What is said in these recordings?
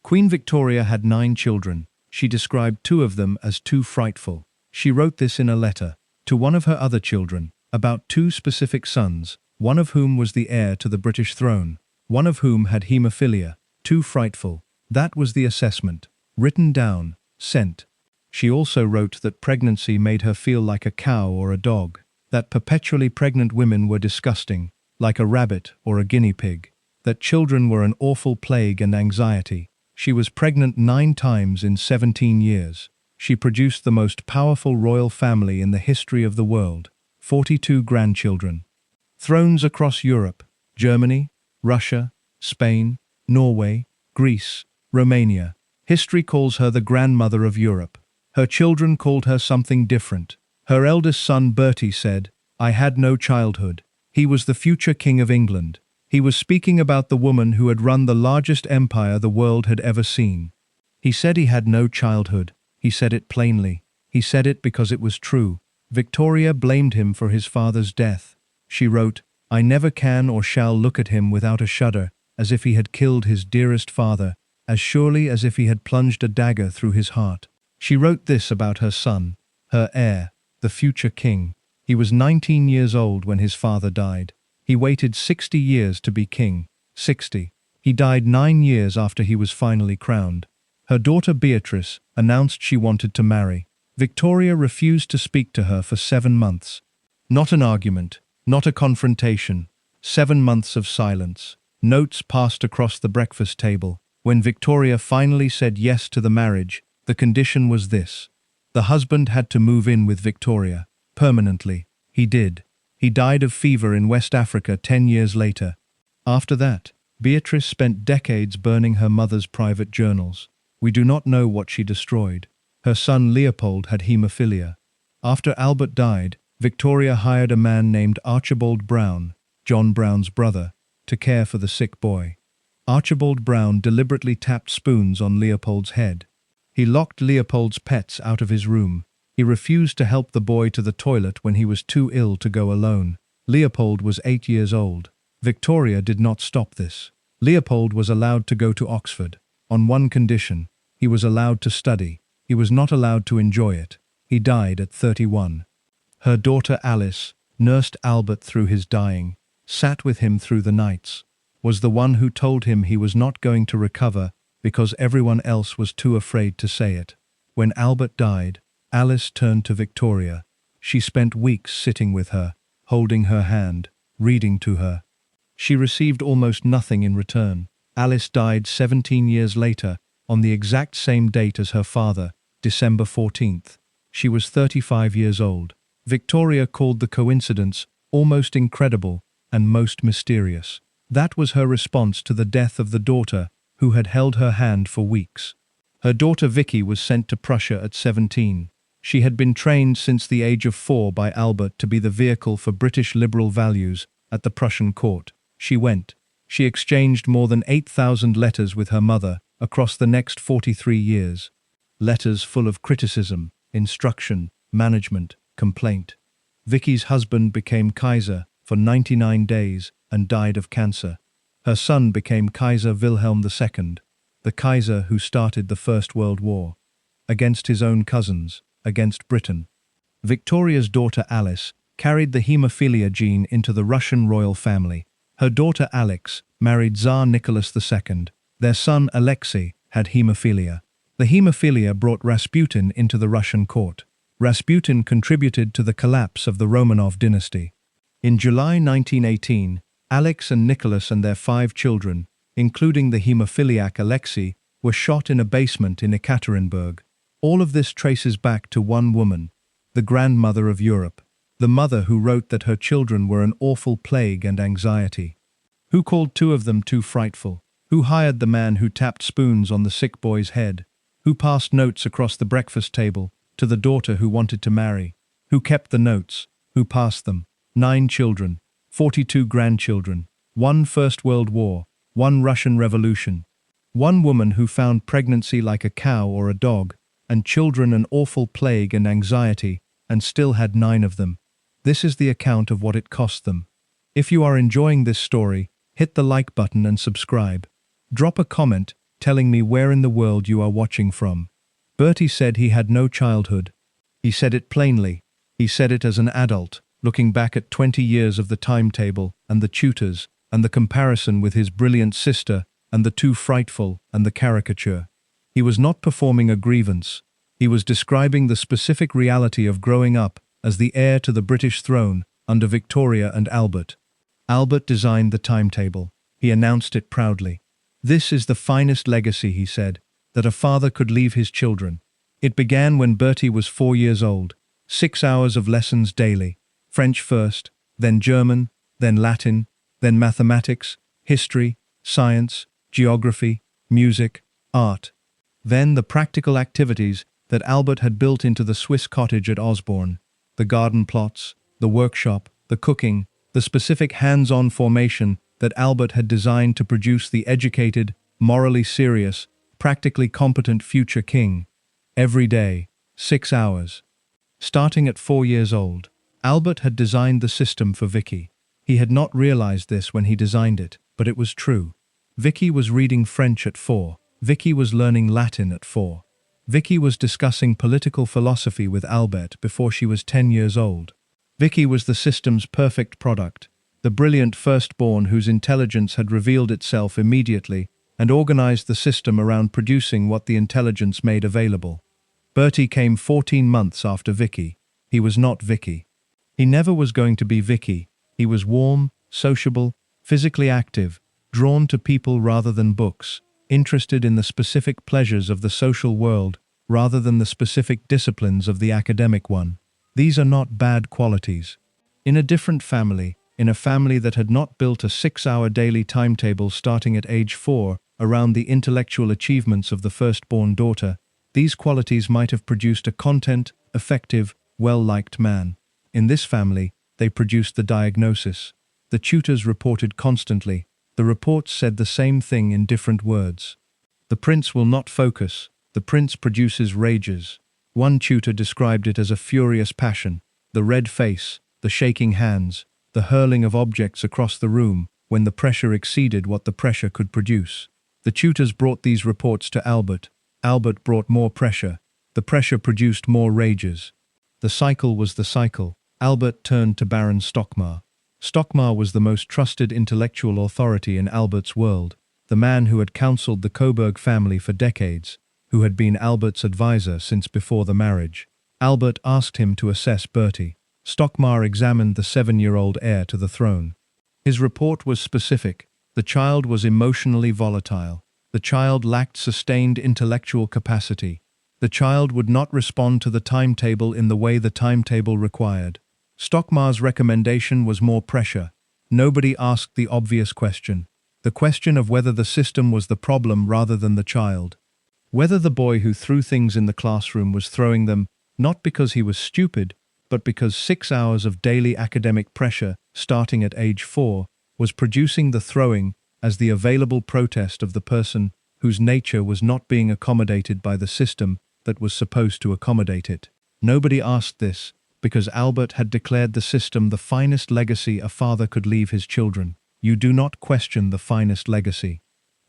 Queen Victoria had 9 children. She described 2 of them as too frightful. She wrote this in a letter to one of her other children about 2 specific sons, one of whom was the heir to the British throne, one of whom had haemophilia, too frightful. That was the assessment. Written down, sent. She also wrote that pregnancy made her feel like a cow or a dog, that perpetually pregnant women were disgusting, like a rabbit or a guinea pig, that children were an awful plague and anxiety. She was pregnant 9 times in 17 years. She produced the most powerful royal family in the history of the world, 42 grandchildren. Thrones across Europe, Germany, Russia, Spain, Norway, Greece, Romania. History calls her the grandmother of Europe. Her children called her something different. Her eldest son Bertie said, "I had no childhood." He was the future king of England. He was speaking about the woman who had run the largest empire the world had ever seen. He said he had no childhood. He said it plainly. He said it because it was true. Victoria blamed him for his father's death. She wrote, "I never can or shall look at him without a shudder, as if he had killed his dearest father, as surely as if he had plunged a dagger through his heart." She wrote this about her son, her heir, the future king. He was 19 years old when his father died. He waited 60 years to be king. 60. He died 9 years after he was finally crowned. Her daughter Beatrice announced she wanted to marry. Victoria refused to speak to her for 7 months. Not an argument, not a confrontation. 7 months of silence. Notes passed across the breakfast table. When Victoria finally said yes to the marriage, the condition was this. The husband had to move in with Victoria. Permanently. He did. He died of fever in West Africa 10 years later. After that, Beatrice spent decades burning her mother's private journals. We do not know what she destroyed. Her son Leopold had haemophilia. After Albert died, Victoria hired a man named Archibald Brown, John Brown's brother, to care for the sick boy. Archibald Brown deliberately tapped spoons on Leopold's head. He locked Leopold's pets out of his room. He refused to help the boy to the toilet when he was too ill to go alone. Leopold was 8 years old. Victoria did not stop this. Leopold was allowed to go to Oxford. On one condition. He was allowed to study. He was not allowed to enjoy it. He died at 31. Her daughter Alice nursed Albert through his dying, sat with him through the nights, was the one who told him he was not going to recover because everyone else was too afraid to say it. When Albert died, Alice turned to Victoria. She spent weeks sitting with her, holding her hand, reading to her. She received almost nothing in return. Alice died 17 years later, on the exact same date as her father, December 14th. She was 35 years old. Victoria called the coincidence almost incredible and most mysterious. That was her response to the death of the daughter who had held her hand for weeks. Her daughter Vicky was sent to Prussia at 17. She had been trained since the age of 4 by Albert to be the vehicle for British liberal values at the Prussian court. She went. She exchanged more than 8,000 letters with her mother across the next 43 years. Letters full of criticism, instruction, management, complaint. Vicky's husband became Kaiser for 99 days and died of cancer. Her son became Kaiser Wilhelm II, the Kaiser who started the First World War. Against his own cousins, against Britain. Victoria's daughter Alice carried the haemophilia gene into the Russian royal family. Her daughter Alex married Tsar Nicholas II. Their son Alexei had haemophilia. The haemophilia brought Rasputin into the Russian court. Rasputin contributed to the collapse of the Romanov dynasty. In July 1918, Alex and Nicholas and their 5 children, including the haemophiliac Alexei, were shot in a basement in Ekaterinburg. All of this traces back to one woman, the grandmother of Europe, the mother who wrote that her children were an awful plague and anxiety. Who called 2 of them too frightful? Who hired the man who tapped spoons on the sick boy's head? Who passed notes across the breakfast table to the daughter who wanted to marry? Who kept the notes? Who passed them? 9 children, 42 grandchildren, 1 First World War, 1 Russian Revolution. One woman who found pregnancy like a cow or a dog, and children an awful plague and anxiety, and still had 9 of them. This is the account of what it cost them. If you are enjoying this story, hit the like button and subscribe. Drop a comment telling me where in the world you are watching from. Bertie said he had no childhood. He said it plainly. He said it as an adult, looking back at 20 years of the timetable and the tutors and the comparison with his brilliant sister and the two frightful and the caricature. He was not performing a grievance. He was describing the specific reality of growing up as the heir to the British throne under Victoria and Albert. Albert designed the timetable. He announced it proudly. "This is the finest legacy," he said, "that a father could leave his children." It began when Bertie was 4 years old. 6 hours of lessons daily. French first, then German, then Latin, then mathematics, history, science, geography, music, art. Then the practical activities that Albert had built into the Swiss cottage at Osborne. The garden plots, the workshop, the cooking, the specific hands-on formation that Albert had designed to produce the educated, morally serious, practically competent future king. Every day, 6 hours. Starting at 4 years old, Albert had designed the system for Vicky. He had not realized this when he designed it, but it was true. Vicky was reading French at 4. Vicky was learning Latin at 4. Vicky was discussing political philosophy with Albert before she was 10 years old. Vicky was the system's perfect product, the brilliant firstborn whose intelligence had revealed itself immediately and organized the system around producing what the intelligence made available. Bertie came 14 months after Vicky. He was not Vicky. He never was going to be Vicky. He was warm, sociable, physically active, drawn to people rather than books, interested in the specific pleasures of the social world rather than the specific disciplines of the academic one. These are not bad qualities. In a different family, in a family that had not built a 6-hour daily timetable starting at age 4 around the intellectual achievements of the firstborn daughter, these qualities might have produced a content, effective, well-liked man. In this family, they produced the diagnosis. The tutors reported constantly. The reports said the same thing in different words. The prince will not focus. The prince produces rages. One tutor described it as a furious passion, the red face, the shaking hands, the hurling of objects across the room when the pressure exceeded what the pressure could produce. The tutors brought these reports to Albert. Albert brought more pressure. The pressure produced more rages. The cycle was the cycle. Albert turned to Baron Stockmar. Stockmar was the most trusted intellectual authority in Albert's world, the man who had counseled the Coburg family for decades, who had been Albert's advisor since before the marriage. Albert asked him to assess Bertie. Stockmar examined the 7-year-old heir to the throne. His report was specific. The child was emotionally volatile. The child lacked sustained intellectual capacity. The child would not respond to the timetable in the way the timetable required. Stockmar's recommendation was more pressure. Nobody asked the obvious question. The question of whether the system was the problem rather than the child. Whether the boy who threw things in the classroom was throwing them, not because he was stupid, but because 6 hours of daily academic pressure, starting at age 4, was producing the throwing as the available protest of the person whose nature was not being accommodated by the system that was supposed to accommodate it. Nobody asked this, because Albert had declared the system the finest legacy a father could leave his children. You do not question the finest legacy.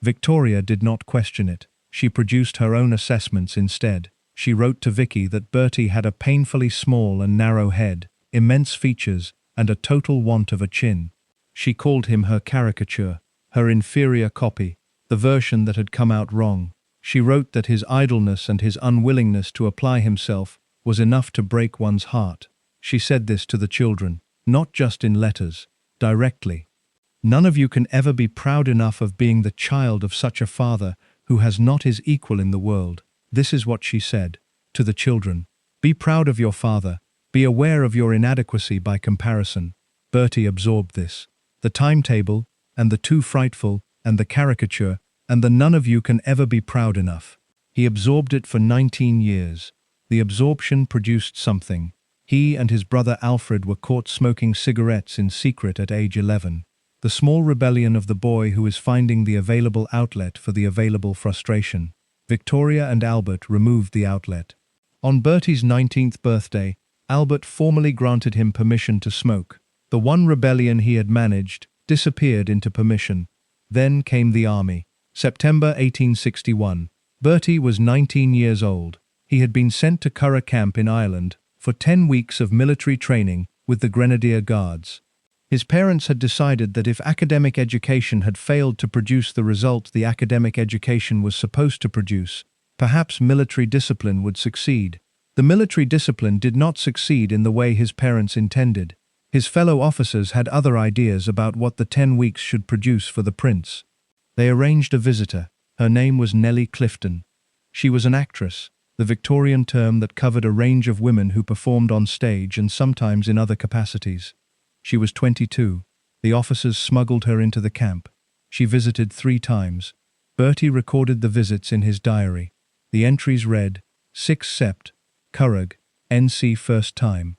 Victoria did not question it. She produced her own assessments instead. She wrote to Vicky that Bertie had a painfully small and narrow head, immense features, and a total want of a chin. She called him her caricature, her inferior copy, the version that had come out wrong. She wrote that his idleness and his unwillingness to apply himself was enough to break one's heart. She said this to the children, not just in letters, directly. None of you can ever be proud enough of being the child of such a father who has not his equal in the world. This is what she said to the children. Be proud of your father. Be aware of your inadequacy by comparison. Bertie absorbed this. The timetable, and the too frightful, and the caricature, and the none of you can ever be proud enough. He absorbed it for 19 years. The absorption produced something. He and his brother Alfred were caught smoking cigarettes in secret at age 11. The small rebellion of the boy who is finding the available outlet for the available frustration. Victoria and Albert removed the outlet. On Bertie's 19th birthday, Albert formally granted him permission to smoke. The one rebellion he had managed disappeared into permission. Then came the army. September 1861. Bertie was 19 years old. He had been sent to Curragh Camp in Ireland for 10 weeks of military training with the Grenadier Guards. His parents had decided that if academic education had failed to produce the result the academic education was supposed to produce, perhaps military discipline would succeed. The military discipline did not succeed in the way his parents intended. His fellow officers had other ideas about what the 10 weeks should produce for the prince. They arranged a visitor. Her name was Nellie Clifton. She was an actress, the Victorian term that covered a range of women who performed on stage and sometimes in other capacities. She was 22. The officers smuggled her into the camp. She visited 3 times. Bertie recorded the visits in his diary. The entries read: 6 Sept, Curragh, NC first time.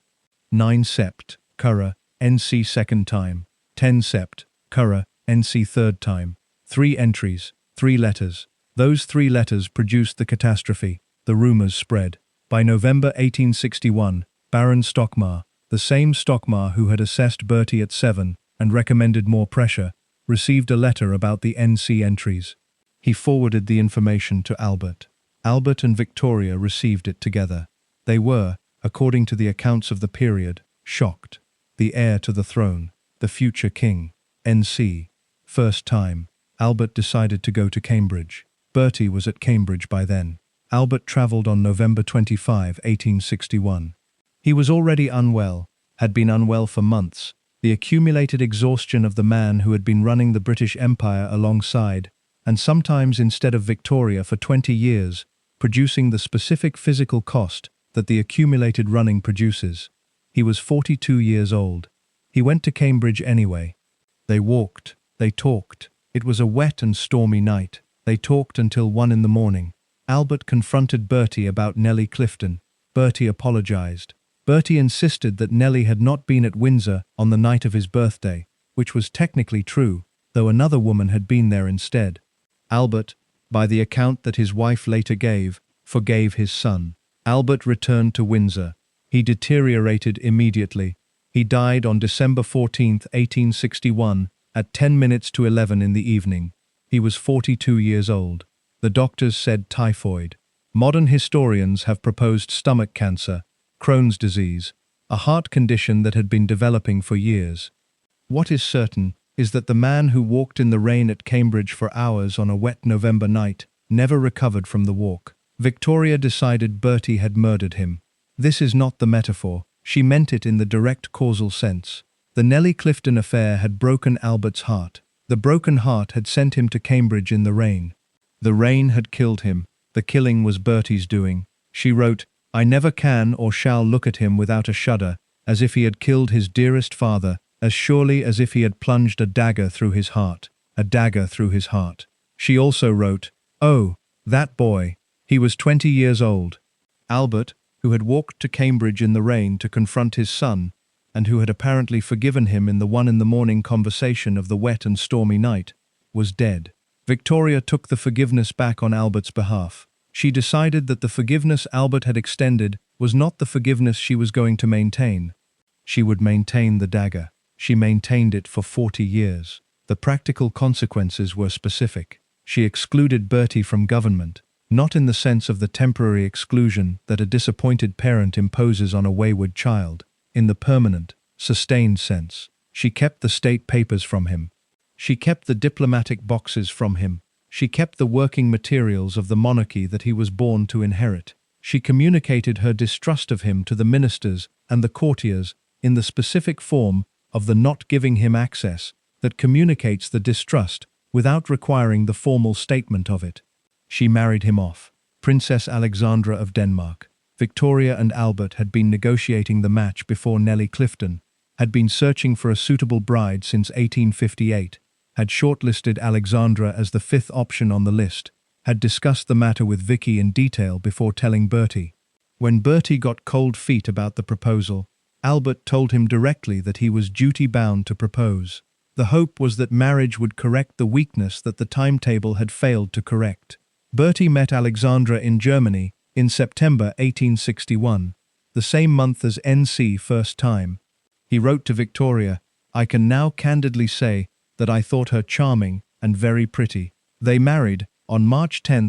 9 Sept, Curragh, NC second time. 10 Sept, Curragh, NC third time. 3 entries, 3 letters. Those 3 letters produced the catastrophe. The rumours spread. By November 1861, Baron Stockmar, the same Stockmar who had assessed Bertie at 7 and recommended more pressure, received a letter about the NC entries. He forwarded the information to Albert. Albert and Victoria received it together. They were, according to the accounts of the period, shocked. The heir to the throne, the future king, NC. First time. Albert decided to go to Cambridge. Bertie was at Cambridge by then. Albert travelled on November 25, 1861. He was already unwell, had been unwell for months. The accumulated exhaustion of the man who had been running the British Empire alongside, and sometimes instead of Victoria for 20 years, producing the specific physical cost that the accumulated running produces. He was 42 years old. He went to Cambridge anyway. They walked, they talked. It was a wet and stormy night. They talked until 1 in the morning. Albert confronted Bertie about Nellie Clifton. Bertie apologized. Bertie insisted that Nellie had not been at Windsor on the night of his birthday, which was technically true, though another woman had been there instead. Albert, by the account that his wife later gave, forgave his son. Albert returned to Windsor. He deteriorated immediately. He died on December 14, 1861, at 10 minutes to 11 in the evening. He was 42 years old. The doctors said typhoid. Modern historians have proposed stomach cancer, Crohn's disease, a heart condition that had been developing for years. What is certain is that the man who walked in the rain at Cambridge for hours on a wet November night never recovered from the walk. Victoria decided Bertie had murdered him. This is not the metaphor. She meant it in the direct causal sense. The Nellie Clifton affair had broken Albert's heart. The broken heart had sent him to Cambridge in the rain. The rain had killed him. The killing was Bertie's doing. She wrote, "I never can or shall look at him without a shudder, as if he had killed his dearest father, as surely as if he had plunged a dagger through his heart, a dagger through his heart." She also wrote, "Oh, that boy. He was 20 years old." Albert, who had walked to Cambridge in the rain to confront his son, and who had apparently forgiven him in the 1 in the morning conversation of the wet and stormy night, was dead. Victoria took the forgiveness back on Albert's behalf. She decided that the forgiveness Albert had extended was not the forgiveness she was going to maintain. She would maintain the dagger. She maintained it for 40 years. The practical consequences were specific. She excluded Bertie from government, not in the sense of the temporary exclusion that a disappointed parent imposes on a wayward child. In the permanent, sustained sense. She kept the state papers from him. She kept the diplomatic boxes from him. She kept the working materials of the monarchy that he was born to inherit. She communicated her distrust of him to the ministers and the courtiers in the specific form of the not giving him access that communicates the distrust without requiring the formal statement of it. She married him off. Princess Alexandra of Denmark. Victoria and Albert had been negotiating the match before Nellie Clifton, had been searching for a suitable bride since 1858, had shortlisted Alexandra as the 5th option on the list, had discussed the matter with Vicky in detail before telling Bertie. When Bertie got cold feet about the proposal, Albert told him directly that he was duty-bound to propose. The hope was that marriage would correct the weakness that the timetable had failed to correct. Bertie met Alexandra in Germany in September 1861, the same month as NC first time. He wrote to Victoria, "I can now candidly say that I thought her charming and very pretty. They married on March 10,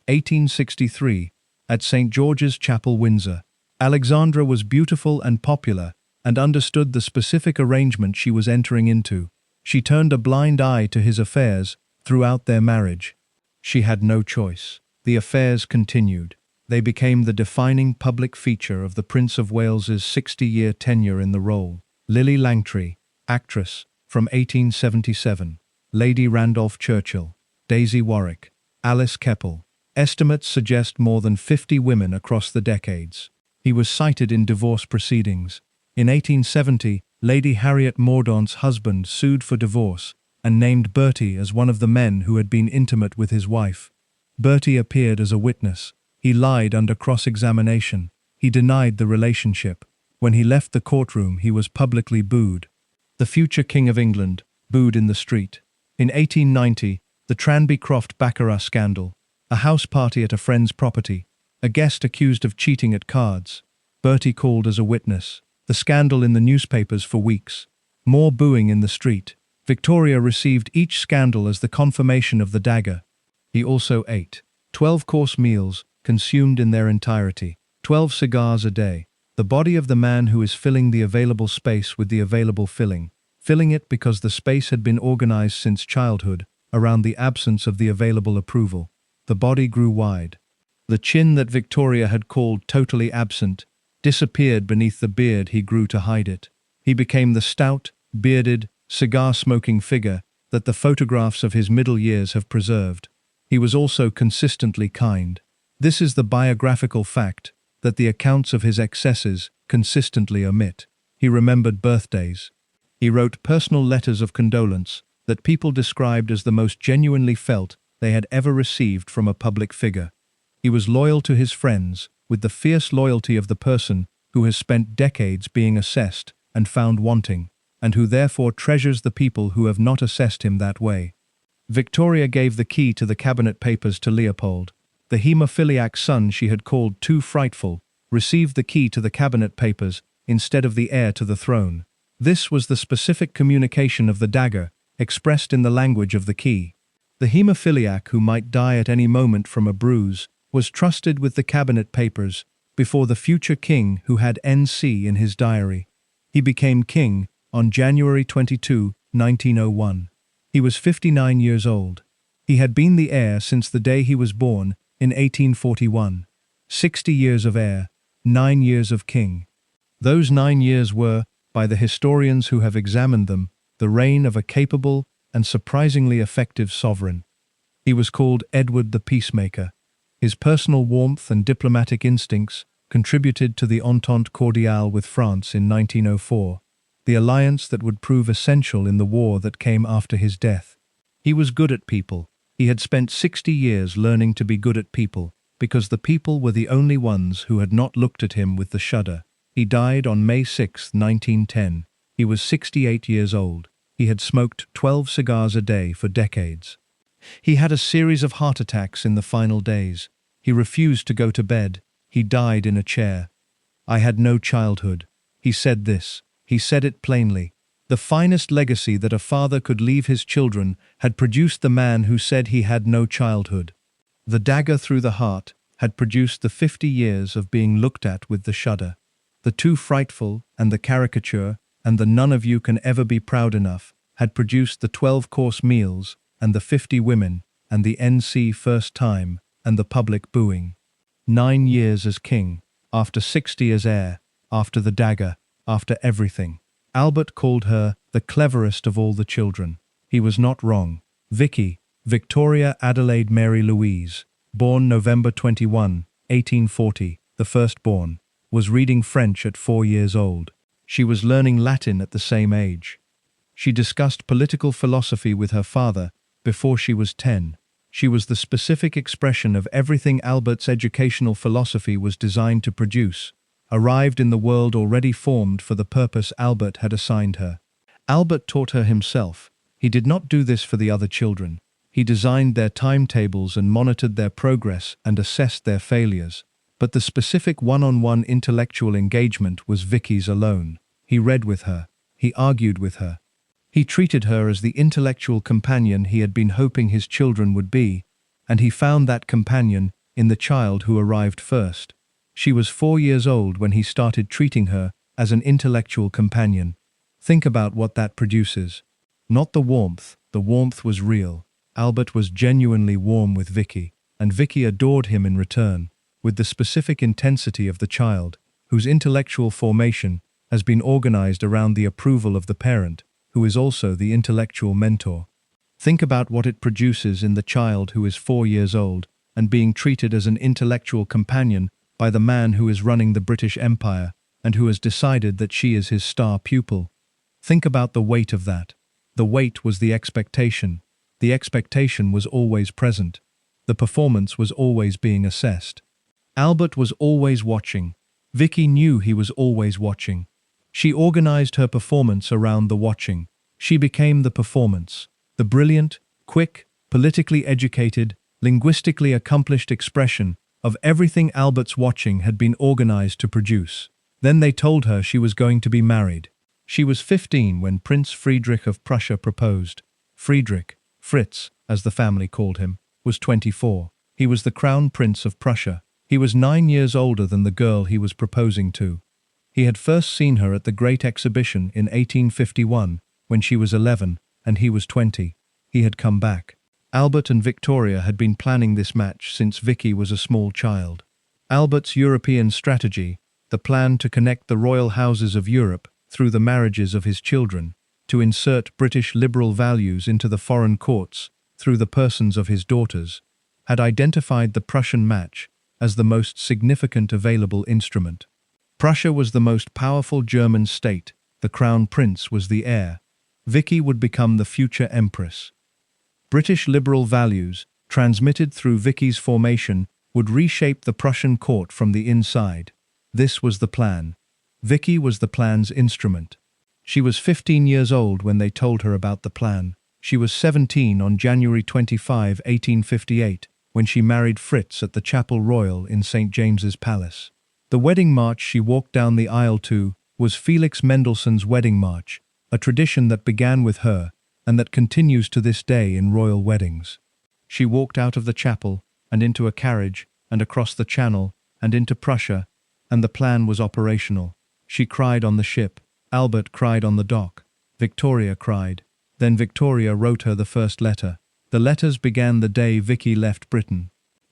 1863, at St. George's Chapel, Windsor. Alexandra was beautiful and popular, and understood the specific arrangement she was entering into. She turned a blind eye to his affairs throughout their marriage. She had no choice. The affairs continued. They became the defining public feature of the Prince of Wales's 60-year tenure in the role. Lily Langtry, actress, from 1877. Lady Randolph Churchill. Daisy Warwick. Alice Keppel. Estimates suggest more than 50 women across the decades. He was cited in divorce proceedings. In 1870, Lady Harriet Mordaunt's husband sued for divorce and named Bertie as one of the men who had been intimate with his wife. Bertie appeared as a witness. He lied under cross-examination. He denied the relationship. When he left the courtroom, he was publicly booed. The future King of England, booed in the street. In 1890, the Tranby Croft baccarat scandal. A house party at a friend's property. A guest accused of cheating at cards. Bertie called as a witness. The scandal in the newspapers for weeks. More booing in the street. Victoria received each scandal as the confirmation of the dagger. He also ate 12-course meals, consumed in their entirety, 12 cigars a day. The body of the man who is filling the available space with the available filling. Filling it because the space had been organized since childhood, around the absence of the available approval. The body grew wide. The chin that Victoria had called totally absent disappeared beneath the beard he grew to hide it. He became the stout, bearded, cigar-smoking figure that the photographs of his middle years have preserved. He was also consistently kind. This is the biographical fact that the accounts of his excesses consistently omit. He remembered birthdays. He wrote personal letters of condolence that people described as the most genuinely felt they had ever received from a public figure. He was loyal to his friends, with the fierce loyalty of the person who has spent decades being assessed and found wanting, and who therefore treasures the people who have not assessed him that way. Victoria gave the key to the cabinet papers to Leopold. The haemophiliac son she had called too frightful received the key to the cabinet papers instead of the heir to the throne. This was the specific communication of the dagger, expressed in the language of the key. The haemophiliac, who might die at any moment from a bruise, was trusted with the cabinet papers before the future king who had NC in his diary. He became king on January 22, 1901. He was 59 years old. He had been the heir since the day he was born in 1841. 60 years of heir, 9 years of king. Those 9 years were, by the historians who have examined them, the reign of a capable and surprisingly effective sovereign. He was called Edward the Peacemaker. His personal warmth and diplomatic instincts contributed to the Entente Cordiale with France in 1904, the alliance that would prove essential in the war that came after his death. He was good at people. He had spent 60 years learning to be good at people, because the people were the only ones who had not looked at him with the shudder. He died on May 6, 1910. He was 68 years old. He had smoked 12 cigars a day for decades. He had a series of heart attacks in the final days. He refused to go to bed. He died in a chair. "I had no childhood." He said this. He said it plainly. The finest legacy that a father could leave his children had produced the man who said he had no childhood. The dagger through the heart had produced the 50 years of being looked at with the shudder. The too frightful and the caricature and the none of you can ever be proud enough had produced the 12-course meals and the 50 women and the NC first time and the public booing. 9 years as king, after 60 as heir, after the dagger, after everything. Albert called her the cleverest of all the children. He was not wrong. Vicky, Victoria Adelaide Mary Louise, born November 21, 1840, the firstborn, was reading French at 4 years old. She was learning Latin at the same age. She discussed political philosophy with her father before she was 10. She was the specific expression of everything Albert's educational philosophy was designed to produce, arrived in the world already formed for the purpose Albert had assigned her. Albert taught her himself. He did not do this for the other children. He designed their timetables and monitored their progress and assessed their failures. But the specific one-on-one intellectual engagement was Vicky's alone. He read with her. He argued with her. He treated her as the intellectual companion he had been hoping his children would be, and he found that companion in the child who arrived first. She was 4 years old when he started treating her as an intellectual companion. Think about what that produces. Not the warmth was real. Albert was genuinely warm with Vicky, and Vicky adored him in return, with the specific intensity of the child, whose intellectual formation has been organized around the approval of the parent, who is also the intellectual mentor. Think about what it produces in the child who is 4 years old and being treated as an intellectual companion by the man who is running the British Empire and who has decided that she is his star pupil. Think about the weight of that. The weight was the expectation. The expectation was always present. The performance was always being assessed. Albert was always watching. Vicky knew he was always watching. She organized her performance around the watching. She became the performance. The brilliant, quick, politically educated, linguistically accomplished expression of everything Albert's watching had been organized to produce. Then they told her she was going to be married. She was 15 when Prince Friedrich of Prussia proposed. Friedrich, Fritz, as the family called him, was 24. He was the Crown Prince of Prussia. He was 9 years older than the girl he was proposing to. He had first seen her at the Great Exhibition in 1851, when she was 11, and he was 20. He had come back. Albert and Victoria had been planning this match since Vicky was a small child. Albert's European strategy, the plan to connect the royal houses of Europe through the marriages of his children, to insert British liberal values into the foreign courts through the persons of his daughters, had identified the Prussian match as the most significant available instrument. Prussia was the most powerful German state. The Crown Prince was the heir. Vicky would become the future empress. British liberal values, transmitted through Vicky's formation, would reshape the Prussian court from the inside. This was the plan. Vicky was the plan's instrument. She was 15 years old when they told her about the plan. She was 17 on January 25, 1858, when she married Fritz at the Chapel Royal in St. James's Palace. The wedding march she walked down the aisle to was Felix Mendelssohn's Wedding March, a tradition that began with her and that continues to this day in royal weddings. She walked out of the chapel and into a carriage and across the Channel and into Prussia, and the plan was operational. She cried on the ship. Albert cried on the dock. Victoria cried. Then Victoria wrote her the first letter. The letters began the day Vicky left Britain.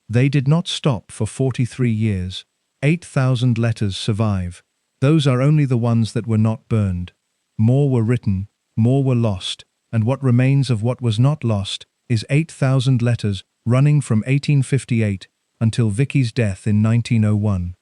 They did not stop for 43 years. 8,000 letters survive. Those are only the ones that were not burned. More were written, more were lost, and what remains of what was not lost is 8,000 letters running from 1858 until Vicky's death in 1901.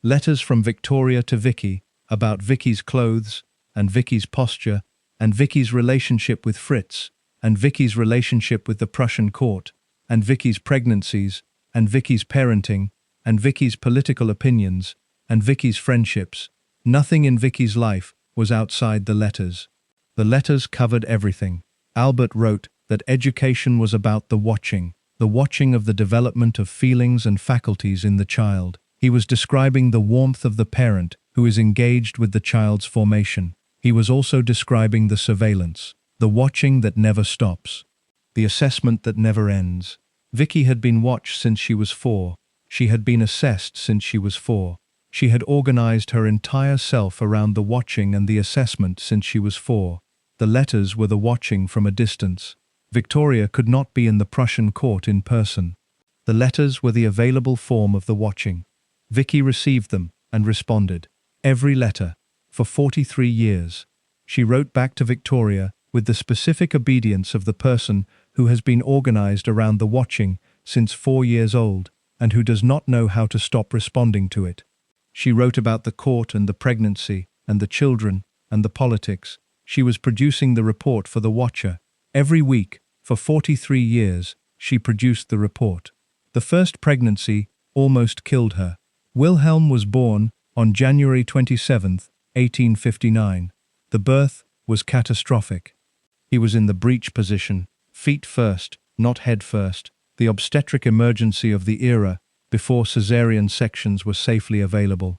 Letters from Victoria to Vicky about Vicky's clothes and Vicky's posture and Vicky's relationship with Fritz and Vicky's relationship with the Prussian court and Vicky's pregnancies and Vicky's parenting and Vicky's political opinions, and Vicky's friendships. Nothing in Vicky's life was outside the letters. The letters covered everything. Albert wrote that education was about the watching of the development of feelings and faculties in the child. He was describing the warmth of the parent who is engaged with the child's formation. He was also describing the surveillance, the watching that never stops, the assessment that never ends. Vicky had been watched since she was 4. She had been assessed since she was 4. She had organized her entire self around the watching and the assessment since she was 4. The letters were the watching from a distance. Victoria could not be in the Prussian court in person. The letters were the available form of the watching. Vicky received them and responded. Every letter, for 43 years. She wrote back to Victoria with the specific obedience of the person who has been organized around the watching since 4 years old, and who does not know how to stop responding to it. She wrote about the court and the pregnancy and the children and the politics. She was producing the report for the watcher. Every week, for 43 years, she produced the report. The first pregnancy almost killed her. Wilhelm was born on January 27, 1859. The birth was catastrophic. He was in the breech position, feet first, not head first, the obstetric emergency of the era, before caesarean sections were safely available.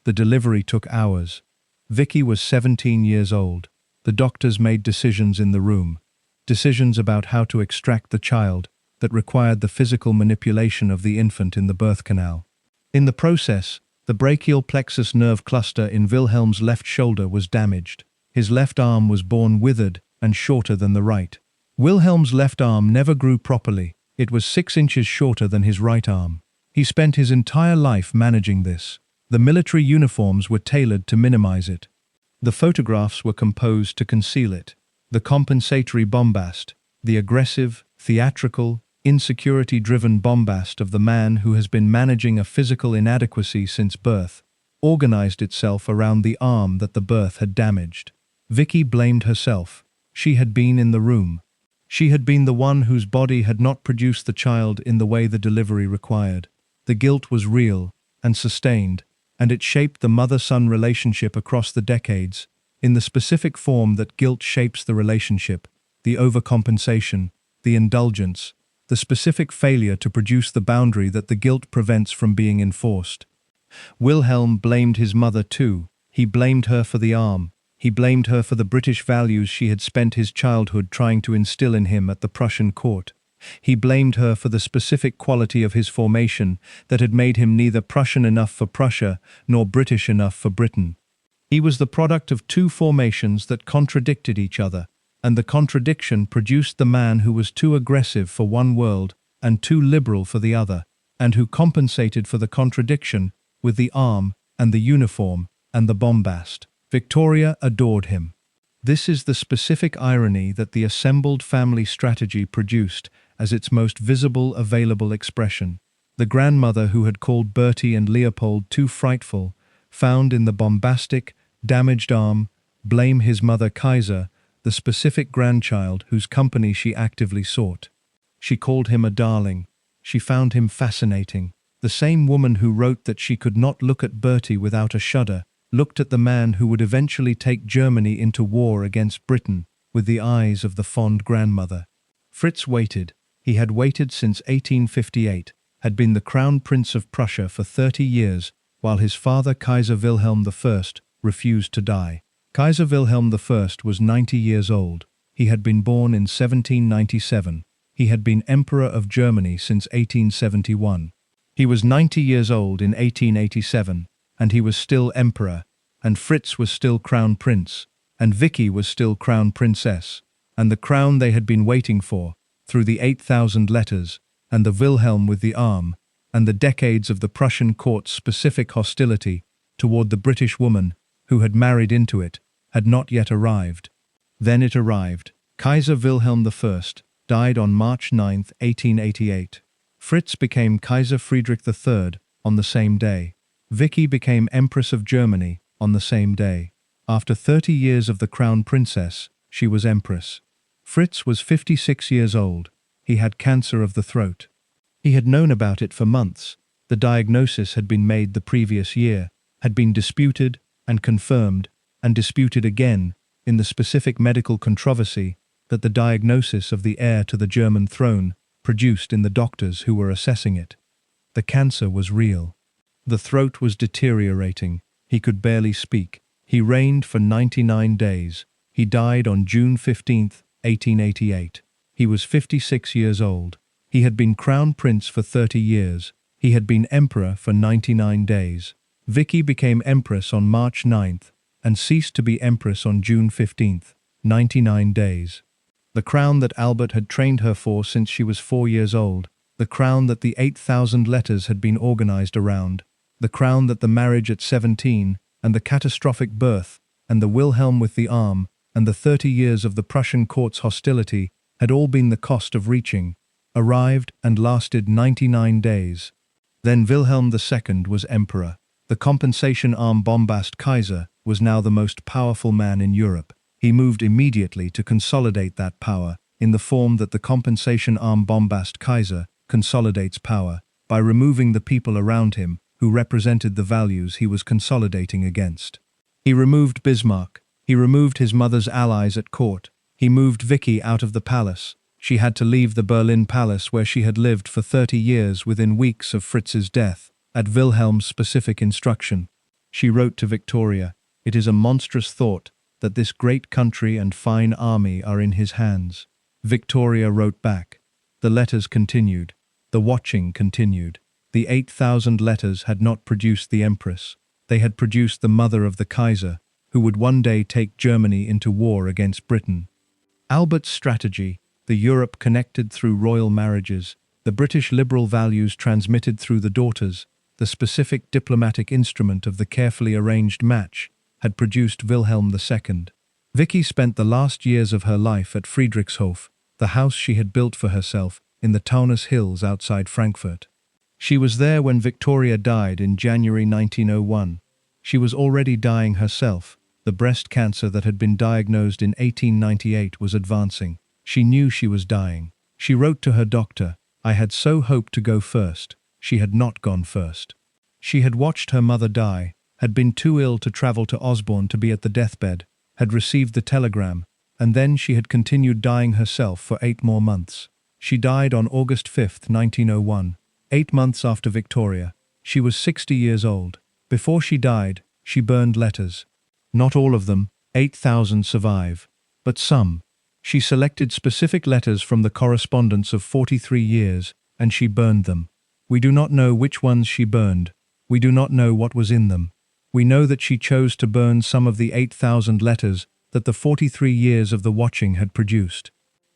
The delivery took hours. Vicky was 17 years old. The doctors made decisions in the room. Decisions about how to extract the child that required the physical manipulation of the infant in the birth canal. In the process, the brachial plexus nerve cluster in Wilhelm's left shoulder was damaged. His left arm was born withered and shorter than the right. Wilhelm's left arm never grew properly. It was 6 inches shorter than his right arm. He spent his entire life managing this. The military uniforms were tailored to minimize it. The photographs were composed to conceal it. The compensatory bombast, the aggressive, theatrical, insecurity-driven bombast of the man who has been managing a physical inadequacy since birth, organized itself around the arm that the birth had damaged. Vicky blamed herself. She had been in the room. She had been the one whose body had not produced the child in the way the delivery required. The guilt was real and sustained, and it shaped the mother-son relationship across the decades, in the specific form that guilt shapes the relationship, the overcompensation, the indulgence, the specific failure to produce the boundary that the guilt prevents from being enforced. Wilhelm blamed his mother too. He blamed her for the arm. He blamed her for the British values she had spent his childhood trying to instill in him at the Prussian court. He blamed her for the specific quality of his formation that had made him neither Prussian enough for Prussia nor British enough for Britain. He was the product of two formations that contradicted each other, and the contradiction produced the man who was too aggressive for one world and too liberal for the other, and who compensated for the contradiction with the arm and the uniform and the bombast. Victoria adored him. This is the specific irony that the assembled family strategy produced as its most visible available expression. The grandmother who had called Bertie and Leopold too frightful found in the bombastic, damaged arm, blame his mother Kaiser, the specific grandchild whose company she actively sought. She called him a darling. She found him fascinating. The same woman who wrote that she could not look at Bertie without a shudder looked at the man who would eventually take Germany into war against Britain with the eyes of the fond grandmother. Fritz waited. He had waited since 1858, had been the Crown Prince of Prussia for 30 years, while his father Kaiser Wilhelm I refused to die. Kaiser Wilhelm I was 90 years old. He had been born in 1797. He had been Emperor of Germany since 1871. He was 90 years old in 1887, and he was still Emperor, and Fritz was still Crown Prince, and Vicky was still Crown Princess, and the crown they had been waiting for, through the 8,000 letters, and the Wilhelm with the arm, and the decades of the Prussian court's specific hostility toward the British woman who had married into it, had not yet arrived. Then it arrived. Kaiser Wilhelm I died on March 9, 1888. Fritz became Kaiser Friedrich III on the same day. Vicky became Empress of Germany on the same day. After 30 years of the Crown Princess, she was Empress. Fritz was 56 years old. He had cancer of the throat. He had known about it for months. The diagnosis had been made the previous year, had been disputed and confirmed, and disputed again in the specific medical controversy that the diagnosis of the heir to the German throne produced in the doctors who were assessing it. The cancer was real. The throat was deteriorating. He could barely speak. He reigned for 99 days. He died on June 15, 1888. He was 56 years old. He had been Crown Prince for 30 years. He had been Emperor for 99 days. Vicky became Empress on March 9th and ceased to be Empress on June 15th, 99 days. The crown that Albert had trained her for since she was 4 years old, the crown that the 8,000 letters had been organized around, the crown that the marriage at 17 and the catastrophic birth and the Wilhelm with the arm and the 30 years of the Prussian court's hostility had all been the cost of reaching, arrived and lasted 99 days. Then Wilhelm II was Emperor. The compensation arm bombast Kaiser was now the most powerful man in Europe. He moved immediately to consolidate that power in the form that the compensation arm bombast Kaiser consolidates power by removing the people around him who represented the values he was consolidating against. He removed Bismarck. He removed his mother's allies at court. He moved Vicky out of the palace. She had to leave the Berlin palace where she had lived for 30 years within weeks of Fritz's death, at Wilhelm's specific instruction. She wrote to Victoria, "It is a monstrous thought that this great country and fine army are in his hands. Victoria wrote back. The letters continued. The watching continued. The 8,000 letters had not produced the Empress. They had produced the mother of the Kaiser, who would one day take Germany into war against Britain. Albert's strategy, the Europe connected through royal marriages, the British liberal values transmitted through the daughters, the specific diplomatic instrument of the carefully arranged match, had produced Wilhelm II. Vicky spent the last years of her life at Friedrichshof, the house she had built for herself in the Taunus Hills outside Frankfurt. She was there when Victoria died in January 1901. She was already dying herself. The breast cancer that had been diagnosed in 1898 was advancing. She knew she was dying. She wrote to her doctor, "I had so hoped to go first." She had not gone first. She had watched her mother die, had been too ill to travel to Osborne to be at the deathbed, had received the telegram, and then she had continued dying herself for 8 more months. She died on August 5, 1901, 8 months after Victoria. She was 60 years old. Before she died, she burned letters. Not all of them, 8,000 survive, but some. She selected specific letters from the correspondence of 43 years, and she burned them. We do not know which ones she burned. We do not know what was in them. We know that she chose to burn some of the 8,000 letters that the 43 years of the watching had produced.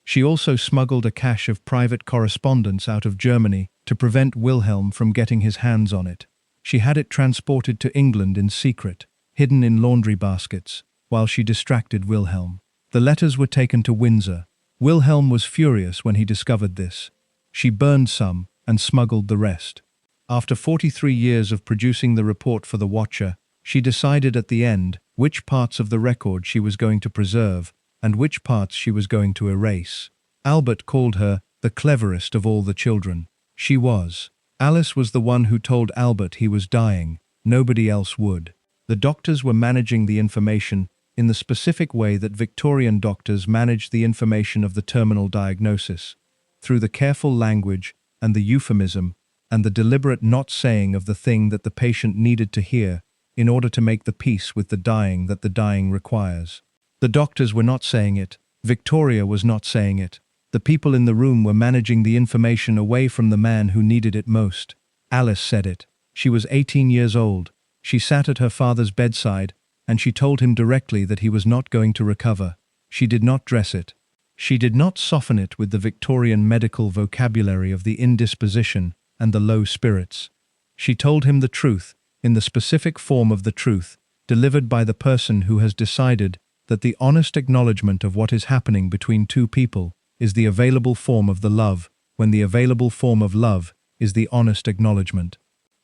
She also smuggled a cache of private correspondence out of Germany to prevent Wilhelm from getting his hands on it. She had it transported to England in secret, hidden in laundry baskets, while she distracted Wilhelm. The letters were taken to Windsor. Wilhelm was furious when he discovered this. She burned some and smuggled the rest. After 43 years of producing the report for the Watcher, she decided at the end which parts of the record she was going to preserve and which parts she was going to erase. Albert called her the cleverest of all the children. She was. Alice was the one who told Albert he was dying. Nobody else would. The doctors were managing the information in the specific way that Victorian doctors managed the information of the terminal diagnosis, through the careful language and the euphemism and the deliberate not saying of the thing that the patient needed to hear in order to make the peace with the dying that the dying requires. The doctors were not saying it. Victoria was not saying it. The people in the room were managing the information away from the man who needed it most. Alice said it. She was 18 years old. She sat at her father's bedside, and she told him directly that he was not going to recover. She did not dress it. She did not soften it with the Victorian medical vocabulary of the indisposition and the low spirits. She told him the truth, in the specific form of the truth, delivered by the person who has decided that the honest acknowledgement of what is happening between two people is the available form of the love, when the available form of love is the honest acknowledgement.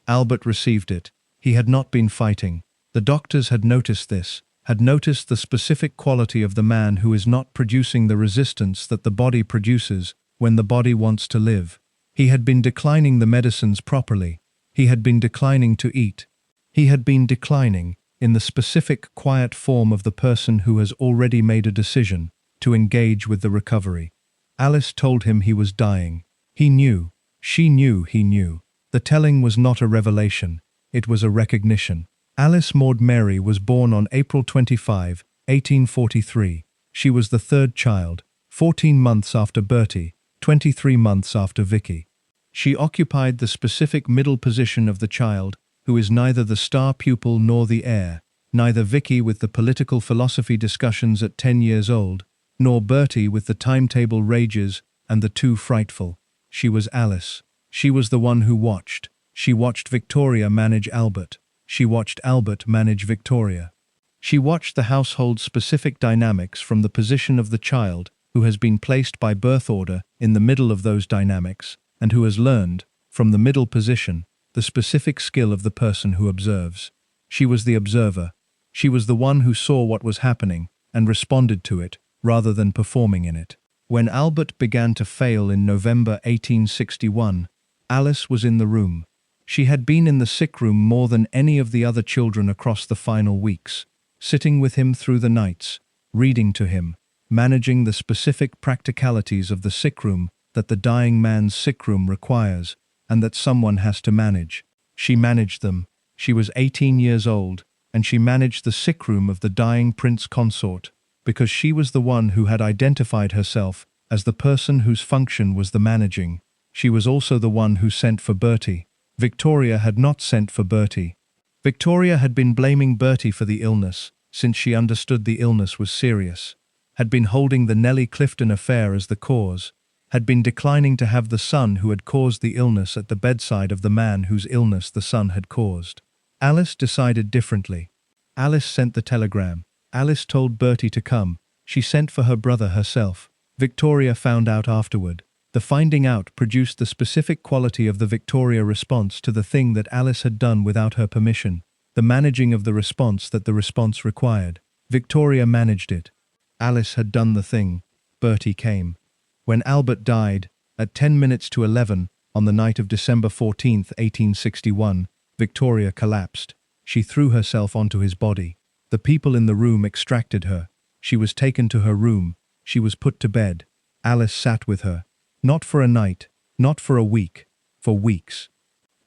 Albert received it. He had not been fighting. The doctors had noticed this, had noticed the specific quality of the man who is not producing the resistance that the body produces when the body wants to live. He had been declining the medicines properly. He had been declining to eat. He had been declining in the specific quiet form of the person who has already made a decision to engage with the recovery. Alice told him he was dying. He knew. She knew he knew. The telling was not a revelation. It was a recognition. Alice Maud Mary was born on April 25, 1843. She was the third child, 14 months after Bertie, 23 months after Vicky. She occupied the specific middle position of the child, who is neither the star pupil nor the heir, neither Vicky with the political philosophy discussions at 10 years old, nor Bertie with the timetable rages and the too frightful. She was Alice. She was the one who watched. She watched Victoria manage Albert. She watched Albert manage Victoria. She watched the household's specific dynamics from the position of the child who has been placed by birth order in the middle of those dynamics and who has learned, from the middle position, the specific skill of the person who observes. She was the observer. She was the one who saw what was happening and responded to it rather than performing in it. When Albert began to fail in November 1861, Alice was in the room. She had been in the sick room more than any of the other children across the final weeks, sitting with him through the nights, reading to him, managing the specific practicalities of the sick room that the dying man's sick room requires and that someone has to manage. She managed them. She was 18 years old. and she managed the sick room of the dying prince consort, because she was the one who had identified herself as the person whose function was the managing. She was also the one who sent for Bertie. Victoria had not sent for Bertie. Victoria had been blaming Bertie for the illness, since she understood the illness was serious, had been holding the Nellie Clifton affair as the cause, had been declining to have the son who had caused the illness at the bedside of the man whose illness the son had caused. Alice decided differently. Alice sent the telegram. Alice told Bertie to come. She sent for her brother herself. Victoria found out afterward. The finding out produced the specific quality of the Victoria response to the thing that Alice had done without her permission, the managing of the response that the response required. Victoria managed it. Alice had done the thing. Bertie came. When Albert died, at 10 minutes to 11, on the night of December 14, 1861, Victoria collapsed. She threw herself onto his body. The people in the room extracted her. She was taken to her room. She was put to bed. Alice sat with her. Not for a night, not for a week, for weeks.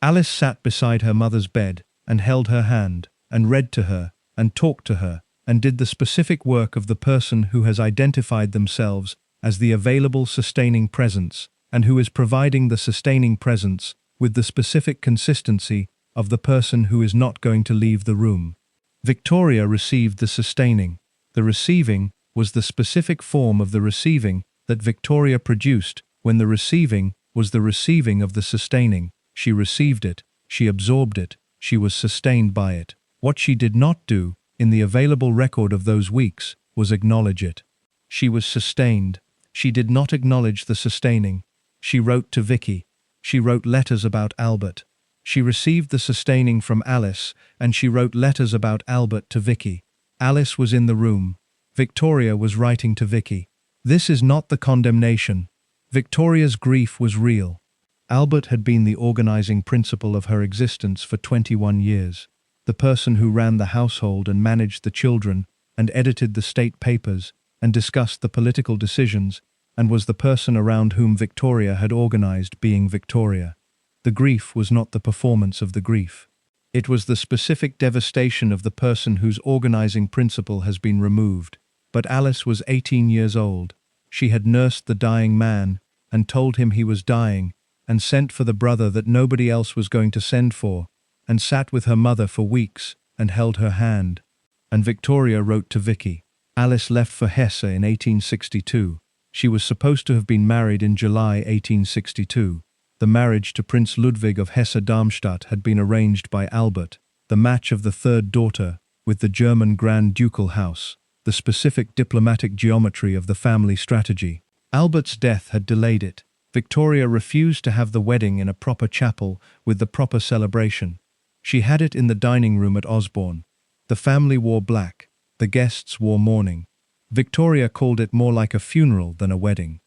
Alice sat beside her mother's bed, and held her hand, and read to her, and talked to her, and did the specific work of the person who has identified themselves as the available sustaining presence, and who is providing the sustaining presence with the specific consistency of the person who is not going to leave the room. Victoria received the sustaining. The receiving was the specific form of the receiving that Victoria produced when the receiving was the receiving of the sustaining. She received it, she absorbed it, she was sustained by it. What she did not do, in the available record of those weeks, was acknowledge it. She was sustained. She did not acknowledge the sustaining. She wrote to Vicky. She wrote letters about Albert. She received the sustaining from Alice, and she wrote letters about Albert to Vicky. Alice was in the room. Victoria was writing to Vicky. This is not the condemnation. Victoria's grief was real. Albert had been the organizing principle of her existence for 21 years, the person who ran the household and managed the children, and edited the state papers, and discussed the political decisions, and was the person around whom Victoria had organized being Victoria. The grief was not the performance of the grief. It was the specific devastation of the person whose organizing principle has been removed. But Alice was 18 years old. She had nursed the dying man, and told him he was dying, and sent for the brother that nobody else was going to send for, and sat with her mother for weeks, and held her hand. And Victoria wrote to Vicky. Alice left for Hesse in 1862. She was supposed to have been married in July 1862. The marriage to Prince Ludwig of Hesse-Darmstadt had been arranged by Albert, the match of the third daughter with the German Grand Ducal House, the specific diplomatic geometry of the family strategy. Albert's death had delayed it. Victoria refused to have the wedding in a proper chapel with the proper celebration. She had it in the dining room at Osborne. The family wore black. The guests wore mourning. Victoria called it more like a funeral than a wedding.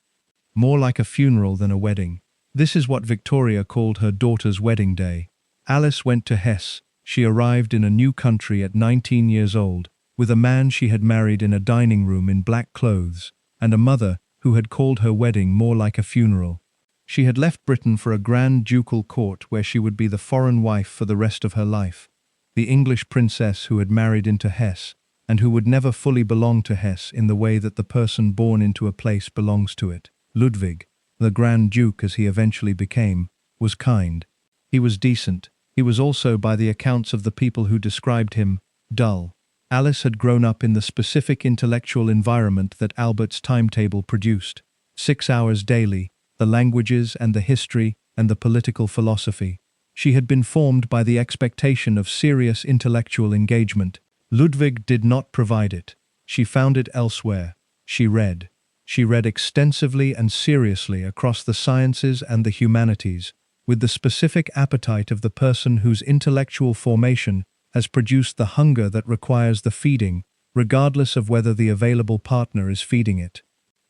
More like a funeral than a wedding. This is what Victoria called her daughter's wedding day. Alice went to Hesse. She arrived in a new country at 19 years old, with a man she had married in a dining room in black clothes, and a mother who had called her wedding more like a funeral. She had left Britain for a grand ducal court where she would be the foreign wife for the rest of her life, the English princess who had married into Hesse, and who would never fully belong to Hesse in the way that the person born into a place belongs to it. Ludwig, the Grand Duke as he eventually became, was kind. He was decent. He was also, by the accounts of the people who described him, dull. Alice had grown up in the specific intellectual environment that Albert's timetable produced. 6 hours daily, the languages and the history and the political philosophy. She had been formed by the expectation of serious intellectual engagement. Ludwig did not provide it. She found it elsewhere. She read. She read extensively and seriously across the sciences and the humanities, with the specific appetite of the person whose intellectual formation has produced the hunger that requires the feeding, regardless of whether the available partner is feeding it.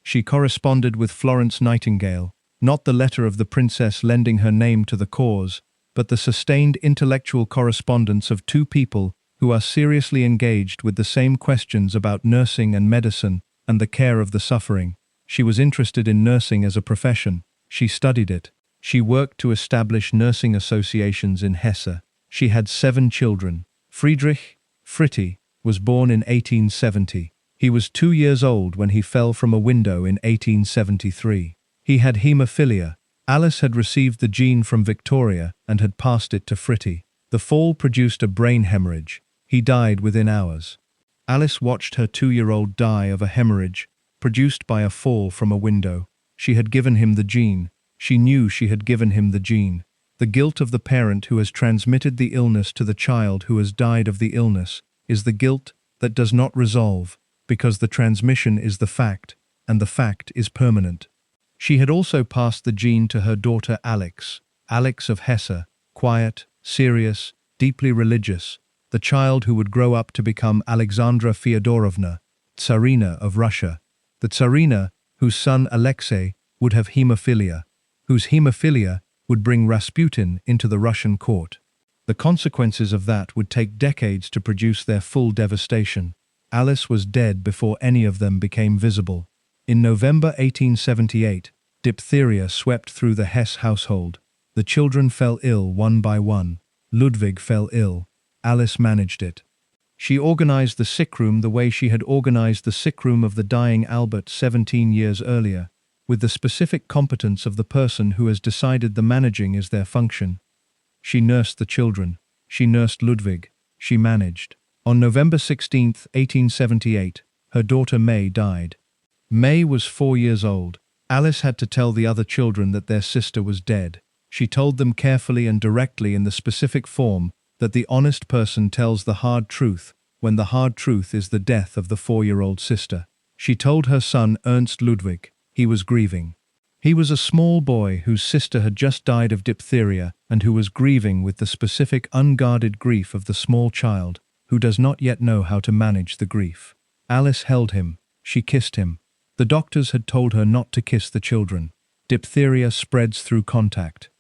She corresponded with Florence Nightingale, not the letter of the princess lending her name to the cause, but the sustained intellectual correspondence of two people who are seriously engaged with the same questions about nursing and medicine and the care of the suffering. She was interested in nursing as a profession. She studied it. She worked to establish nursing associations in Hesse. She had 7 children. Friedrich, Fritti, was born in 1870. He was 2 years old when he fell from a window in 1873. He had haemophilia. Alice had received the gene from Victoria and had passed it to Fritti. The fall produced a brain hemorrhage. He died within hours. Alice watched her 2-year-old die of a hemorrhage produced by a fall from a window. She had given him the gene. She knew she had given him the gene. The guilt of the parent who has transmitted the illness to the child who has died of the illness is the guilt that does not resolve, because the transmission is the fact, and the fact is permanent. She had also passed the gene to her daughter Alex of Hesse, quiet, serious, deeply religious, the child who would grow up to become Alexandra Fyodorovna, Tsarina of Russia, the Tsarina whose son Alexei would have haemophilia, whose haemophilia would bring Rasputin into the Russian court. The consequences of that would take decades to produce their full devastation. Alice was dead before any of them became visible. In November 1878, diphtheria swept through the Hesse household. The children fell ill one by one. Ludwig fell ill. Alice managed it. She organized the sickroom the way she had organized the sickroom of the dying Albert 17 years earlier, with the specific competence of the person who has decided the managing is their function. She nursed the children. She nursed Ludwig. She managed. On November 16, 1878, her daughter May died. May was 4 years old. Alice had to tell the other children that their sister was dead. She told them carefully and directly in the specific form that the honest person tells the hard truth when the hard truth is the death of the 4-year-old sister. She told her son Ernst Ludwig. He was grieving. He was a small boy whose sister had just died of diphtheria and who was grieving with the specific unguarded grief of the small child who does not yet know how to manage the grief. Alice held him. She kissed him. The doctors had told her not to kiss the children. Diphtheria spreads through contact.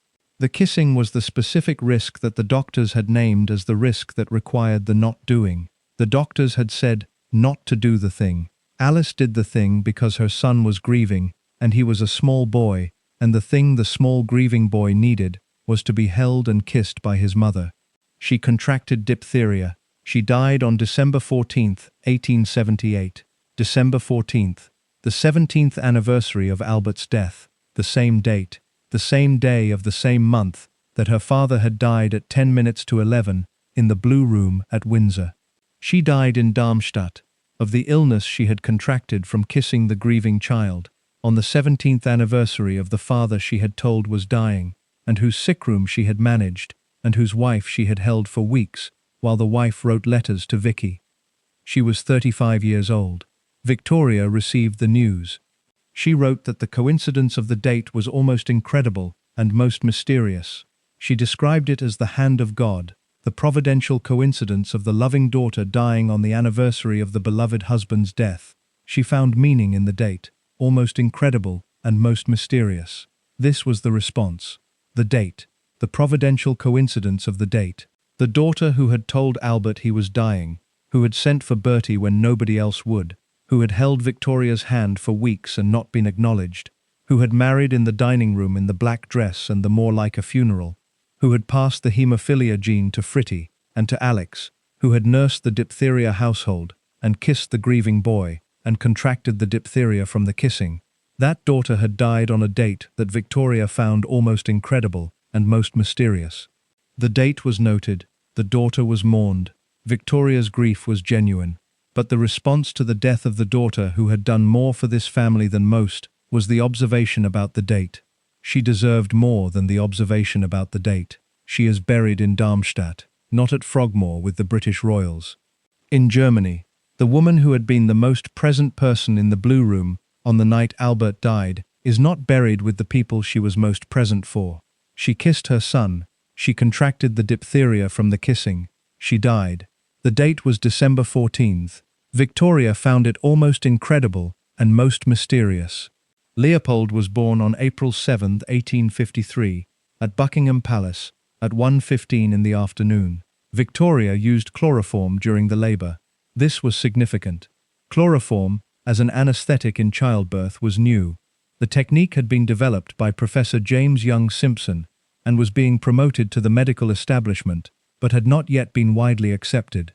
The kissing was the specific risk that the doctors had named as the risk that required the not doing. The doctors had said not to do the thing. Alice did the thing because her son was grieving, and he was a small boy, and the thing the small grieving boy needed was to be held and kissed by his mother. She contracted diphtheria. She died on December 14, 1878. December 14th, the 17th anniversary of Albert's death, the same date, the same day of the same month that her father had died at 10 minutes to 11 in the Blue Room at Windsor. She died in Darmstadt of the illness she had contracted from kissing the grieving child, on the 17th anniversary of the father she had told was dying, and whose sickroom she had managed, and whose wife she had held for weeks, while the wife wrote letters to Vicky. She was 35 years old. Victoria received the news. She wrote that the coincidence of the date was almost incredible and most mysterious. She described it as the hand of God, the providential coincidence of the loving daughter dying on the anniversary of the beloved husband's death. She found meaning in the date, almost incredible and most mysterious. This was the response. The date, the providential coincidence of the date. The daughter who had told Albert he was dying, who had sent for Bertie when nobody else would, who had held Victoria's hand for weeks and not been acknowledged, who had married in the dining room in the black dress and the more like a funeral, who had passed the haemophilia gene to Fritti and to Alex, who had nursed the diphtheria household and kissed the grieving boy and contracted the diphtheria from the kissing. That daughter had died on a date that Victoria found almost incredible and most mysterious. The date was noted, the daughter was mourned, Victoria's grief was genuine, but the response to the death of the daughter who had done more for this family than most was the observation about the date. She deserved more than the observation about the date. She is buried in Darmstadt, not at Frogmore with the British royals. In Germany, the woman who had been the most present person in the Blue Room on the night Albert died is not buried with the people she was most present for. She kissed her son. She contracted the diphtheria from the kissing. She died. The date was December 14th. Victoria found it almost incredible and most mysterious. Leopold was born on April 7, 1853, at Buckingham Palace, at 1:15 in the afternoon. Victoria used chloroform during the labor. This was significant. Chloroform, as an anesthetic in childbirth, was new. The technique had been developed by Professor James Young Simpson and was being promoted to the medical establishment, but had not yet been widely accepted.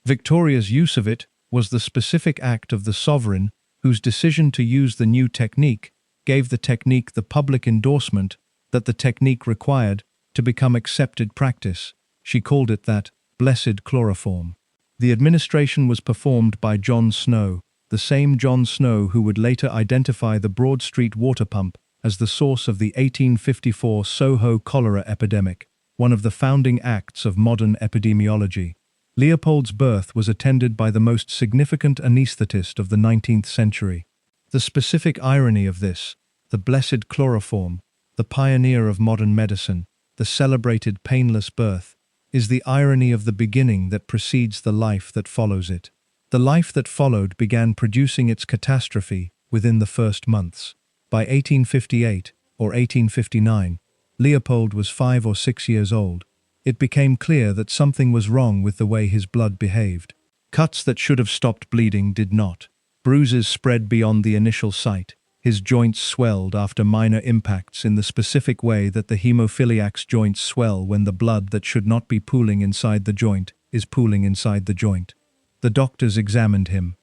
Victoria's use of it was the specific act of the sovereign whose decision to use the new technique gave the technique the public endorsement that the technique required to become accepted practice. She called it that blessed chloroform. The administration was performed by John Snow, the same John Snow who would later identify the Broad Street water pump as the source of the 1854 Soho cholera epidemic, one of the founding acts of modern epidemiology. Leopold's birth was attended by the most significant anaesthetist of the 19th century. The specific irony of this, the blessed chloroform, the pioneer of modern medicine, the celebrated painless birth, is the irony of the beginning that precedes the life that follows it. The life that followed began producing its catastrophe within the first months. By 1858 or 1859, Leopold was 5 or 6 years old. It became clear that something was wrong with the way his blood behaved. Cuts that should have stopped bleeding did not. Bruises spread beyond the initial site. His joints swelled after minor impacts in the specific way that the haemophiliac's joints swell when the blood that should not be pooling inside the joint is pooling inside the joint. The doctors examined him.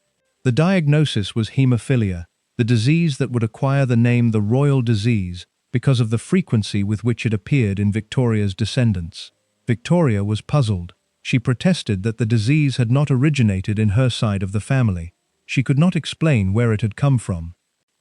The diagnosis was haemophilia, the disease that would acquire the name the royal disease because of the frequency with which it appeared in Victoria's descendants. Victoria was puzzled. She protested that the disease had not originated in her side of the family. She could not explain where it had come from.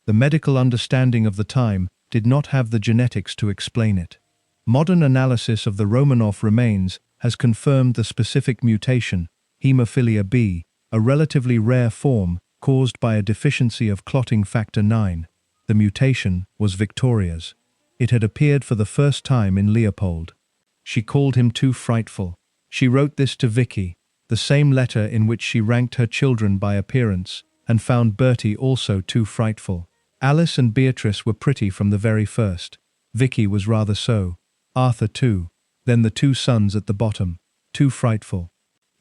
The medical understanding of the time did not have the genetics to explain it. Modern analysis of the Romanov remains has confirmed the specific mutation, haemophilia B, a relatively rare form caused by a deficiency of clotting factor 9. The mutation was Victoria's. It had appeared for the first time in Leopold. She called him too frightful. She wrote this to Vicky, the same letter in which she ranked her children by appearance, and found Bertie also too frightful. Alice and Beatrice were pretty from the very first. Vicky was rather so. Arthur too. Then the two sons at the bottom. Too frightful.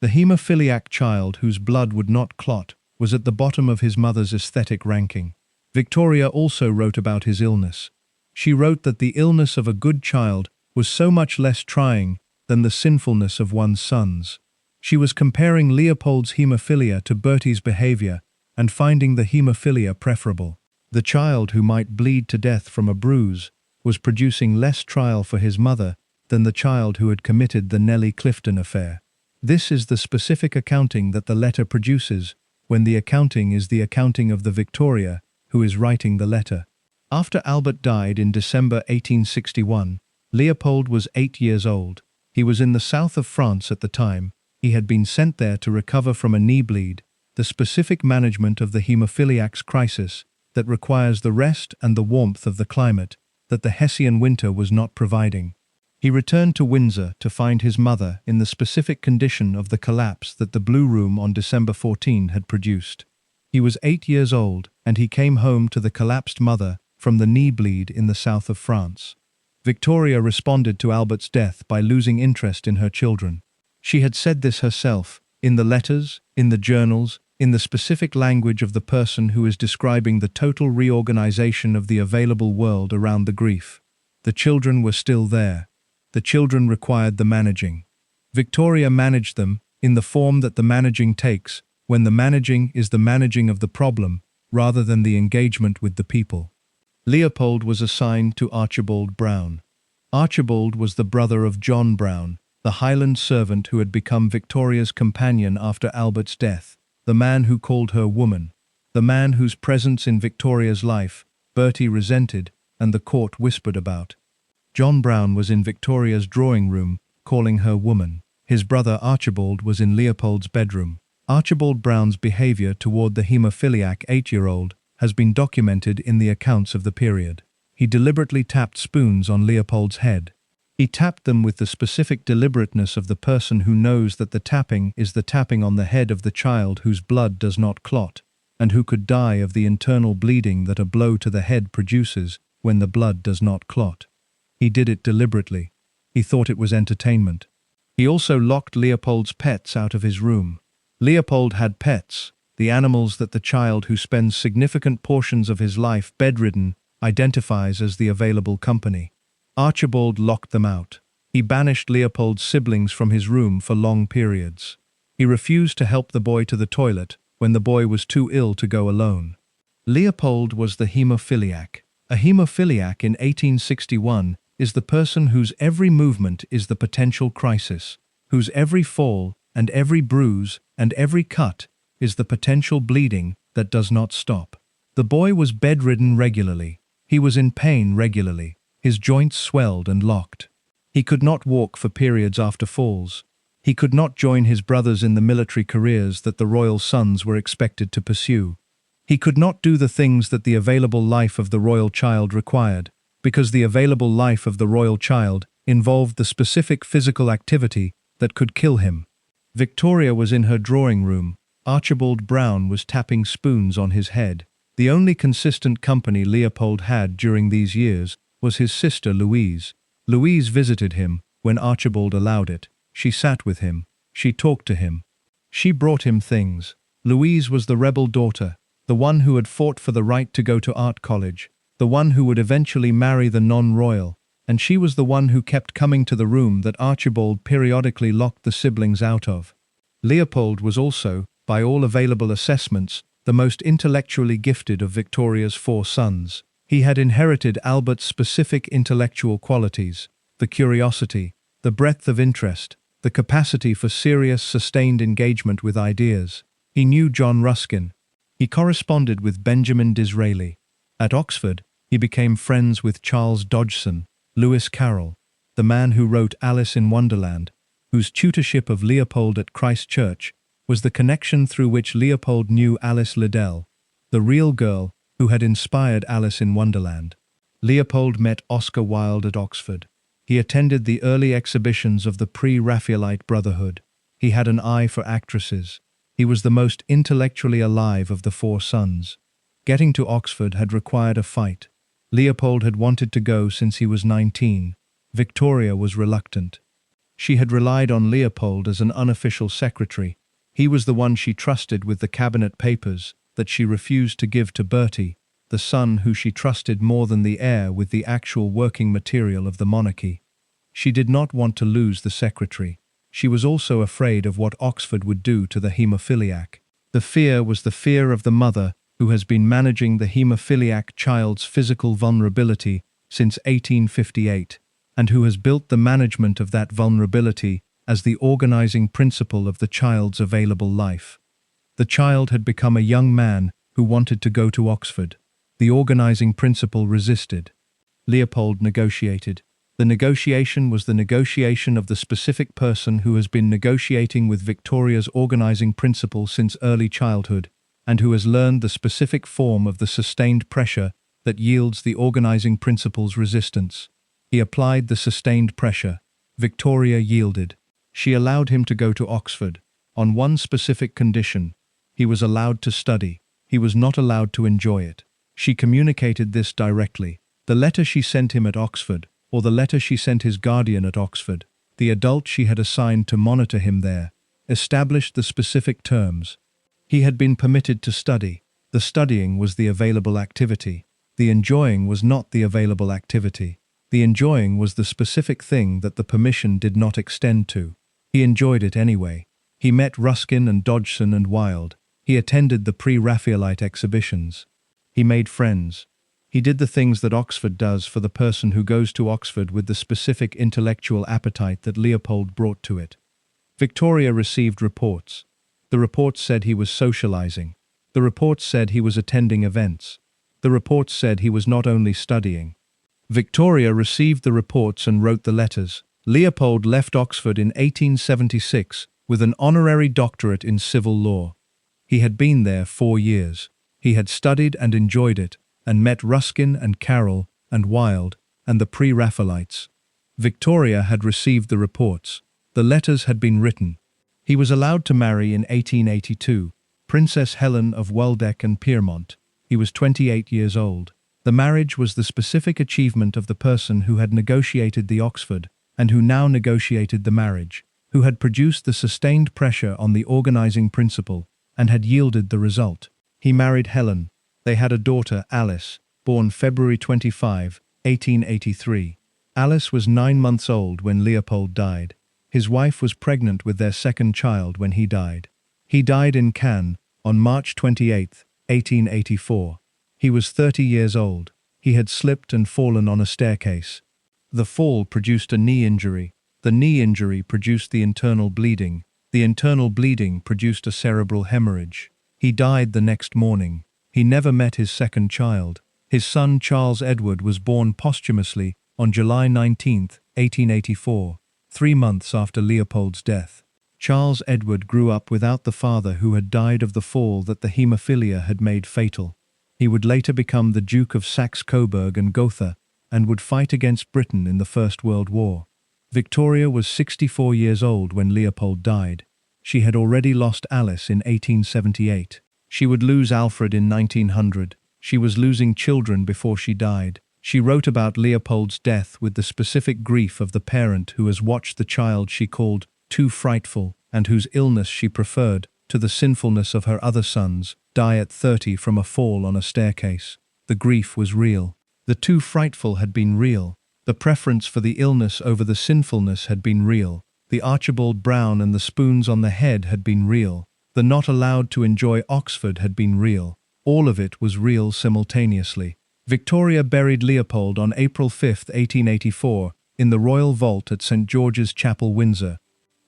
The haemophiliac child whose blood would not clot was at the bottom of his mother's aesthetic ranking. Victoria also wrote about his illness. She wrote that the illness of a good child was so much less trying than the sinfulness of one's sons. She was comparing Leopold's haemophilia to Bertie's behavior and finding the haemophilia preferable. The child who might bleed to death from a bruise was producing less trial for his mother than the child who had committed the Nellie Clifton affair. This is the specific accounting that the letter produces when the accounting is the accounting of the Victoria who is writing the letter. After Albert died in December 1861, Leopold was 8 years old. He was in the south of France at the time. He had been sent there to recover from a knee bleed, the specific management of the haemophiliac's crisis that requires the rest and the warmth of the climate that the Hessian winter was not providing. He returned to Windsor to find his mother in the specific condition of the collapse that the Blue Room on December 14 had produced. He was 8 years old, and he came home to the collapsed mother from the knee bleed in the south of France. Victoria responded to Albert's death by losing interest in her children. She had said this herself, in the letters, in the journals, in the specific language of the person who is describing the total reorganization of the available world around the grief. The children were still there. The children required the managing. Victoria managed them in the form that the managing takes, when the managing is the managing of the problem, rather than the engagement with the people. Leopold was assigned to Archibald Brown. Archibald was the brother of John Brown, the Highland servant who had become Victoria's companion after Albert's death, the man who called her woman, the man whose presence in Victoria's life Bertie resented and the court whispered about. John Brown was in Victoria's drawing room, calling her woman. His brother Archibald was in Leopold's bedroom. Archibald Brown's behavior toward the haemophiliac 8-year-old has been documented in the accounts of the period. He deliberately tapped spoons on Leopold's head. He tapped them with the specific deliberateness of the person who knows that the tapping is the tapping on the head of the child whose blood does not clot, and who could die of the internal bleeding that a blow to the head produces when the blood does not clot. He did it deliberately. He thought it was entertainment. He also locked Leopold's pets out of his room. Leopold had pets, the animals that the child who spends significant portions of his life bedridden identifies as the available company. Archibald locked them out. He banished Leopold's siblings from his room for long periods. He refused to help the boy to the toilet when the boy was too ill to go alone. Leopold was the haemophiliac. A haemophiliac in 1861 is the person whose every movement is the potential crisis, whose every fall and every bruise and every cut is the potential bleeding that does not stop. The boy was bedridden regularly. He was in pain regularly. His joints swelled and locked. He could not walk for periods after falls. He could not join his brothers in the military careers that the royal sons were expected to pursue. He could not do the things that the available life of the royal child required, because the available life of the royal child involved the specific physical activity that could kill him. Victoria was in her drawing room. Archibald Brown was tapping spoons on his head. The only consistent company Leopold had during these years was his sister Louise. Louise visited him when Archibald allowed it. She sat with him. She talked to him. She brought him things. Louise was the rebel daughter, the one who had fought for the right to go to art college, the one who would eventually marry the non-royal, and she was the one who kept coming to the room that Archibald periodically locked the siblings out of. Leopold was also, by all available assessments, the most intellectually gifted of Victoria's 4 sons. He had inherited Albert's specific intellectual qualities, the curiosity, the breadth of interest, the capacity for serious, sustained engagement with ideas. He knew John Ruskin. He corresponded with Benjamin Disraeli. At Oxford, he became friends with Charles Dodgson, Lewis Carroll, the man who wrote Alice in Wonderland, whose tutorship of Leopold at Christ Church was the connection through which Leopold knew Alice Liddell, the real girl who had inspired Alice in Wonderland. Leopold met Oscar Wilde at Oxford. He attended the early exhibitions of the Pre-Raphaelite Brotherhood. He had an eye for actresses. He was the most intellectually alive of the 4 sons. Getting to Oxford had required a fight. Leopold had wanted to go since he was 19. Victoria was reluctant. She had relied on Leopold as an unofficial secretary. He was the one she trusted with the cabinet papers that she refused to give to Bertie, the son who she trusted more than the heir with the actual working material of the monarchy. She did not want to lose the secretary. She was also afraid of what Oxford would do to the haemophiliac. The fear was the fear of the mother who has been managing the haemophiliac child's physical vulnerability since 1858, and who has built the management of that vulnerability as the organizing principle of the child's available life. The child had become a young man who wanted to go to Oxford. The organizing principle resisted. Leopold negotiated. The negotiation was the negotiation of the specific person who has been negotiating with Victoria's organizing principle since early childhood, and who has learned the specific form of the sustained pressure that yields the organizing principle's resistance. He applied the sustained pressure. Victoria yielded. She allowed him to go to Oxford, on one specific condition. He was allowed to study. He was not allowed to enjoy it. She communicated this directly. The letter she sent him at Oxford, or the letter she sent his guardian at Oxford, the adult she had assigned to monitor him there, established the specific terms. He had been permitted to study. The studying was the available activity. The enjoying was not the available activity. The enjoying was the specific thing that the permission did not extend to. He enjoyed it anyway. He met Ruskin and Dodgson and Wilde. He attended the Pre-Raphaelite exhibitions. He made friends. He did the things that Oxford does for the person who goes to Oxford with the specific intellectual appetite that Leopold brought to it. Victoria received reports. The reports said he was socializing. The reports said he was attending events. The reports said he was not only studying. Victoria received the reports and wrote the letters. Leopold left Oxford in 1876 with an honorary doctorate in civil law. He had been there 4 years. He had studied and enjoyed it, and met Ruskin and Carroll and Wilde and the Pre-Raphaelites. Victoria had received the reports. The letters had been written. He was allowed to marry in 1882, Princess Helen of Welbeck and Pyrmont. He was 28 years old. The marriage was the specific achievement of the person who had negotiated the Oxford and who now negotiated the marriage, who had produced the sustained pressure on the organizing principle and had yielded the result. He married Helen. They had a daughter, Alice, born February 25, 1883. Alice was 9 months old when Leopold died. His wife was pregnant with their second child when he died. He died in Cannes on March 28, 1884. He was 30 years old. He had slipped and fallen on a staircase. The fall produced a knee injury. The knee injury produced the internal bleeding. The internal bleeding produced a cerebral hemorrhage. He died the next morning. He never met his second child. His son Charles Edward was born posthumously on July 19, 1884, 3 months after Leopold's death. Charles Edward grew up without the father who had died of the fall that the haemophilia had made fatal. He would later become the Duke of Saxe-Coburg and Gotha and would fight against Britain in the First World War. Victoria was 64 years old when Leopold died. She had already lost Alice in 1878. She would lose Alfred in 1900. She was losing children before she died. She wrote about Leopold's death with the specific grief of the parent who has watched the child she called too frightful and whose illness she preferred to the sinfulness of her other sons die at 30 from a fall on a staircase. The grief was real. The too frightful had been real. The preference for the illness over the sinfulness had been real. The Archibald Brown and the spoons on the head had been real. The not allowed to enjoy Oxford had been real. All of it was real simultaneously. Victoria buried Leopold on April 5, 1884, in the Royal Vault at St. George's Chapel, Windsor.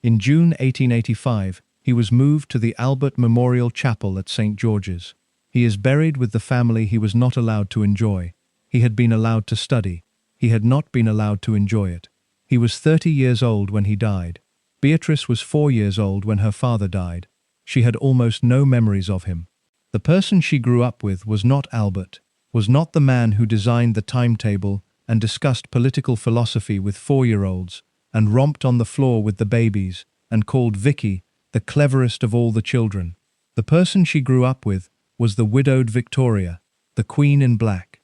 In June 1885, he was moved to the Albert Memorial Chapel at St. George's. He is buried with the family he was not allowed to enjoy. He had been allowed to study. He had not been allowed to enjoy it. He was 30 years old when he died. Beatrice was 4 years old when her father died. She had almost no memories of him. The person she grew up with was not Albert, was not the man who designed the timetable and discussed political philosophy with 4-year-olds and romped on the floor with the babies and called Vicky the cleverest of all the children. The person she grew up with was the widowed Victoria, the Queen in Black.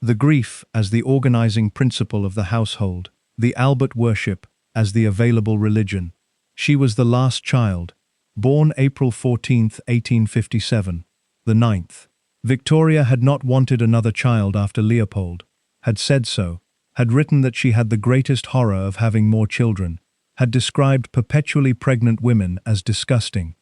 The grief as the organizing principle of the household, the Albert worship as the available religion. She was the last child, born April 14, 1857, the 9th. Victoria had not wanted another child after Leopold, had said so, had written that she had the greatest horror of having more children, had described perpetually pregnant women as disgusting.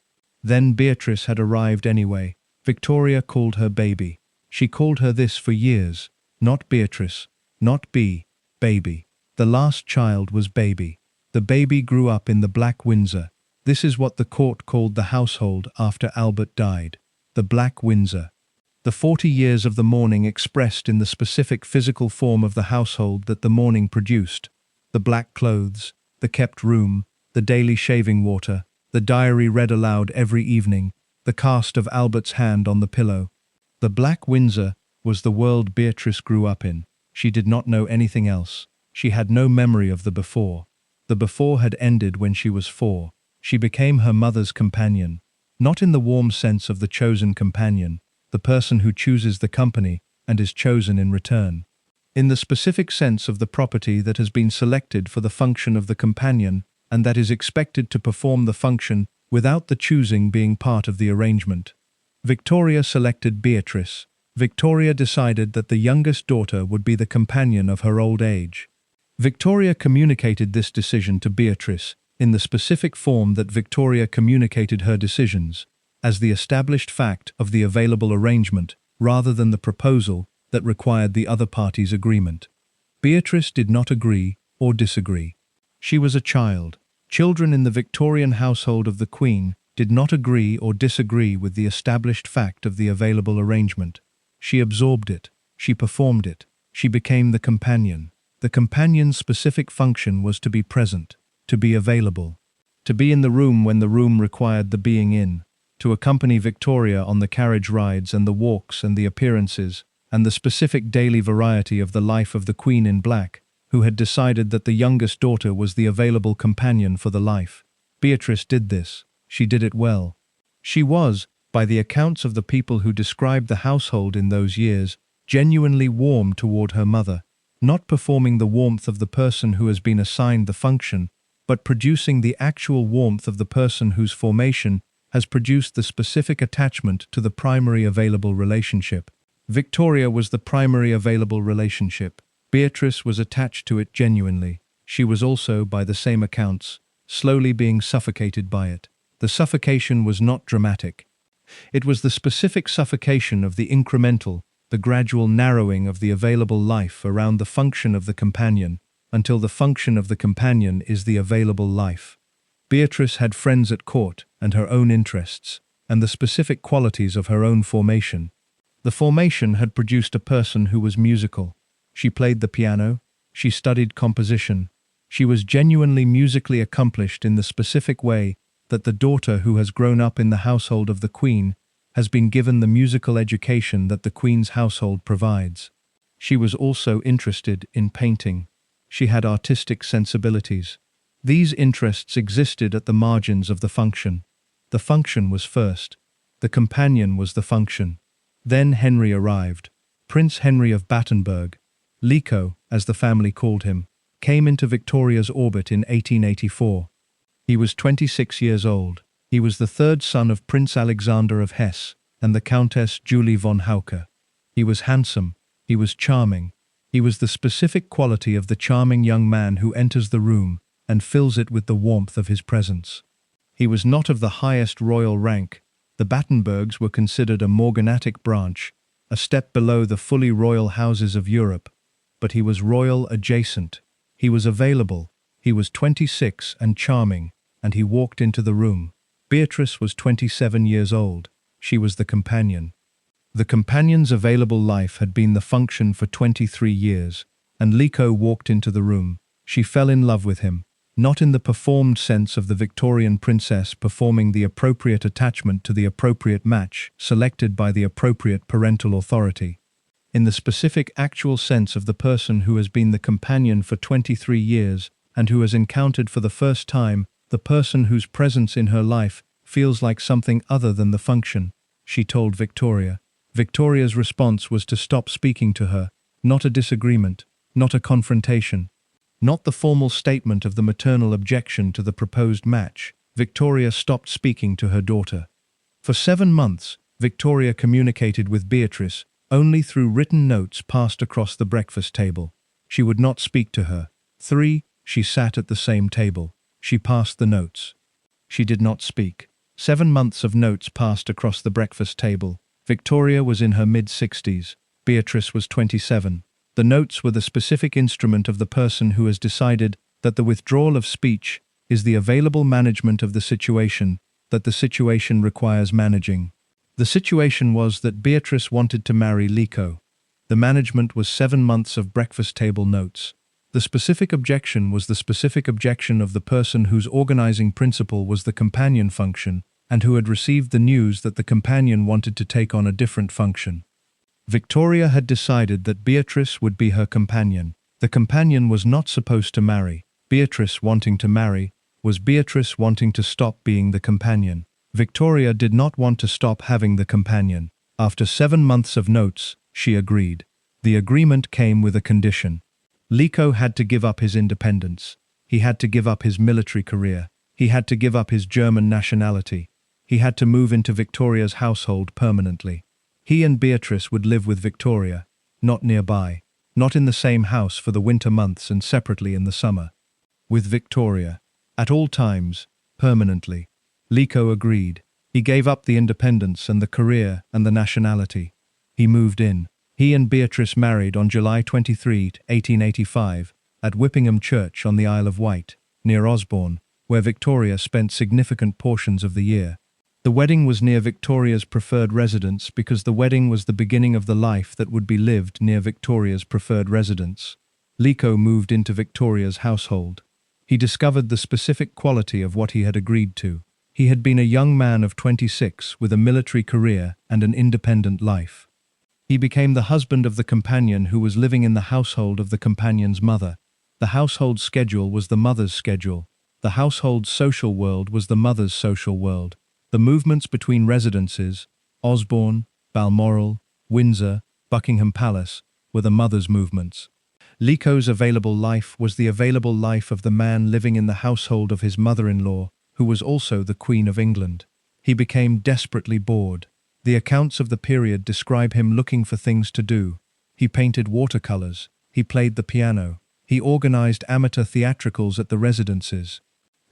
Then Beatrice had arrived anyway. Victoria called her baby. She called her this for years. Not Beatrice, not baby. The last child was baby. The baby grew up in the Black Windsor. This is what the court called the household after Albert died. The Black Windsor. The 40 years of the mourning expressed in the specific physical form of the household that the mourning produced. The black clothes, the kept room, the daily shaving water, the diary read aloud every evening, the cast of Albert's hand on the pillow. The Black Windsor was the world Beatrice grew up in. She did not know anything else. She had no memory of the before. The before had ended when she was 4. She became her mother's companion, not in the warm sense of the chosen companion, the person who chooses the company and is chosen in return. In the specific sense of the property that has been selected for the function of the companion and that is expected to perform the function without the choosing being part of the arrangement. Victoria selected Beatrice. Victoria decided that the youngest daughter would be the companion of her old age. Victoria communicated this decision to Beatrice in the specific form that Victoria communicated her decisions, as the established fact of the available arrangement rather than the proposal that required the other party's agreement. Beatrice did not agree or disagree. She was a child. Children in the Victorian household of the Queen did not agree or disagree with the established fact of the available arrangement. She absorbed it. She performed it. She became the companion. The companion's specific function was to be present, to be available, to be in the room when the room required the being in, to accompany Victoria on the carriage rides and the walks and the appearances and the specific daily variety of the life of the Queen in Black, who had decided that the youngest daughter was the available companion for the life. Beatrice did this. She did it well. She was, by the accounts of the people who described the household in those years, genuinely warm toward her mother, not performing the warmth of the person who has been assigned the function, but producing the actual warmth of the person whose formation has produced the specific attachment to the primary available relationship. Victoria was the primary available relationship. Beatrice was attached to it genuinely. She was also, by the same accounts, slowly being suffocated by it. The suffocation was not dramatic. It was the specific suffocation of the incremental, the gradual narrowing of the available life around the function of the companion, until the function of the companion is the available life. Beatrice had friends at court and her own interests, and the specific qualities of her own formation. The formation had produced a person who was musical. She played the piano, she studied composition. She was genuinely musically accomplished in the specific way that the daughter who has grown up in the household of the Queen has been given the musical education that the Queen's household provides. She was also interested in painting. She had artistic sensibilities. These interests existed at the margins of the function. The function was first. The companion was the function. Then Henry arrived. Prince Henry of Battenberg, Lico, as the family called him, came into Victoria's orbit in 1884. He was 26 years old. He was the third son of Prince Alexander of Hesse and the Countess Julie von Hauke. He was handsome. He was charming. He was the specific quality of the charming young man who enters the room and fills it with the warmth of his presence. He was not of the highest royal rank. The Battenbergs were considered a morganatic branch, a step below the fully royal houses of Europe. But he was royal adjacent. He was available. He was 26 and charming, and he walked into the room. Beatrice was 27 years old. She was the companion. The companion's available life had been the function for 23 years, and Lico walked into the room. She fell in love with him, not in the performed sense of the Victorian princess performing the appropriate attachment to the appropriate match selected by the appropriate parental authority. In the specific actual sense of the person who has been the companion for 23 years and who has encountered for the first time the person whose presence in her life feels like something other than the function, she told Victoria. Victoria's response was to stop speaking to her, not a disagreement, not a confrontation, not the formal statement of the maternal objection to the proposed match. Victoria stopped speaking to her daughter. For 7 months, Victoria communicated with Beatrice only through written notes passed across the breakfast table. She would not speak to her. 3. She sat at the same table. She passed the notes. She did not speak. 7 months of notes passed across the breakfast table. Victoria was in her mid-60s. Beatrice was 27. The notes were the specific instrument of the person who has decided that the withdrawal of speech is the available management of the situation, that the situation requires managing. The situation was that Beatrice wanted to marry Lico. The management was 7 months of breakfast table notes. The specific objection was the specific objection of the person whose organizing principle was the companion function and who had received the news that the companion wanted to take on a different function. Victoria had decided that Beatrice would be her companion. The companion was not supposed to marry. Beatrice wanting to marry was Beatrice wanting to stop being the companion. Victoria did not want to stop having the companion. After 7 months of notes, she agreed. The agreement came with a condition. Lico had to give up his independence. He had to give up his military career. He had to give up his German nationality. He had to move into Victoria's household permanently. He and Beatrice would live with Victoria, not nearby, not in the same house for the winter months and separately in the summer. With Victoria, at all times, permanently. Lico agreed. He gave up the independence and the career and the nationality. He moved in. He and Beatrice married on July 23, 1885, at Whippingham Church on the Isle of Wight, near Osborne, where Victoria spent significant portions of the year. The wedding was near Victoria's preferred residence because the wedding was the beginning of the life that would be lived near Victoria's preferred residence. Lico moved into Victoria's household. He discovered the specific quality of what he had agreed to. He had been a young man of 26 with a military career and an independent life. He became the husband of the companion who was living in the household of the companion's mother. The household schedule was the mother's schedule. The household social world was the mother's social world. The movements between residences, Osborne, Balmoral, Windsor, Buckingham Palace, were the mother's movements. Lico's available life was the available life of the man living in the household of his mother-in-law, who was also the Queen of England. He became desperately bored. The accounts of the period describe him looking for things to do. He painted watercolors. He played the piano. He organized amateur theatricals at the residences.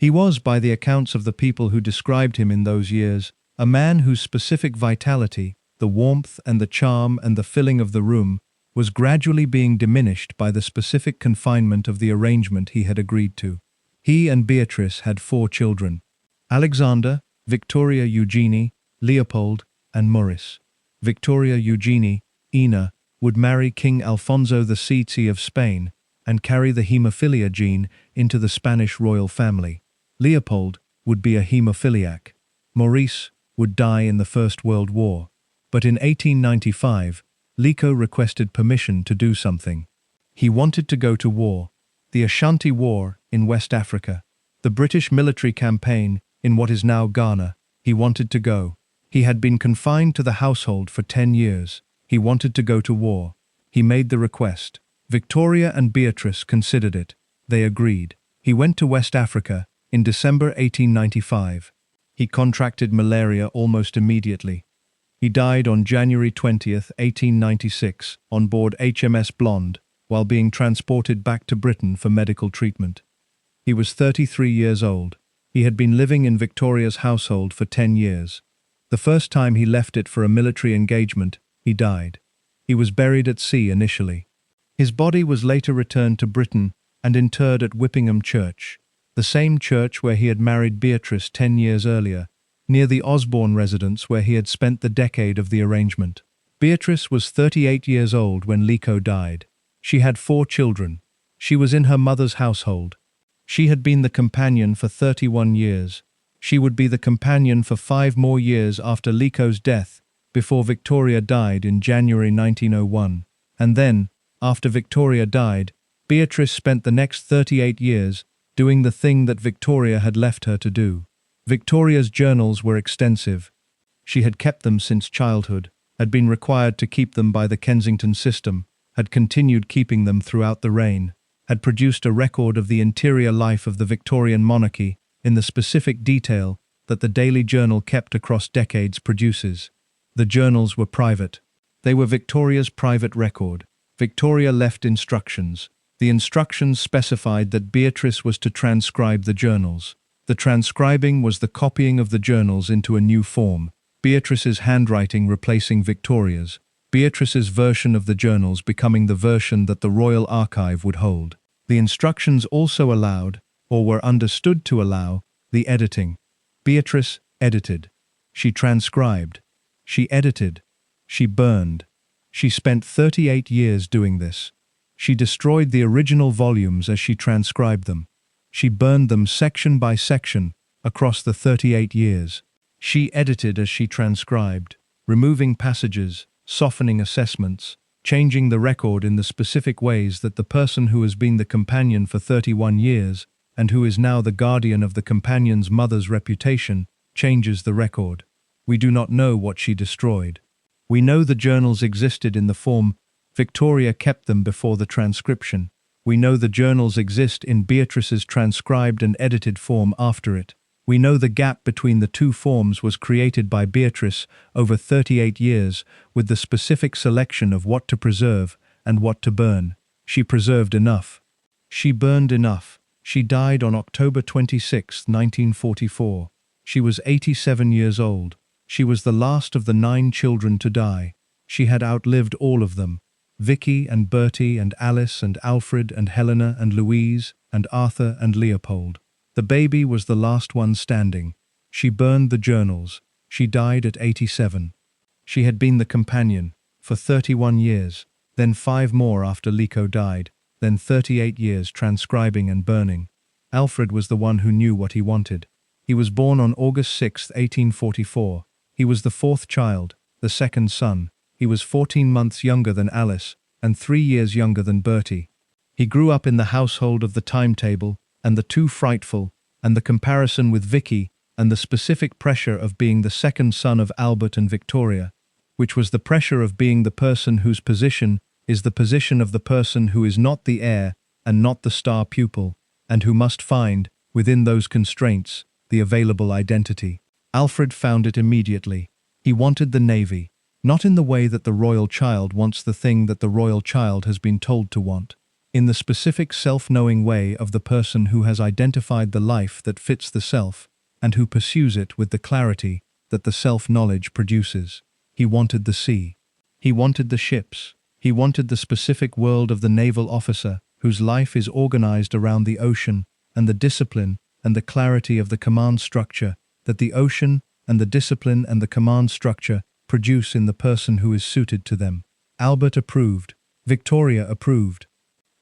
He was, by the accounts of the people who described him in those years, a man whose specific vitality, the warmth and the charm and the filling of the room, was gradually being diminished by the specific confinement of the arrangement he had agreed to. He and Beatrice had 4 children: Alexander, Victoria Eugenie, Leopold, and Maurice. Victoria Eugenie, Ina, would marry King Alfonso VI of Spain and carry the haemophilia gene into the Spanish royal family. Leopold would be a haemophiliac. Maurice would die in the First World War. But in 1895, Lico requested permission to do something. He wanted to go to war. The Ashanti War in West Africa. The British military campaign in what is now Ghana. He wanted to go. He had been confined to the household for 10 years. He wanted to go to war. He made the request. Victoria and Beatrice considered it. They agreed. He went to West Africa in December 1895. He contracted malaria almost immediately. He died on January 20, 1896, on board HMS Blonde, while being transported back to Britain for medical treatment. He was 33 years old. He had been living in Victoria's household for 10 years. The first time he left it for a military engagement, he died. He was buried at sea initially. His body was later returned to Britain and interred at Whippingham Church, the same church where he had married Beatrice 10 years earlier, near the Osborne residence where he had spent the decade of the arrangement. Beatrice was 38 years old when Lico died. She had 4 children. She was in her mother's household. She had been the companion for 31 years. She would be the companion for 5 more years after Lico's death, before Victoria died in January 1901. And then, after Victoria died, Beatrice spent the next 38 years doing the thing that Victoria had left her to do. Victoria's journals were extensive. She had kept them since childhood, had been required to keep them by the Kensington system, had continued keeping them throughout the reign, had produced a record of the interior life of the Victorian monarchy in the specific detail that the daily journal kept across decades produces. The journals were private. They were Victoria's private record. Victoria left instructions. The instructions specified that Beatrice was to transcribe the journals. The transcribing was the copying of the journals into a new form, Beatrice's handwriting replacing Victoria's, Beatrice's version of the journals becoming the version that the Royal Archive would hold. The instructions also allowed, or were understood to allow, the editing. Beatrice edited. She transcribed. She edited. She burned. She spent 38 years doing this. She destroyed the original volumes as she transcribed them. She burned them section by section across the 38 years. She edited as she transcribed, removing passages, softening assessments, changing the record in the specific ways that the person who has been the companion for 31 years and who is now the guardian of the companion's mother's reputation changes the record. We do not know what she destroyed. We know the journals existed in the form Victoria kept them before the transcription. We know the journals exist in Beatrice's transcribed and edited form after it. We know the gap between the 2 forms was created by Beatrice over 38 years with the specific selection of what to preserve and what to burn. She preserved enough. She burned enough. She died on October 26, 1944. She was 87 years old. She was the last of the 9 children to die. She had outlived all of them. Vicky and Bertie and Alice and Alfred and Helena and Louise and Arthur and Leopold. The baby was the last one standing. She burned the journals. She died at 87. She had been the companion for 31 years, then 5 more after Lico died, then 38 years transcribing and burning. Alfred was the one who knew what he wanted. He was born on August 6, 1844. He was the 4th child, the 2nd son. He was 14 months younger than Alice and 3 years younger than Bertie. He grew up in the household of the timetable and the 2 frightful and the comparison with Vicky and the specific pressure of being the 2nd son of Albert and Victoria, which was the pressure of being the person whose position is the position of the person who is not the heir and not the star pupil, and who must find, within those constraints, the available identity. Alfred found it immediately. He wanted the Navy. Not in the way that the royal child wants the thing that the royal child has been told to want. in the specific self-knowing way of the person who has identified the life that fits the self and who pursues it with the clarity that the self-knowledge produces. He wanted the sea. He wanted the ships. He wanted the specific world of the naval officer whose life is organized around the ocean and the discipline and the clarity of the command structure that the ocean and the discipline and the command structure produce in the person who is suited to them. Albert approved. Victoria approved.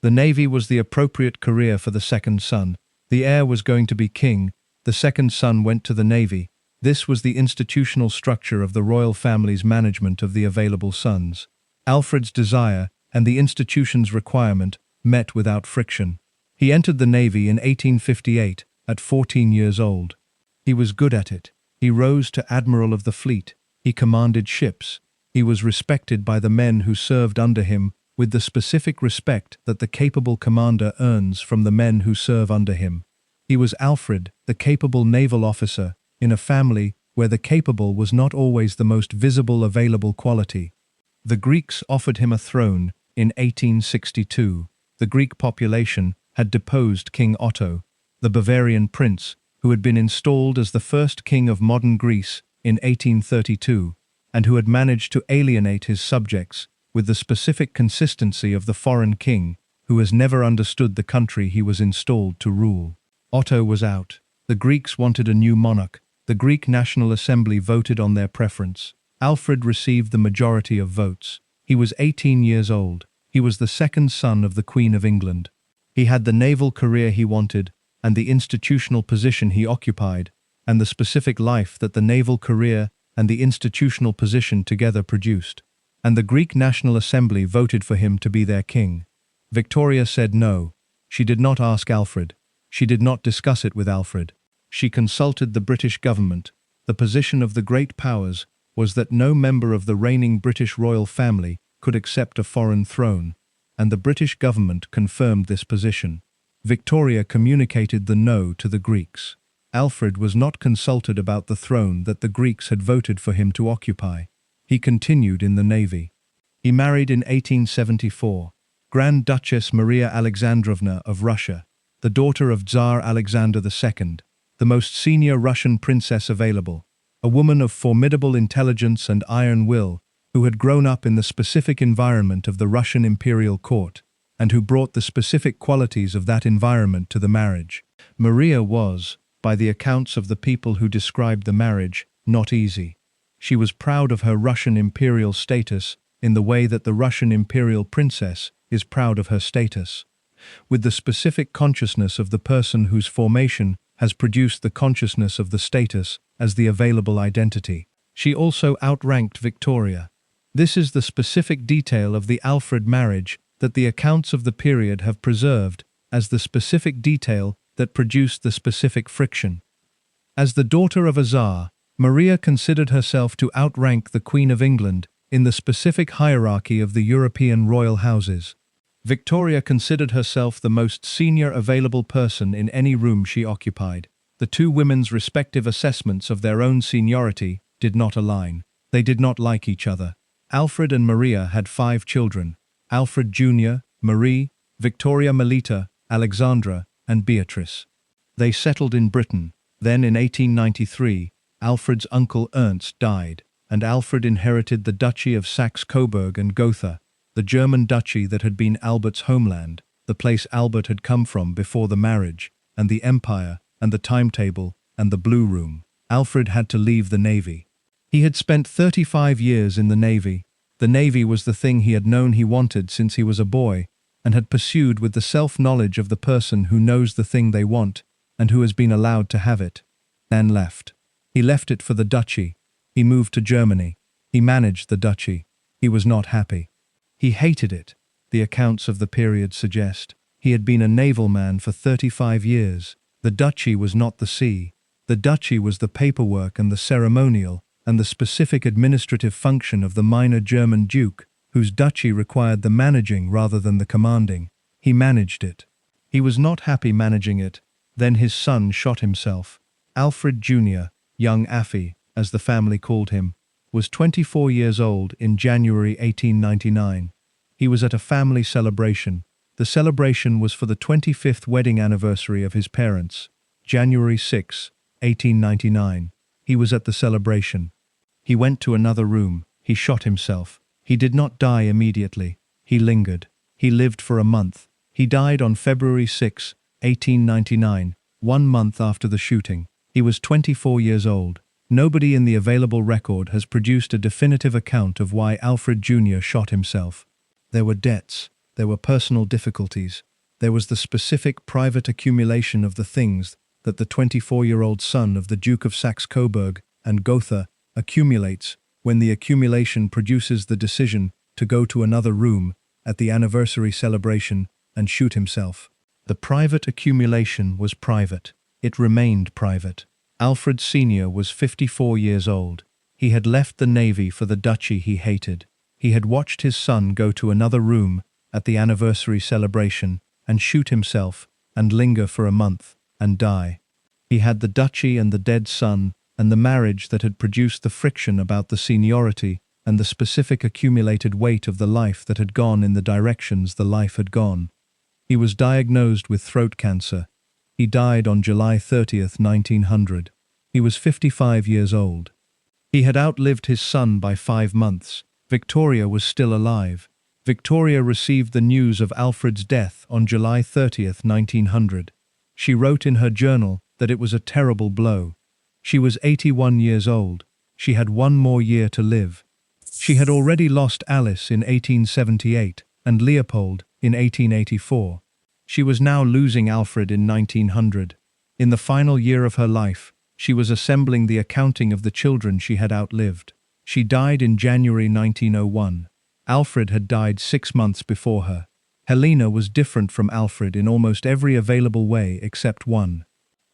The Navy was the appropriate career for the second son. The heir was going to be king. The second son went to the Navy. This was the institutional structure of the royal family's management of the available sons. Alfred's desire and the institution's requirement met without friction. He entered the Navy in 1858 at 14 years old. He was good at it. He rose to admiral of the fleet. He commanded ships. He was respected by the men who served under him with the specific respect that the capable commander earns from the men who serve under him. He was Alfred, the capable naval officer, in a family where the capable was not always the most visible available quality. The Greeks offered him a throne in 1862. The Greek population had deposed King Otto, the Bavarian prince, who had been installed as the first king of modern Greece in 1832, and who had managed to alienate his subjects with the specific consistency of the foreign king who has never understood the country he was installed to rule. Otto was out. The Greeks wanted a new monarch. The Greek National Assembly voted on their preference. Alfred received the majority of votes. He was 18 years old. He was the second son of the Queen of England. He had the naval career he wanted, and the institutional position he occupied, and the specific life that the naval career and the institutional position together produced. And the Greek National Assembly voted for him to be their king. Victoria said no. She did not ask Alfred. She did not discuss it with Alfred. She consulted the British government. The position of the great powers was that no member of the reigning British royal family could accept a foreign throne, and the British government confirmed this position. Victoria communicated the no to the Greeks. Alfred was not consulted about the throne that the Greeks had voted for him to occupy. He continued in the Navy. He married in 1874 Grand Duchess Maria Alexandrovna of Russia, the daughter of Tsar Alexander II, the most senior Russian princess available, a woman of formidable intelligence and iron will who had grown up in the specific environment of the Russian imperial court and who brought the specific qualities of that environment to the marriage. Maria was, by the accounts of the people who described the marriage, not easy. She was proud of her Russian imperial status in the way that the Russian imperial princess is proud of her status, with the specific consciousness of the person whose formation has produced the consciousness of the status as the available identity. She also outranked Victoria. This is the specific detail of the Alfred marriage that the accounts of the period have preserved as the specific detail that produced the specific friction. As the daughter of a Tsar, Maria considered herself to outrank the Queen of England in the specific hierarchy of the European royal houses. Victoria considered herself the most senior available person in any room she occupied. The two women's respective assessments of their own seniority did not align. They did not like each other. Alfred and Maria had 5 children: Alfred Jr., Marie, Victoria Melita, Alexandra, and Beatrice. They settled in Britain. Then in 1893, Alfred's uncle Ernst died, and Alfred inherited the Duchy of Saxe-Coburg and Gotha, the German duchy that had been Albert's homeland, the place Albert had come from before the marriage, and the empire, and the timetable, and the blue room. Alfred had to leave the Navy. He had spent 35 years in the Navy. The Navy was the thing he had known he wanted since he was a boy, and had pursued with the self-knowledge of the person who knows the thing they want, and who has been allowed to have it. Then left. He left it for the duchy. He moved to Germany. He managed the duchy. He was not happy. He hated it, the accounts of the period suggest. He had been a naval man for 35 years. The duchy was not the sea. The duchy was the paperwork and the ceremonial and the specific administrative function of the minor German duke, whose duchy required the managing rather than the commanding. He managed it. He was not happy managing it. Then his son shot himself. Alfred Jr., young Affy, as the family called him, was 24 years old in January 1899. He was at a family celebration. The celebration was for the 25th wedding anniversary of his parents, January 6, 1899. He was at the celebration. He went to another room. He shot himself. He did not die immediately. He lingered. He lived for a month. He died on February 6, 1899, 1 month after the shooting. He was 24 years old. Nobody in the available record has produced a definitive account of why Alfred Jr. shot himself. There were debts. There were personal difficulties. There was the specific private accumulation of the things that the 24-year-old son of the Duke of Saxe-Coburg and Gotha accumulates when the accumulation produces the decision to go to another room at the anniversary celebration and shoot himself. The private accumulation was private. It remained private. Alfred Sr. was 54 years old. He had left the Navy for the duchy he hated. He had watched his son go to another room at the anniversary celebration and shoot himself and linger for a month and die. He had the duchy and the dead son and the marriage that had produced the friction about the seniority and the specific accumulated weight of the life that had gone in the directions the life had gone. He was diagnosed with throat cancer. He died on July 30th, 1900. He was 55 years old. He had outlived his son by 5 months. Victoria was still alive. Victoria received the news of Alfred's death on July 30th, 1900. She wrote in her journal that it was a terrible blow. She was 81 years old. She had 1 more year to live. She had already lost Alice in 1878 and Leopold in 1884. She was now losing Alfred in 1900. In the final year of her life, she was assembling the accounting of the children she had outlived. She died in January 1901. Alfred had died 6 months before her. Helena was different from Alfred in almost every available way except one.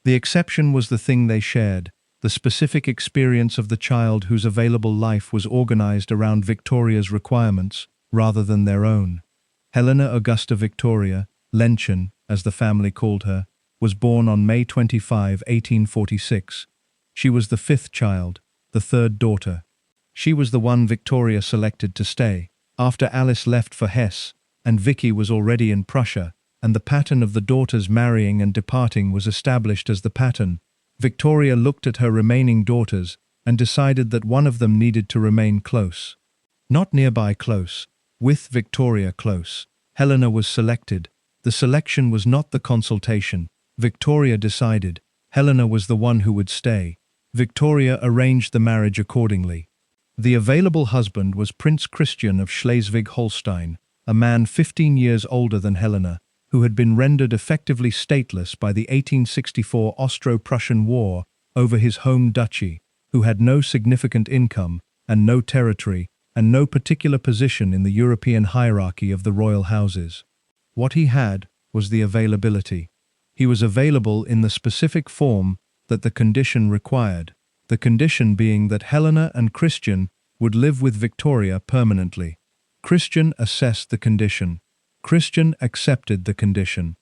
The exception was the thing they shared, the specific experience of the child whose available life was organized around Victoria's requirements rather than their own. Helena Augusta Victoria, Lenchen, as the family called her, was born on May 25, 1846. She was the 5th child, the 3rd daughter. She was the one Victoria selected to stay. After Alice left for Hesse, and Vicky was already in Prussia, and the pattern of the daughters marrying and departing was established as the pattern, Victoria looked at her remaining daughters and decided that one of them needed to remain close. Not nearby close, with Victoria close. Helena was selected. The selection was not the consultation. Victoria decided. Helena was the one who would stay. Victoria arranged the marriage accordingly. The available husband was Prince Christian of Schleswig-Holstein, a man 15 years older than Helena, who had been rendered effectively stateless by the 1864 Austro-Prussian War over his home duchy, who had no significant income and no territory and no particular position in the European hierarchy of the royal houses. What he had was the availability. He was available in the specific form that the condition required, the condition being that Helena and Christian would live with Victoria permanently. Christian assessed the condition. Christian accepted the condition.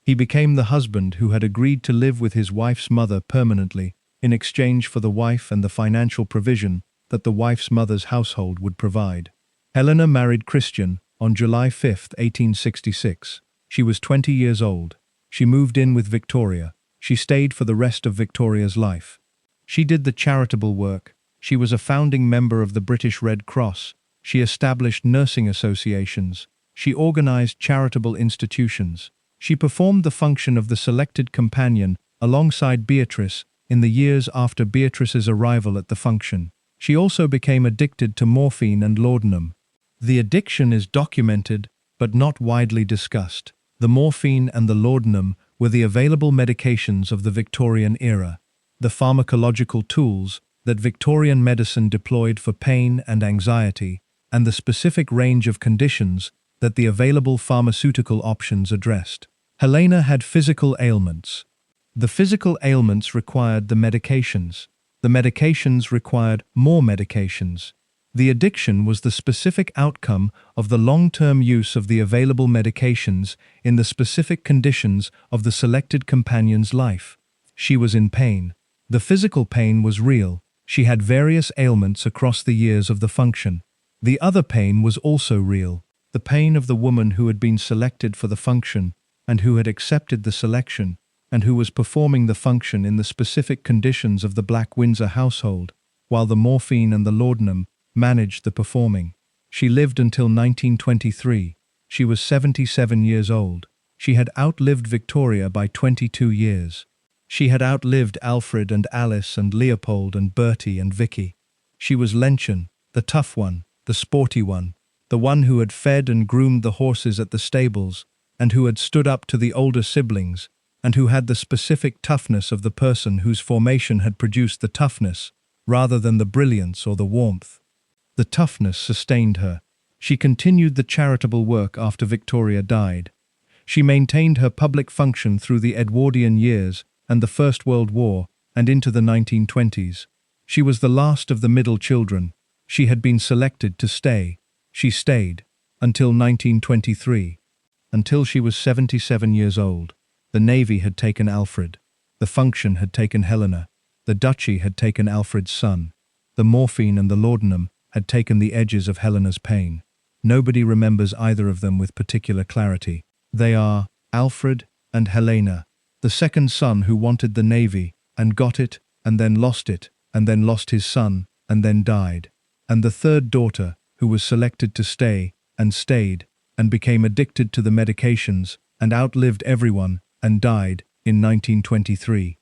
He became the husband who had agreed to live with his wife's mother permanently in exchange for the wife and the financial provision that the wife's mother's household would provide. Helena married Christian on July 5, 1866. She was 20 years old. She moved in with Victoria. She stayed for the rest of Victoria's life. She did the charitable work. She was a founding member of the British Red Cross. She established nursing associations. She organized charitable institutions. She performed the function of the selected companion alongside Beatrice in the years after Beatrice's arrival at the function. She also became addicted to morphine and laudanum. The addiction is documented but not widely discussed. The morphine and the laudanum were the available medications of the Victorian era, the pharmacological tools that Victorian medicine deployed for pain and anxiety, and the specific range of conditions that the available pharmaceutical options addressed. Helena had physical ailments. The physical ailments required the medications. The medications required more medications. The addiction was the specific outcome of the long-term use of the available medications in the specific conditions of the selected companion's life. She was in pain. The physical pain was real. She had various ailments across the years of the function. The other pain was also real. The pain of the woman who had been selected for the function, and who had accepted the selection, and who was performing the function in the specific conditions of the Black Windsor household, while the morphine and the laudanum managed the performing. She lived until 1923. She was 77 years old. She had outlived Victoria by 22 years. She had outlived Alfred and Alice and Leopold and Bertie and Vicky. She was Lenchen, the tough one, the sporty one, the one who had fed and groomed the horses at the stables, and who had stood up to the older siblings, and who had the specific toughness of the person whose formation had produced the toughness, rather than the brilliance or the warmth. The toughness sustained her. She continued the charitable work after Victoria died. She maintained her public function through the Edwardian years and the First World War and into the 1920s. She was the last of the middle children. She had been selected to stay. She stayed until 1923. Until she was 77 years old. The Navy had taken Alfred. The function had taken Helena. The duchy had taken Alfred's son. The morphine and the laudanum had taken the edges of Helena's pain. Nobody remembers either of them with particular clarity. They are Alfred and Helena, the second son who wanted the Navy, and got it, and then lost it, and then lost his son, and then died. And the third daughter, who was selected to stay, and stayed, and became addicted to the medications, and outlived everyone, and died in 1923.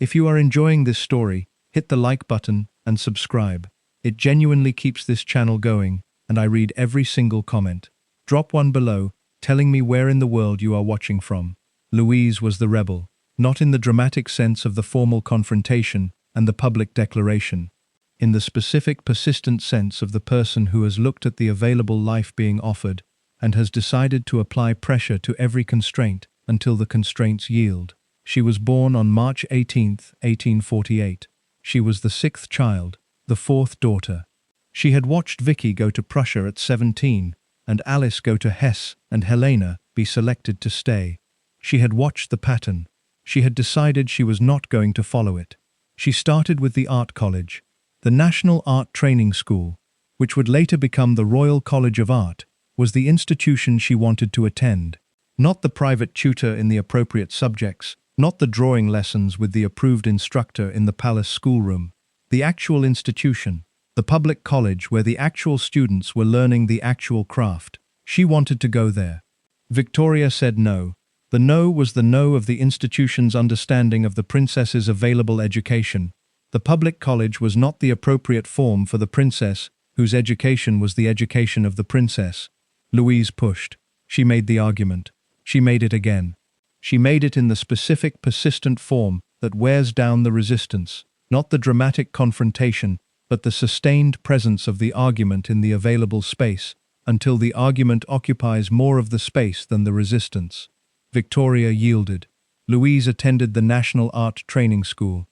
If you are enjoying this story, hit the like button and subscribe. It genuinely keeps this channel going, and I read every single comment. Drop one below, telling me where in the world you are watching from. Louise was the rebel, not in the dramatic sense of the formal confrontation and the public declaration, in the specific persistent sense of the person who has looked at the available life being offered and has decided to apply pressure to every constraint until the constraints yield. She was born on March 18, 1848. She was the sixth child, the fourth daughter. She had watched Vicky go to Prussia at 17, and Alice go to Hesse, and Helena be selected to stay. She had watched the pattern. She had decided she was not going to follow it. She started with the art college, the National Art Training School, which would later become the Royal College of Art, was the institution she wanted to attend. Not the private tutor in the appropriate subjects, not the drawing lessons with the approved instructor in the palace schoolroom. The actual institution, the public college where the actual students were learning the actual craft. She wanted to go there. Victoria said no. The no was the no of the institution's understanding of the princess's available education. The public college was not the appropriate form for the princess, whose education was the education of the princess. Louise pushed. She made the argument. She made it again. She made it in the specific, persistent form that wears down the resistance, not the dramatic confrontation, but the sustained presence of the argument in the available space, until the argument occupies more of the space than the resistance. Victoria yielded. Louise attended the National Art Training School.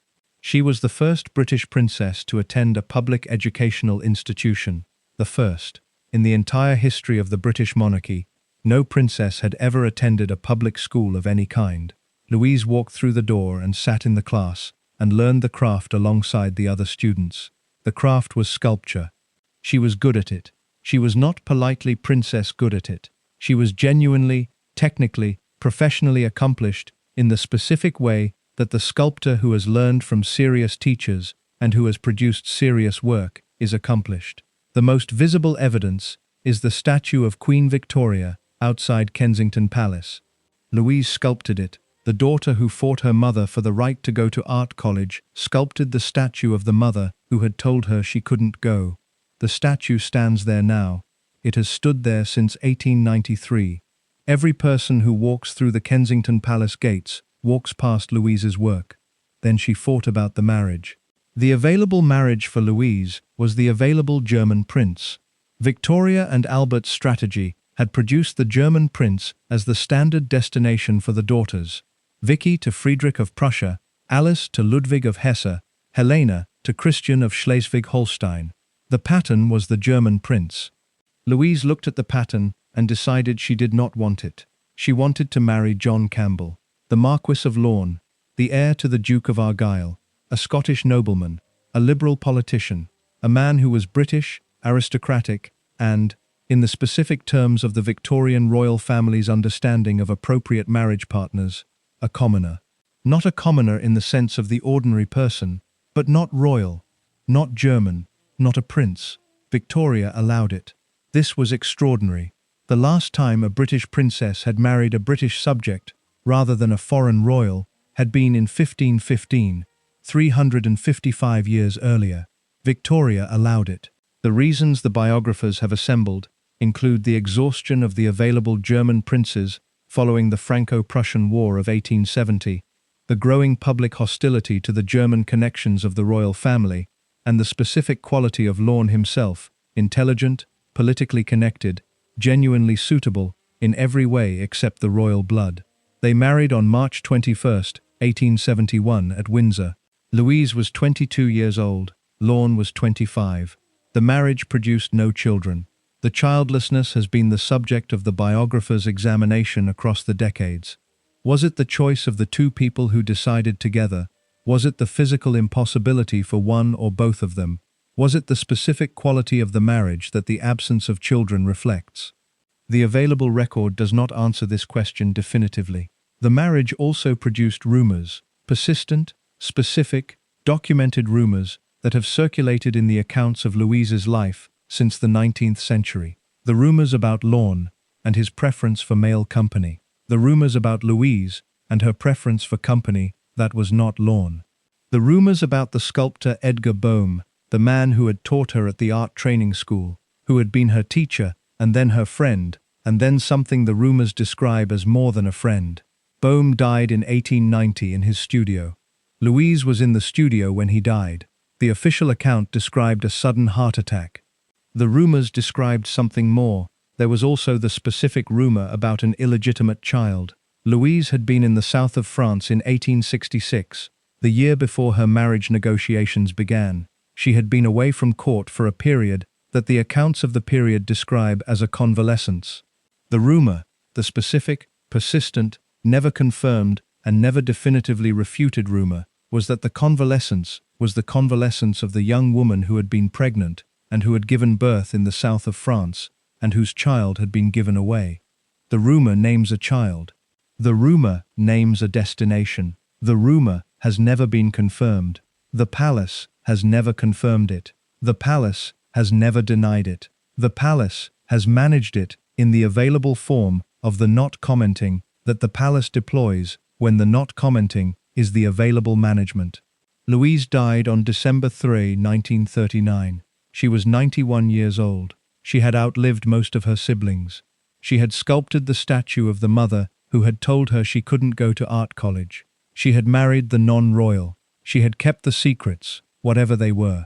She was the first British princess to attend a public educational institution, the first. In the entire history of the British monarchy, no princess had ever attended a public school of any kind. Louise walked through the door and sat in the class, and learned the craft alongside the other students. The craft was sculpture. She was good at it. She was not politely princess good at it. She was genuinely, technically, professionally accomplished in the specific way that the sculptor who has learned from serious teachers and who has produced serious work is accomplished. The most visible evidence is the statue of Queen Victoria outside Kensington Palace. Louise sculpted it. The daughter who fought her mother for the right to go to art college sculpted the statue of the mother who had told her she couldn't go. The statue stands there now. It has stood there since 1893. Every person who walks through the Kensington Palace gates walks past Louise's work. Then she fought about the marriage. The available marriage for Louise was the available German prince. Victoria and Albert's strategy had produced the German prince as the standard destination for the daughters. Vicky to Friedrich of Prussia, Alice to Ludwig of Hesse, Helena to Christian of Schleswig-Holstein. The pattern was the German prince. Louise looked at the pattern and decided she did not want it. She wanted to marry John Campbell, the Marquis of Lorne, the heir to the Duke of Argyll, a Scottish nobleman, a liberal politician, a man who was British, aristocratic, and, in the specific terms of the Victorian royal family's understanding of appropriate marriage partners, a commoner. Not a commoner in the sense of the ordinary person, but not royal, not German, not a prince. Victoria allowed it. This was extraordinary. The last time a British princess had married a British subject, rather than a foreign royal, had been in 1515, 355 years earlier. Victoria allowed it. The reasons the biographers have assembled include the exhaustion of the available German princes following the Franco-Prussian War of 1870, the growing public hostility to the German connections of the royal family, and the specific quality of Lorne himself, intelligent, politically connected, genuinely suitable in every way except the royal blood. They married on March 21, 1871 at Windsor. Louise was 22 years old, Lorne was 25. The marriage produced no children. The childlessness has been the subject of the biographer's examination across the decades. Was it the choice of the two people who decided together? Was it the physical impossibility for one or both of them? Was it the specific quality of the marriage that the absence of children reflects? The available record does not answer this question definitively. The marriage also produced rumors, persistent, specific, documented rumors that have circulated in the accounts of Louise's life since the 19th century. The rumors about Lorne and his preference for male company. The rumors about Louise and her preference for company that was not Lorne. The rumors about the sculptor Edgar Boehm, the man who had taught her at the art training school, who had been her teacher and then her friend, and then something the rumors describe as more than a friend. Boehm died in 1890 in his studio. Louise was in the studio when he died. The official account described a sudden heart attack. The rumors described something more. There was also the specific rumor about an illegitimate child. Louise had been in the south of France in 1866, the year before her marriage negotiations began. She had been away from court for a period that the accounts of the period describe as a convalescence. The rumor, the specific, persistent, never confirmed, and never definitively refuted rumor, was that the convalescence was the convalescence of the young woman who had been pregnant and who had given birth in the south of France, and whose child had been given away. The rumor names a child. The rumor names a destination. The rumor has never been confirmed. The palace has never confirmed it. The palace has never denied it. The palace has managed it in the available form of the not commenting that the palace deploys when the not commenting is the available management. Louise died on December 3, 1939. She was 91 years old. She had outlived most of her siblings. She had sculpted the statue of the mother who had told her she couldn't go to art college. She had married the non-royal. She had kept the secrets, whatever they were.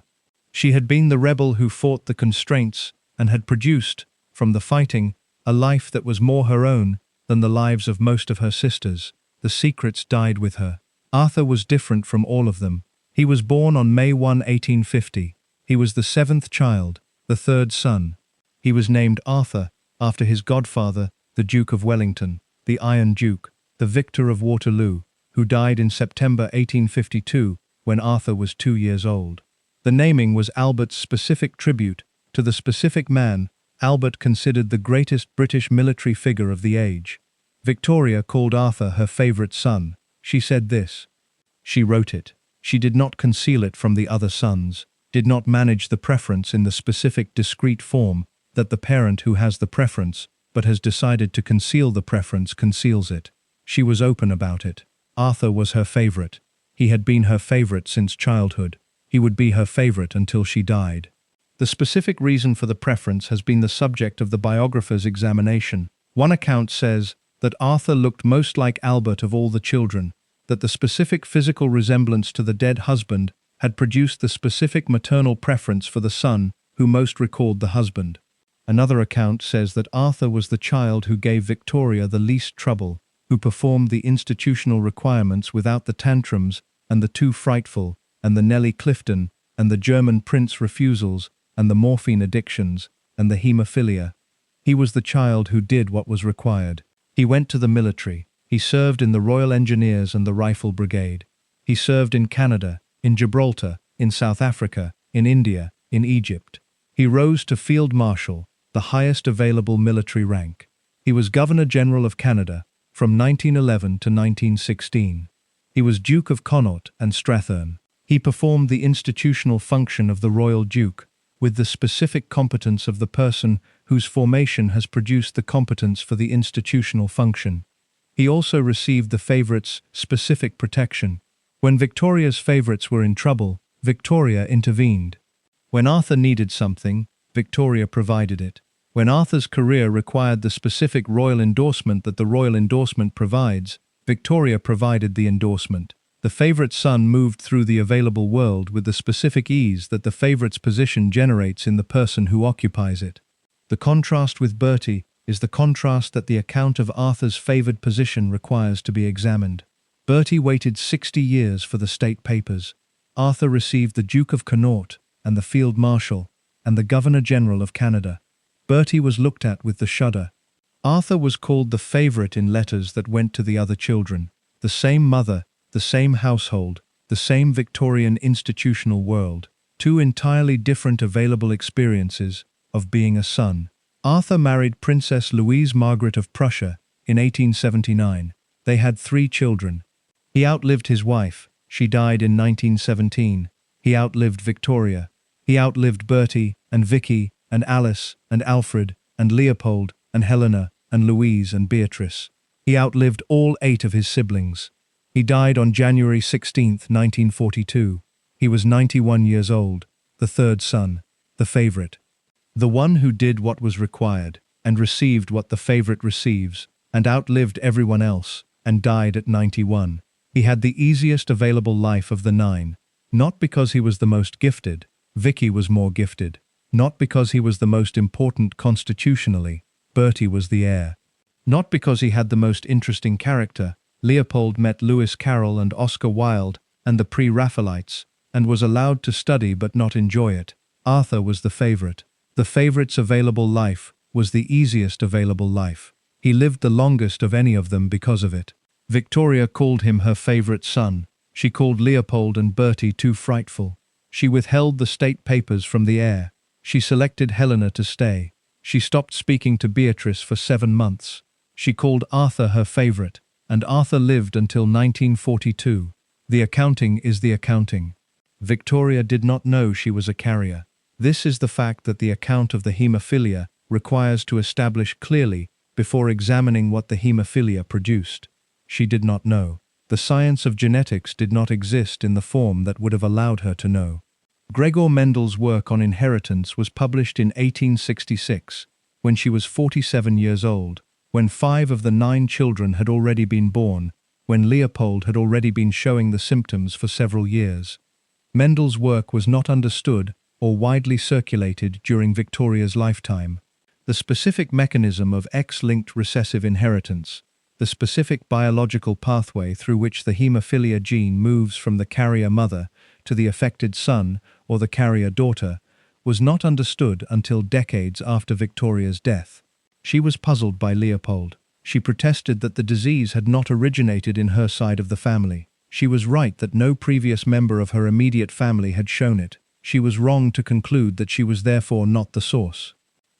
She had been the rebel who fought the constraints and had produced, from the fighting, a life that was more her own than the lives of most of her sisters. The secrets died with her. Arthur was different from all of them. He was born on May 1, 1850. He was the seventh child, the third son. He was named Arthur after his godfather, the Duke of Wellington, the Iron Duke, the victor of Waterloo, who died in September 1852 when Arthur was 2 years old. The naming was Albert's specific tribute to the specific man Albert considered the greatest British military figure of the age. Victoria called Arthur her favourite son. She said this. She wrote it. She did not conceal it from the other sons, did not manage the preference in the specific discrete form that the parent who has the preference but has decided to conceal the preference conceals it. She was open about it. Arthur was her favourite. He had been her favourite since childhood. He would be her favourite until she died. The specific reason for the preference has been the subject of the biographer's examination. One account says that Arthur looked most like Albert of all the children, that the specific physical resemblance to the dead husband had produced the specific maternal preference for the son who most recalled the husband. Another account says that Arthur was the child who gave Victoria the least trouble, who performed the institutional requirements without the tantrums and the too frightful, and the Nellie Clifton, and the German prince refusals, and the morphine addictions, and the haemophilia. He was the child who did what was required. He went to the military. He served in the Royal Engineers and the Rifle Brigade. He served in Canada, in Gibraltar, in South Africa, in India, in Egypt. He rose to Field Marshal. the highest available military rank. He was Governor-General of Canada from 1911 to 1916. He was Duke of Connaught and Strathearn. He performed the institutional function of the Royal Duke, with the specific competence of the person whose formation has produced the competence for the institutional function. He also received the favourites' specific protection. When Victoria's favourites were in trouble, Victoria intervened. When Arthur needed something, Victoria provided it. When Arthur's career required the specific royal endorsement that the royal endorsement provides, Victoria provided the endorsement. The favourite's son moved through the available world with the specific ease that the favourite's position generates in the person who occupies it. The contrast with Bertie is the contrast that the account of Arthur's favoured position requires to be examined. Bertie waited 60 years for the state papers. Arthur received the Duke of Connaught and the Field Marshal and the Governor-General of Canada. Bertie was looked at with the shudder. Arthur was called the favourite in letters that went to the other children. The same mother, the same household, the same Victorian institutional world. Two entirely different available experiences of being a son. Arthur married Princess Louise Margaret of Prussia in 1879. They had 3 children. He outlived his wife. She died in 1917. He outlived Victoria. He outlived Bertie and Vicky and Alice and Alfred and Leopold and Helena and Louise and Beatrice. He outlived all 8 of his siblings. He died on January 16, 1942. He was 91 years old, the 3rd son, the favourite. The one who did what was required, and received what the favourite receives, and outlived everyone else, and died at 91. He had the easiest available life of the 9. Not because he was the most gifted, Vicky was more gifted. Not because he was the most important constitutionally, Bertie was the heir. Not because he had the most interesting character, Leopold met Lewis Carroll and Oscar Wilde and the Pre-Raphaelites, and was allowed to study but not enjoy it. Arthur was the favourite. The favourite's available life was the easiest available life. He lived the longest of any of them because of it. Victoria called him her favourite son. She called Leopold and Bertie too frightful. She withheld the state papers from the heir. She selected Helena to stay. She stopped speaking to Beatrice for 7 months. She called Arthur her favourite, and Arthur lived until 1942. The accounting is the accounting. Victoria did not know she was a carrier. This is the fact that the account of the haemophilia requires to establish clearly before examining what the haemophilia produced. She did not know. The science of genetics did not exist in the form that would have allowed her to know. Gregor Mendel's work on inheritance was published in 1866, when she was 47 years old, when 5 of the 9 children had already been born, when Leopold had already been showing the symptoms for several years. Mendel's work was not understood or widely circulated during Victoria's lifetime. The specific mechanism of X-linked recessive inheritance, the specific biological pathway through which the haemophilia gene moves from the carrier mother to the affected son or the carrier daughter, was not understood until decades after Victoria's death. She was puzzled by Leopold. She protested that the disease had not originated in her side of the family. She was right that no previous member of her immediate family had shown it. She was wrong to conclude that she was therefore not the source.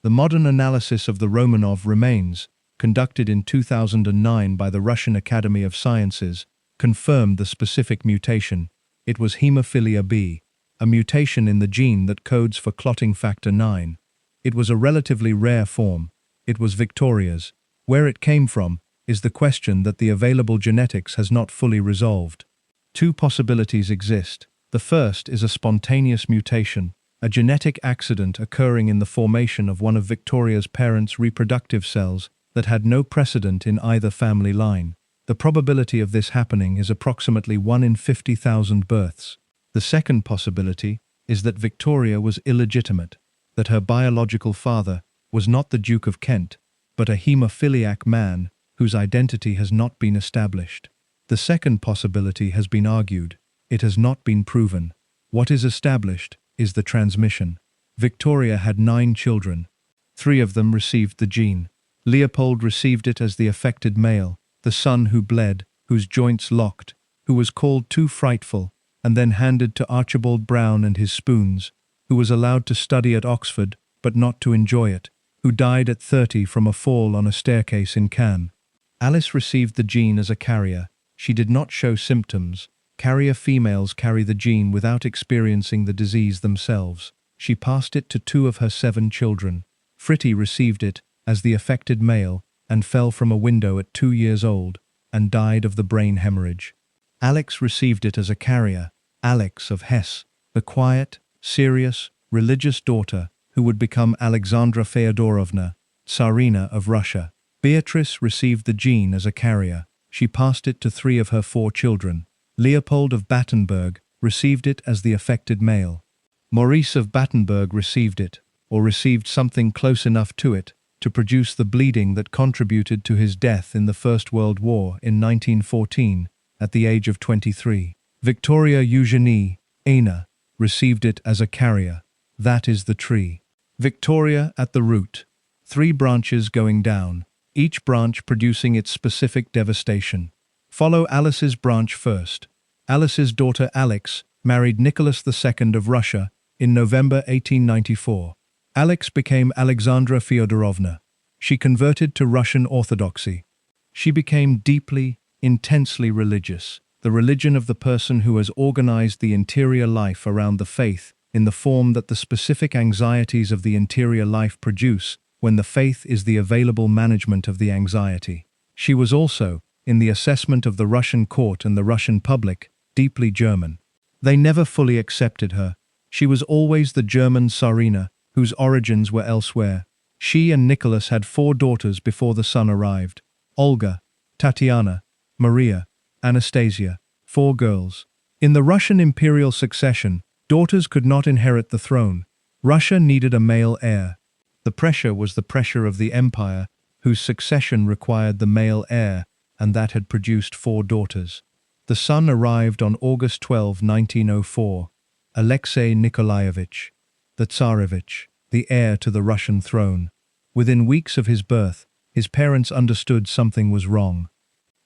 The modern analysis of the Romanov remains, conducted in 2009 by the Russian Academy of Sciences, confirmed the specific mutation. It was haemophilia B, a mutation in the gene that codes for clotting factor 9. It was a relatively rare form. It was Victoria's. Where it came from is the question that the available genetics has not fully resolved. 2 possibilities exist. The first is a spontaneous mutation, a genetic accident occurring in the formation of one of Victoria's parents' reproductive cells that had no precedent in either family line. The probability of this happening is approximately 1 in 50,000 births. The second possibility is that Victoria was illegitimate, that her biological father was not the Duke of Kent, but a haemophiliac man whose identity has not been established. The second possibility has been argued. It has not been proven. What is established is the transmission. Victoria had 9 children. 3 of them received the gene. Leopold received it as the affected male, the son who bled, whose joints locked, who was called too frightful, and then handed to Archibald Brown and his spoons, who was allowed to study at Oxford, but not to enjoy it. who died at 30 from a fall on a staircase in Cannes. Alice received the gene as a carrier. She did not show symptoms. Carrier females carry the gene without experiencing the disease themselves. She passed it to 2 of her 7 children. Fritti received it as the affected male and fell from a window at 2 years old and died of the brain hemorrhage. Alex received it as a carrier. Alex of Hesse, the quiet, serious, religious daughter who would become Alexandra Feodorovna, Tsarina of Russia. Beatrice received the gene as a carrier. She passed it to 3 of her 4 children. Leopold of Battenberg received it as the affected male. Maurice of Battenberg received it, or received something close enough to it, to produce the bleeding that contributed to his death in the First World War in 1914, at the age of 23. Victoria Eugenie, Aina, received it as a carrier. That is the tree. Victoria at the root. 3 branches going down, each branch producing its specific devastation. Follow Alice's branch first. Alice's daughter Alex married Nicholas II of Russia in November 1894. Alex became Alexandra Feodorovna. She converted to Russian Orthodoxy. She became deeply, intensely religious, the religion of the person who has organized the interior life around the faith in the form that the specific anxieties of the interior life produce when the faith is the available management of the anxiety. She was also, in the assessment of the Russian court and the Russian public, deeply German. They never fully accepted her. She was always the German Tsarina, whose origins were elsewhere. She and Nicholas had 4 daughters before the son arrived: Olga, Tatiana, Maria, Anastasia, 4 girls. In the Russian imperial succession, daughters could not inherit the throne. Russia needed a male heir. The pressure was the pressure of the empire, whose succession required the male heir, and that had produced 4 daughters. The son arrived on August 12, 1904. Alexei Nikolaevich, the Tsarevich, the heir to the Russian throne. Within weeks of his birth, his parents understood something was wrong.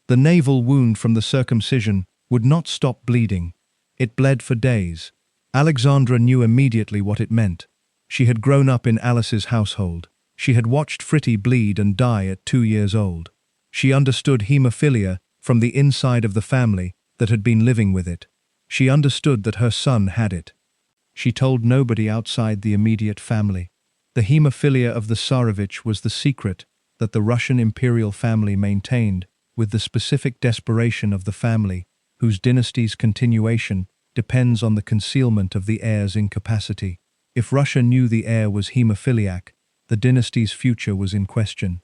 The naval wound from the circumcision would not stop bleeding. It bled for days. Alexandra knew immediately what it meant. She had grown up in Alice's household. She had watched Fritti bleed and die at 2 years old. She understood haemophilia from the inside of the family that had been living with it. She understood that her son had it. She told nobody outside the immediate family. The haemophilia of the Tsarevich was the secret that the Russian imperial family maintained, with the specific desperation of the family, whose dynasty's continuation depends on the concealment of the heir's incapacity. If Russia knew the heir was haemophiliac, the dynasty's future was in question.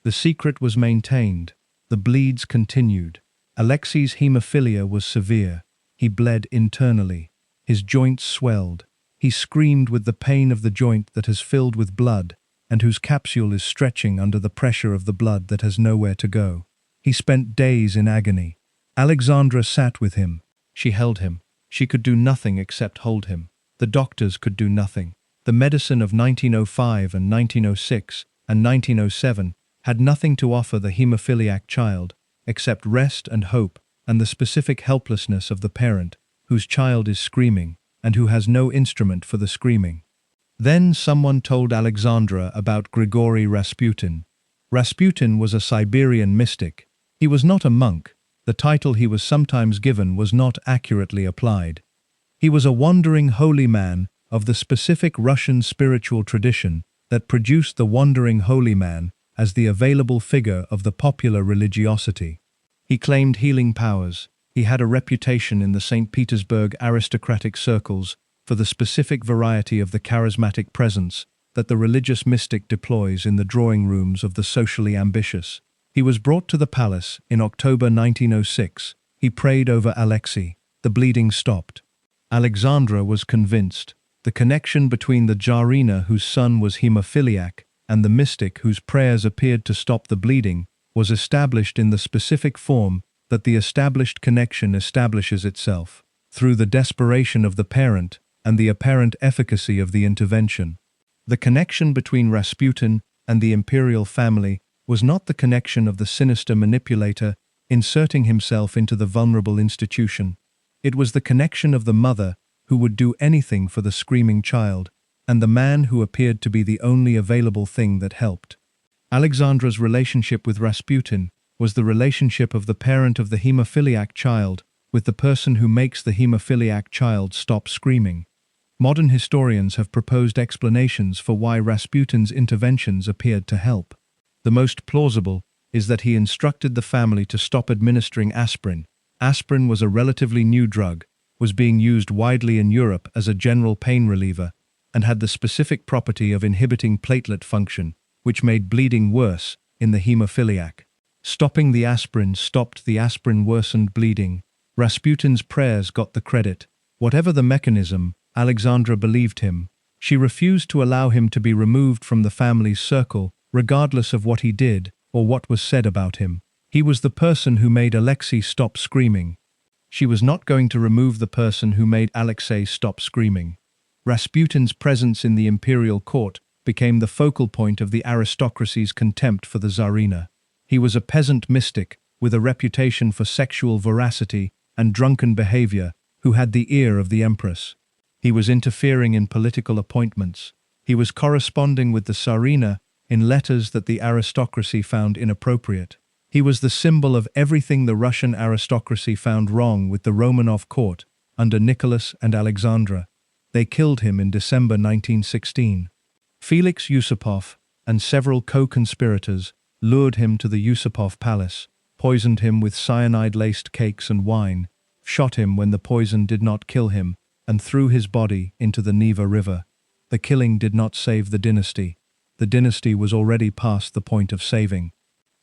The secret was maintained. The bleeds continued. Alexei's haemophilia was severe. He bled internally. His joints swelled. He screamed with the pain of the joint that has filled with blood and whose capsule is stretching under the pressure of the blood that has nowhere to go. He spent days in agony. Alexandra sat with him. She held him. She could do nothing except hold him. The doctors could do nothing. The medicine of 1905 and 1906 and 1907 had nothing to offer the haemophiliac child except rest and hope and the specific helplessness of the parent whose child is screaming and who has no instrument for the screaming. Then someone told Alexandra about Grigory Rasputin. Rasputin was a Siberian mystic. He was not a monk. The title he was sometimes given was not accurately applied. He was a wandering holy man of the specific Russian spiritual tradition that produced the wandering holy man as the available figure of the popular religiosity. He claimed healing powers. He had a reputation in the St. Petersburg aristocratic circles for the specific variety of the charismatic presence that the religious mystic deploys in the drawing rooms of the socially ambitious. He was brought to the palace in October 1906. He prayed over Alexei. The bleeding stopped. Alexandra was convinced. The connection between the Tsarina whose son was haemophiliac and the mystic whose prayers appeared to stop the bleeding was established in the specific form that the established connection establishes itself, through the desperation of the parent and the apparent efficacy of the intervention. The connection between Rasputin and the imperial family was not the connection of the sinister manipulator inserting himself into the vulnerable institution. It was the connection of the mother who would do anything for the screaming child, and the man who appeared to be the only available thing that helped. Alexandra's relationship with Rasputin was the relationship of the parent of the haemophiliac child with the person who makes the haemophiliac child stop screaming. Modern historians have proposed explanations for why Rasputin's interventions appeared to help. The most plausible is that he instructed the family to stop administering aspirin. Aspirin was a relatively new drug, was being used widely in Europe as a general pain reliever, and had the specific property of inhibiting platelet function, which made bleeding worse in the haemophiliac. Stopping the aspirin stopped the aspirin worsened bleeding. Rasputin's prayers got the credit. Whatever the mechanism, Alexandra believed him. She refused to allow him to be removed from the family's circle, regardless of what he did or what was said about him. He was the person who made Alexei stop screaming. She was not going to remove the person who made Alexei stop screaming. Rasputin's presence in the imperial court became the focal point of the aristocracy's contempt for the Tsarina. He was a peasant mystic with a reputation for sexual voracity and drunken behavior who had the ear of the empress. He was interfering in political appointments. He was corresponding with the Tsarina in letters that the aristocracy found inappropriate. He was the symbol of everything the Russian aristocracy found wrong with the Romanov court under Nicholas and Alexandra. They killed him in December 1916. Felix Yusupov and several co-conspirators lured him to the Yusupov palace, poisoned him with cyanide-laced cakes and wine, shot him when the poison did not kill him, and threw his body into the Neva River. The killing did not save the dynasty. The dynasty was already past the point of saving.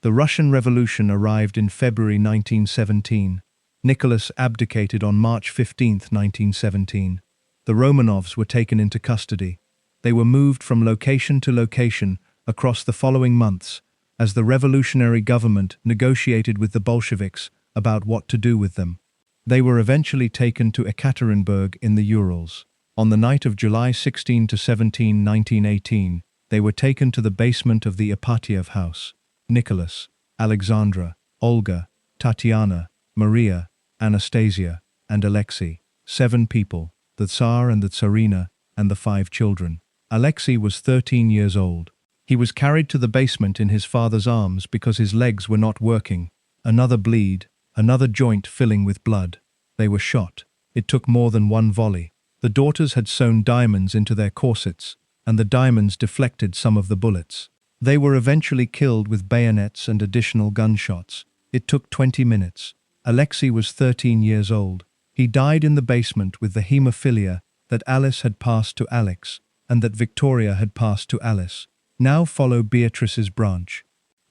The Russian Revolution arrived in February 1917. Nicholas abdicated on March 15, 1917. The Romanovs were taken into custody. They were moved from location to location across the following months as the revolutionary government negotiated with the Bolsheviks about what to do with them. They were eventually taken to Ekaterinburg in the Urals. On the night of July 16 to 17, 1918, they were taken to the basement of the Ipatiev house. Nicholas, Alexandra, Olga, Tatiana, Maria, Anastasia, and Alexei. 7 people, the Tsar and the Tsarina, and the 5 children. Alexei was 13 years old. He was carried to the basement in his father's arms because his legs were not working. Another bleed, another joint filling with blood. They were shot. It took more than one volley. The daughters had sewn diamonds into their corsets, and the diamonds deflected some of the bullets. They were eventually killed with bayonets and additional gunshots. It took 20 minutes. Alexei was 13 years old. He died in the basement with the haemophilia that Alice had passed to Alex, and that Victoria had passed to Alice. Now follow Beatrice's branch.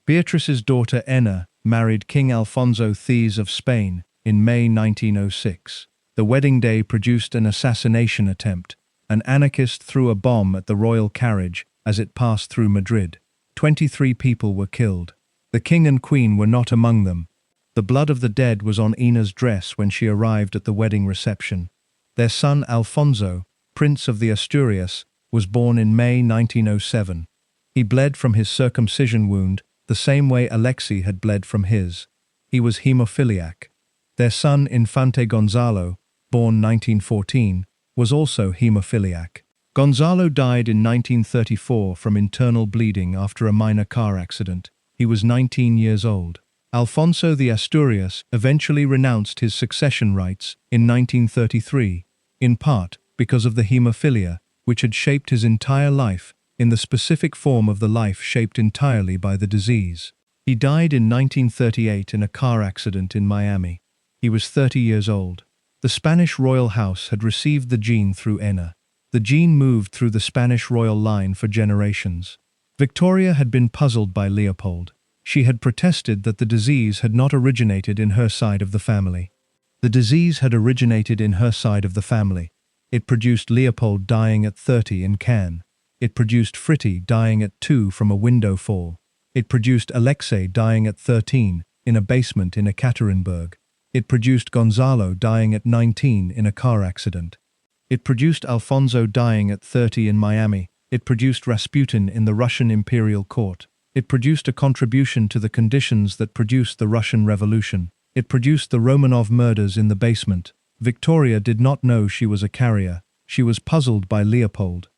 Beatrice's daughter Enna married King Alfonso X of Spain in May 1906. The wedding day produced an assassination attempt. An anarchist threw a bomb at the royal carriage as it passed through Madrid. 23 people were killed. The king and queen were not among them. The blood of the dead was on Enna's dress when she arrived at the wedding reception. Their son Alfonso, Prince of the Asturias, was born in May 1907. He bled from his circumcision wound the same way Alexei had bled from his. He was haemophiliac. Their son Infante Gonzalo, born 1914, was also haemophiliac. Gonzalo died in 1934 from internal bleeding after a minor car accident. He was 19 years old. Alfonso the Asturias eventually renounced his succession rights in 1933, in part because of the haemophilia, which had shaped his entire life in the specific form of the life shaped entirely by the disease. He died in 1938 in a car accident in Miami. He was 30 years old. The Spanish royal house had received the gene through Enna. The gene moved through the Spanish royal line for generations. Victoria had been puzzled by Leopold. She had protested that the disease had not originated in her side of the family. The disease had originated in her side of the family. It produced Leopold dying at 30 in Cannes. It produced Fritti dying at 2 from a window fall. It produced Alexei dying at 13 in a basement in Ekaterinburg. It produced Gonzalo dying at 19 in a car accident. It produced Alfonso dying at 30 in Miami. It produced Rasputin in the Russian imperial court. It produced a contribution to the conditions that produced the Russian Revolution. It produced the Romanov murders in the basement. Victoria did not know she was a carrier. She was puzzled by Leopold.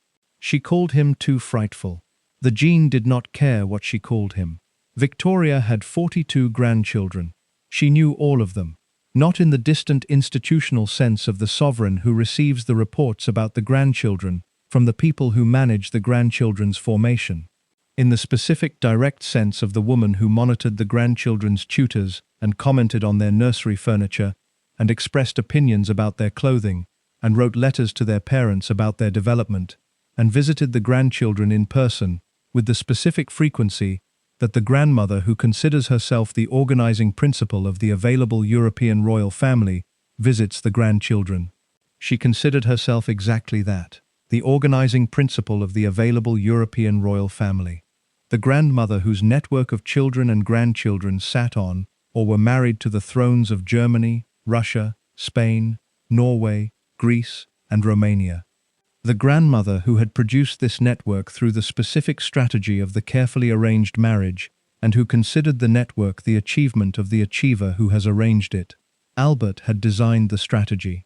She called him too frightful. The gene did not care what she called him. Victoria had 42 grandchildren. She knew all of them. Not in the distant institutional sense of the sovereign who receives the reports about the grandchildren from the people who manage the grandchildren's formation. In the specific direct sense of the woman who monitored the grandchildren's tutors and commented on their nursery furniture and expressed opinions about their clothing and wrote letters to their parents about their development and visited the grandchildren in person with the specific frequency that the grandmother who considers herself the organizing principle of the available European royal family visits the grandchildren. She considered herself exactly that, the organizing principle of the available European royal family. The grandmother whose network of children and grandchildren sat on or were married to the thrones of Germany, Russia, Spain, Norway, Greece, and Romania. The grandmother who had produced this network through the specific strategy of the carefully arranged marriage, and who considered the network the achievement of the achiever who has arranged it. Albert had designed the strategy.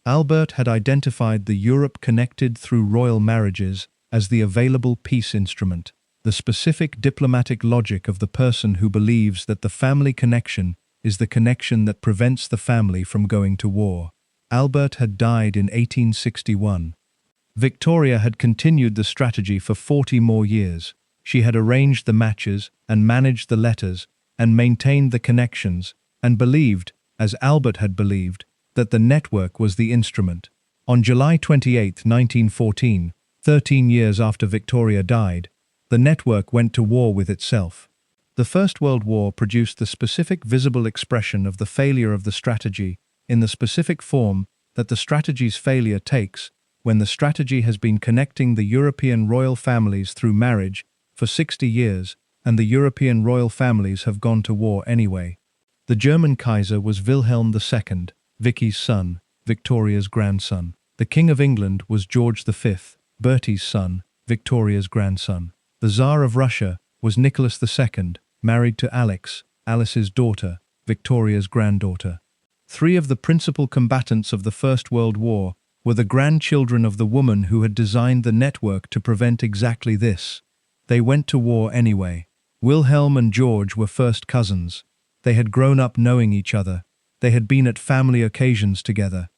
Albert had identified the Europe connected through royal marriages as the available peace instrument, the specific diplomatic logic of the person who believes that the family connection is the connection that prevents the family from going to war. Albert had died in 1861. Victoria had continued the strategy for 40 more years. She had arranged the matches and managed the letters and maintained the connections and believed, as Albert had believed, that the network was the instrument. On July 28, 1914, 13 years after Victoria died, the network went to war with itself. The First World War produced the specific visible expression of the failure of the strategy in the specific form that the strategy's failure takes when the strategy has been connecting the European royal families through marriage for 60 years and the European royal families have gone to war anyway. The German Kaiser was Wilhelm II, Vicky's son, Victoria's grandson. The King of England was George V, Bertie's son, Victoria's grandson. The Tsar of Russia was Nicholas II, married to Alice's daughter, Victoria's granddaughter. Three of the principal combatants of the First World War were the grandchildren of the woman who had designed the network to prevent exactly this. They went to war anyway. Wilhelm and George were first cousins. They had grown up knowing each other. They had been at family occasions together.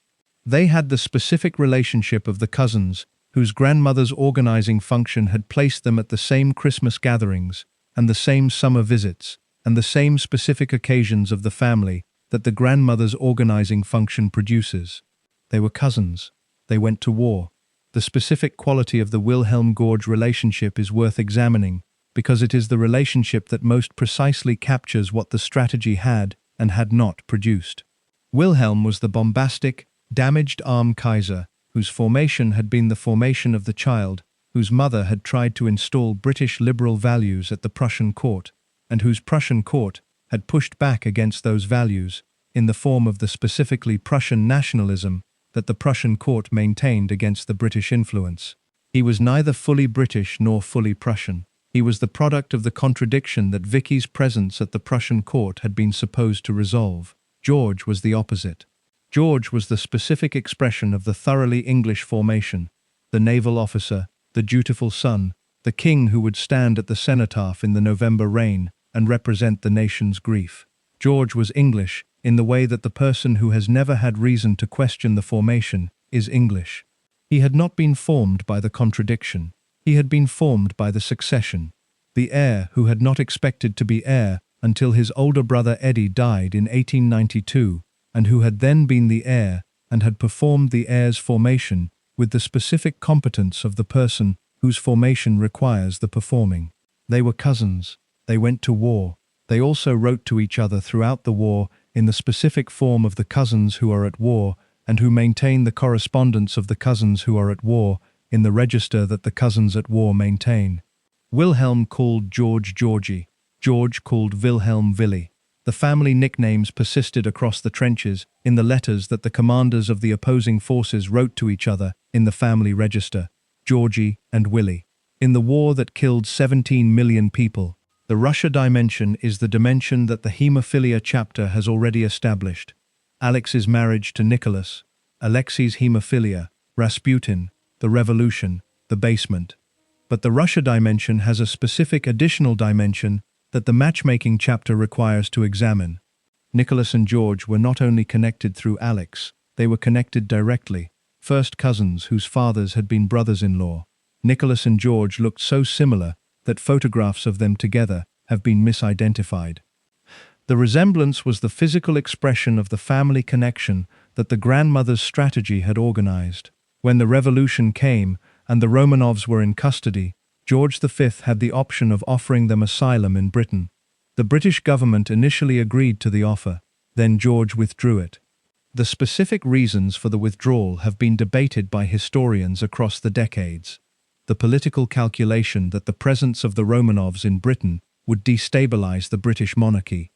They had the specific relationship of the cousins, whose grandmother's organizing function had placed them at the same Christmas gatherings, and the same summer visits, and the same specific occasions of the family that the grandmother's organizing function produces. They were cousins. They went to war. The specific quality of the Wilhelm-George relationship is worth examining, because it is the relationship that most precisely captures what the strategy had and had not produced. Wilhelm was the bombastic, damaged-arm Kaiser, whose formation had been the formation of the child, whose mother had tried to install British liberal values at the Prussian court, and whose Prussian court had pushed back against those values in the form of the specifically Prussian nationalism that the Prussian court maintained against the British influence. He was neither fully British nor fully Prussian. He was the product of the contradiction that Vicky's presence at the Prussian court had been supposed to resolve. George was the opposite. George was the specific expression of the thoroughly English formation, the naval officer, the dutiful son, the king who would stand at the cenotaph in the November rain and represent the nation's grief. George was English in the way that the person who has never had reason to question the formation is English. He had not been formed by the contradiction. He had been formed by the succession. The heir who had not expected to be heir until his older brother Eddie died in 1892, and who had then been the heir and had performed the heir's formation with the specific competence of the person whose formation requires the performing. They were cousins. They went to war. They also wrote to each other throughout the war in the specific form of the cousins who are at war and who maintain the correspondence of the cousins who are at war in the register that the cousins at war maintain. Wilhelm called George Georgie. George called Wilhelm Willy. The family nicknames persisted across the trenches in the letters that the commanders of the opposing forces wrote to each other in the family register, Georgie and Willy. In the war that killed 17 million people, the Russia dimension is the dimension that the haemophilia chapter has already established. Alex's marriage to Nicholas, Alexei's haemophilia, Rasputin, the revolution, the basement. But the Russia dimension has a specific additional dimension that the matchmaking chapter requires to examine. Nicholas and George were not only connected through Alex, they were connected directly, first cousins whose fathers had been brothers-in-law. Nicholas and George looked so similar that photographs of them together have been misidentified. The resemblance was the physical expression of the family connection that the grandmother's strategy had organized. When the revolution came and the Romanovs were in custody, George V had the option of offering them asylum in Britain. The British government initially agreed to the offer, then George withdrew it. The specific reasons for the withdrawal have been debated by historians across the decades. The political calculation that the presence of the Romanovs in Britain would destabilize the British monarchy,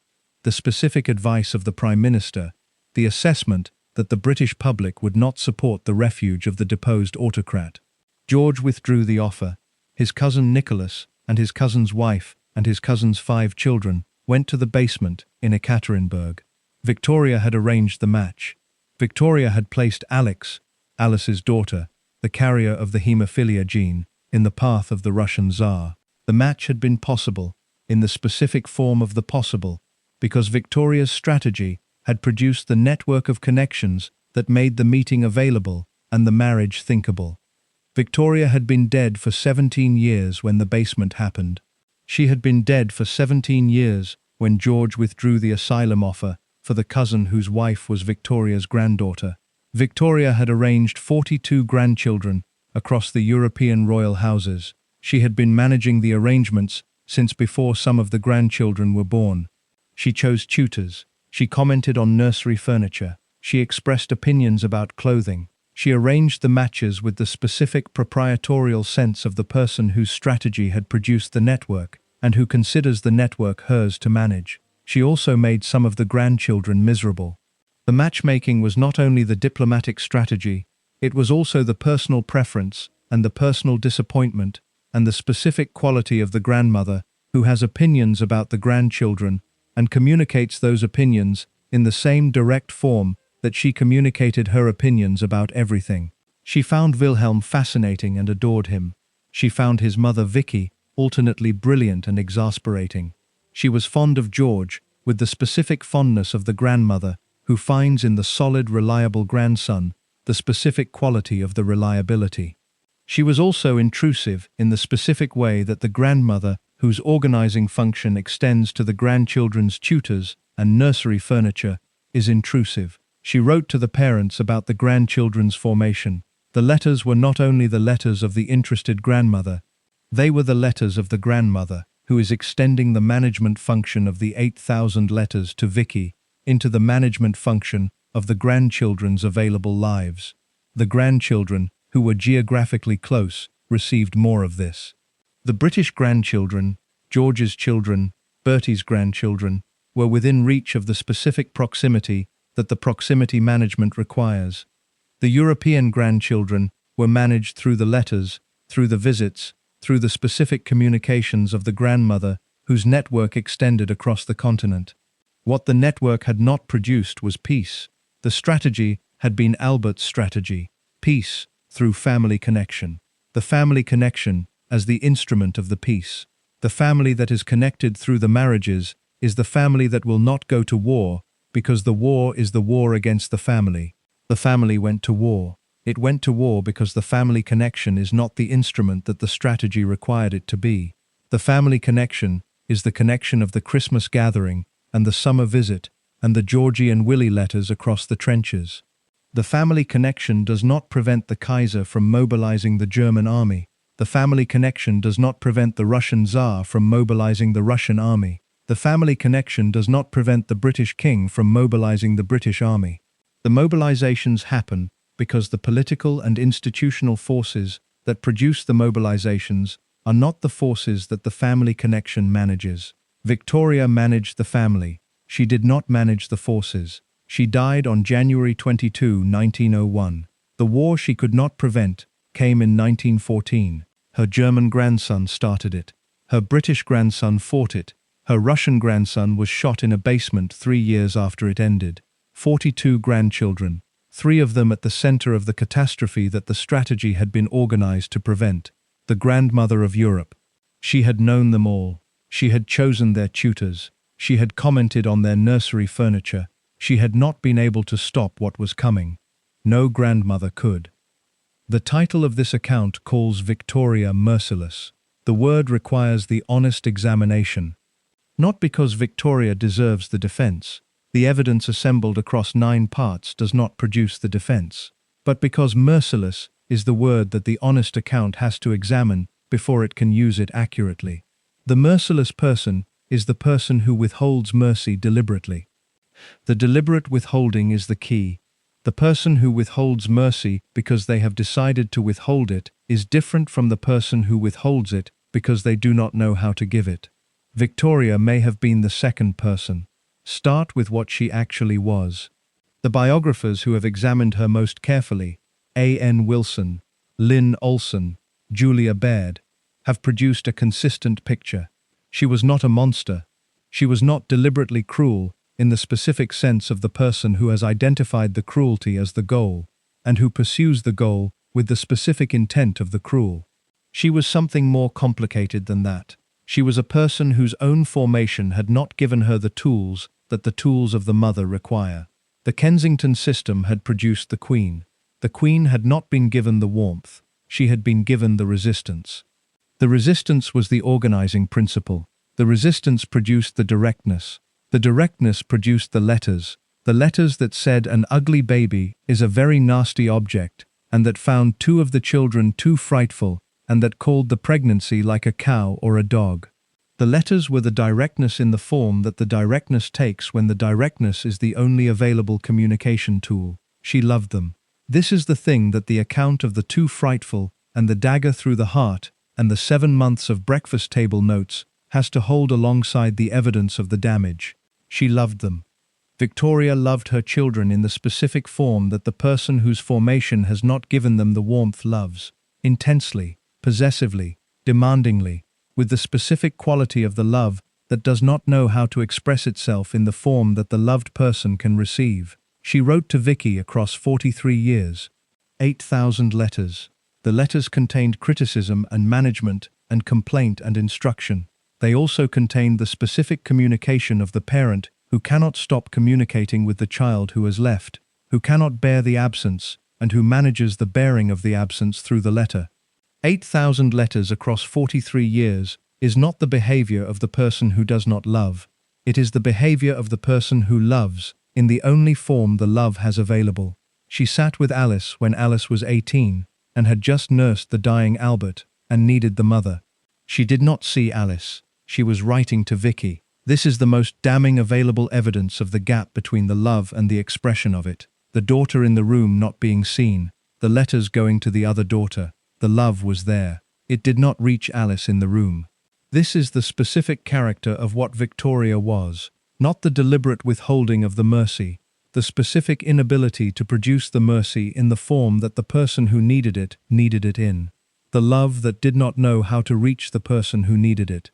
the specific advice of the Prime Minister, the assessment that the British public would not support the refuge of the deposed autocrat. George withdrew the offer. His cousin Nicholas and his cousin's wife and his cousin's 5 children went to the basement in Ekaterinburg. Victoria had arranged the match. Victoria had placed Alex, Alice's daughter, the carrier of the haemophilia gene, in the path of the Russian Tsar. The match had been possible, in the specific form of the possible, because Victoria's strategy had produced the network of connections that made the meeting available and the marriage thinkable. Victoria had been dead for 17 years when the basement happened. She had been dead for 17 years when George withdrew the asylum offer for the cousin whose wife was Victoria's granddaughter. Victoria had arranged 42 grandchildren across the European royal houses. She had been managing the arrangements since before some of the grandchildren were born. She chose tutors. She commented on nursery furniture. She expressed opinions about clothing. She arranged the matches with the specific proprietorial sense of the person whose strategy had produced the network and who considers the network hers to manage. She also made some of the grandchildren miserable. The matchmaking was not only the diplomatic strategy, it was also the personal preference and the personal disappointment and the specific quality of the grandmother who has opinions about the grandchildren and communicates those opinions in the same direct form that she communicated her opinions about everything. She found Wilhelm fascinating and adored him. She found his mother Vicky alternately brilliant and exasperating. She was fond of George with the specific fondness of the grandmother who finds in the solid, reliable grandson the specific quality of the reliability. She was also intrusive in the specific way that the grandmother, whose organizing function extends to the grandchildren's tutors and nursery furniture, is intrusive. She wrote to the parents about the grandchildren's formation. The letters were not only the letters of the interested grandmother, they were the letters of the grandmother, who is extending the management function of the 8,000 letters to Vicky into the management function of the grandchildren's available lives. The grandchildren, who were geographically close, received more of this. The British grandchildren, George's children, Bertie's grandchildren, were within reach of the specific proximity that the proximity management requires. The European grandchildren were managed through the letters, through the visits, through the specific communications of the grandmother whose network extended across the continent. What the network had not produced was peace. The strategy had been Albert's strategy, peace through family connection. The family connection as the instrument of the peace. The family that is connected through the marriages is the family that will not go to war, because the war is the war against the family. The family went to war. It went to war because the family connection is not the instrument that the strategy required it to be. The family connection is the connection of the Christmas gathering and the summer visit and the Georgie and Willie letters across the trenches. The family connection does not prevent the Kaiser from mobilizing the German army. The family connection does not prevent the Russian Tsar from mobilizing the Russian army. The family connection does not prevent the British king from mobilizing the British army. The mobilizations happen because the political and institutional forces that produce the mobilizations are not the forces that the family connection manages. Victoria managed the family. She did not manage the forces. She died on January 22, 1901. The war she could not prevent came in 1914. Her German grandson started it. Her British grandson fought it. Her Russian grandson was shot in a basement 3 years after it ended. 42 grandchildren, 3 of them at the center of the catastrophe that the strategy had been organized to prevent. The grandmother of Europe. She had known them all. She had chosen their tutors. She had commented on their nursery furniture. She had not been able to stop what was coming. No grandmother could. The title of this account calls Victoria merciless. The word requires the honest examination. Not because Victoria deserves the defense. The evidence assembled across 9 parts does not produce the defense. But because merciless is the word that the honest account has to examine before it can use it accurately. The merciless person is the person who withholds mercy deliberately. The deliberate withholding is the key. The person who withholds mercy because they have decided to withhold it is different from the person who withholds it because they do not know how to give it. Victoria may have been the second person. Start with what she actually was. The biographers who have examined her most carefully, A.N. Wilson, Lynn Olson, Julia Baird, have produced a consistent picture. She was not a monster. She was not deliberately cruel in the specific sense of the person who has identified the cruelty as the goal, and who pursues the goal with the specific intent of the cruel. She was something more complicated than that. She was a person whose own formation had not given her the tools that the tools of the mother require. The Kensington system had produced the Queen. The Queen had not been given the warmth. She had been given the resistance. The resistance was the organizing principle. The resistance produced the directness. The directness produced the letters that said an ugly baby is a very nasty object, and that found 2 of the children too frightful, and that called the pregnancy like a cow or a dog. The letters were the directness in the form that the directness takes when the directness is the only available communication tool. She loved them. This is the thing that the account of the 2 frightful, and the dagger through the heart, and the 7 months of breakfast table notes has to hold alongside the evidence of the damage. She loved them. Victoria loved her children in the specific form that the person whose formation has not given them the warmth loves. Intensely, possessively, demandingly, with the specific quality of the love that does not know how to express itself in the form that the loved person can receive. She wrote to Vicky across 43 years. 8,000 letters. The letters contained criticism and management and complaint and instruction. They also contained the specific communication of the parent who cannot stop communicating with the child who has left, who cannot bear the absence, and who manages the bearing of the absence through the letter. 8,000 letters across 43 years is not the behavior of the person who does not love. It is the behavior of the person who loves, in the only form the love has available. She sat with Alice when Alice was 18, and had just nursed the dying Albert, and needed the mother. She did not see Alice. She was writing to Vicky. This is the most damning available evidence of the gap between the love and the expression of it. The daughter in the room not being seen, the letters going to the other daughter. The love was there. It did not reach Alice in the room. This is the specific character of what Victoria was, not the deliberate withholding of the mercy, the specific inability to produce the mercy in the form that the person who needed it in. The love that did not know how to reach the person who needed it.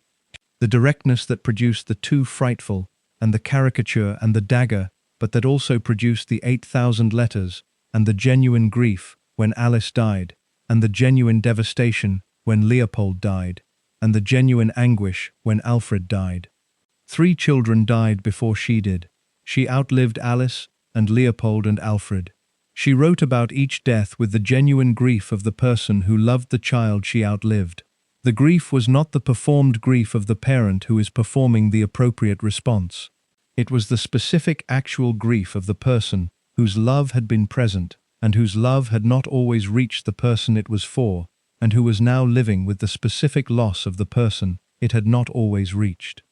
The directness that produced the 2 frightful, and the caricature and the dagger, but that also produced the 8,000 letters, and the genuine grief when Alice died, and the genuine devastation when Leopold died, and the genuine anguish when Alfred died. 3 children died before she did. She outlived Alice and Leopold and Alfred. She wrote about each death with the genuine grief of the person who loved the child she outlived. The grief was not the performed grief of the parent who is performing the appropriate response. It was the specific actual grief of the person whose love had been present and whose love had not always reached the person it was for, and who was now living with the specific loss of the person it had not always reached.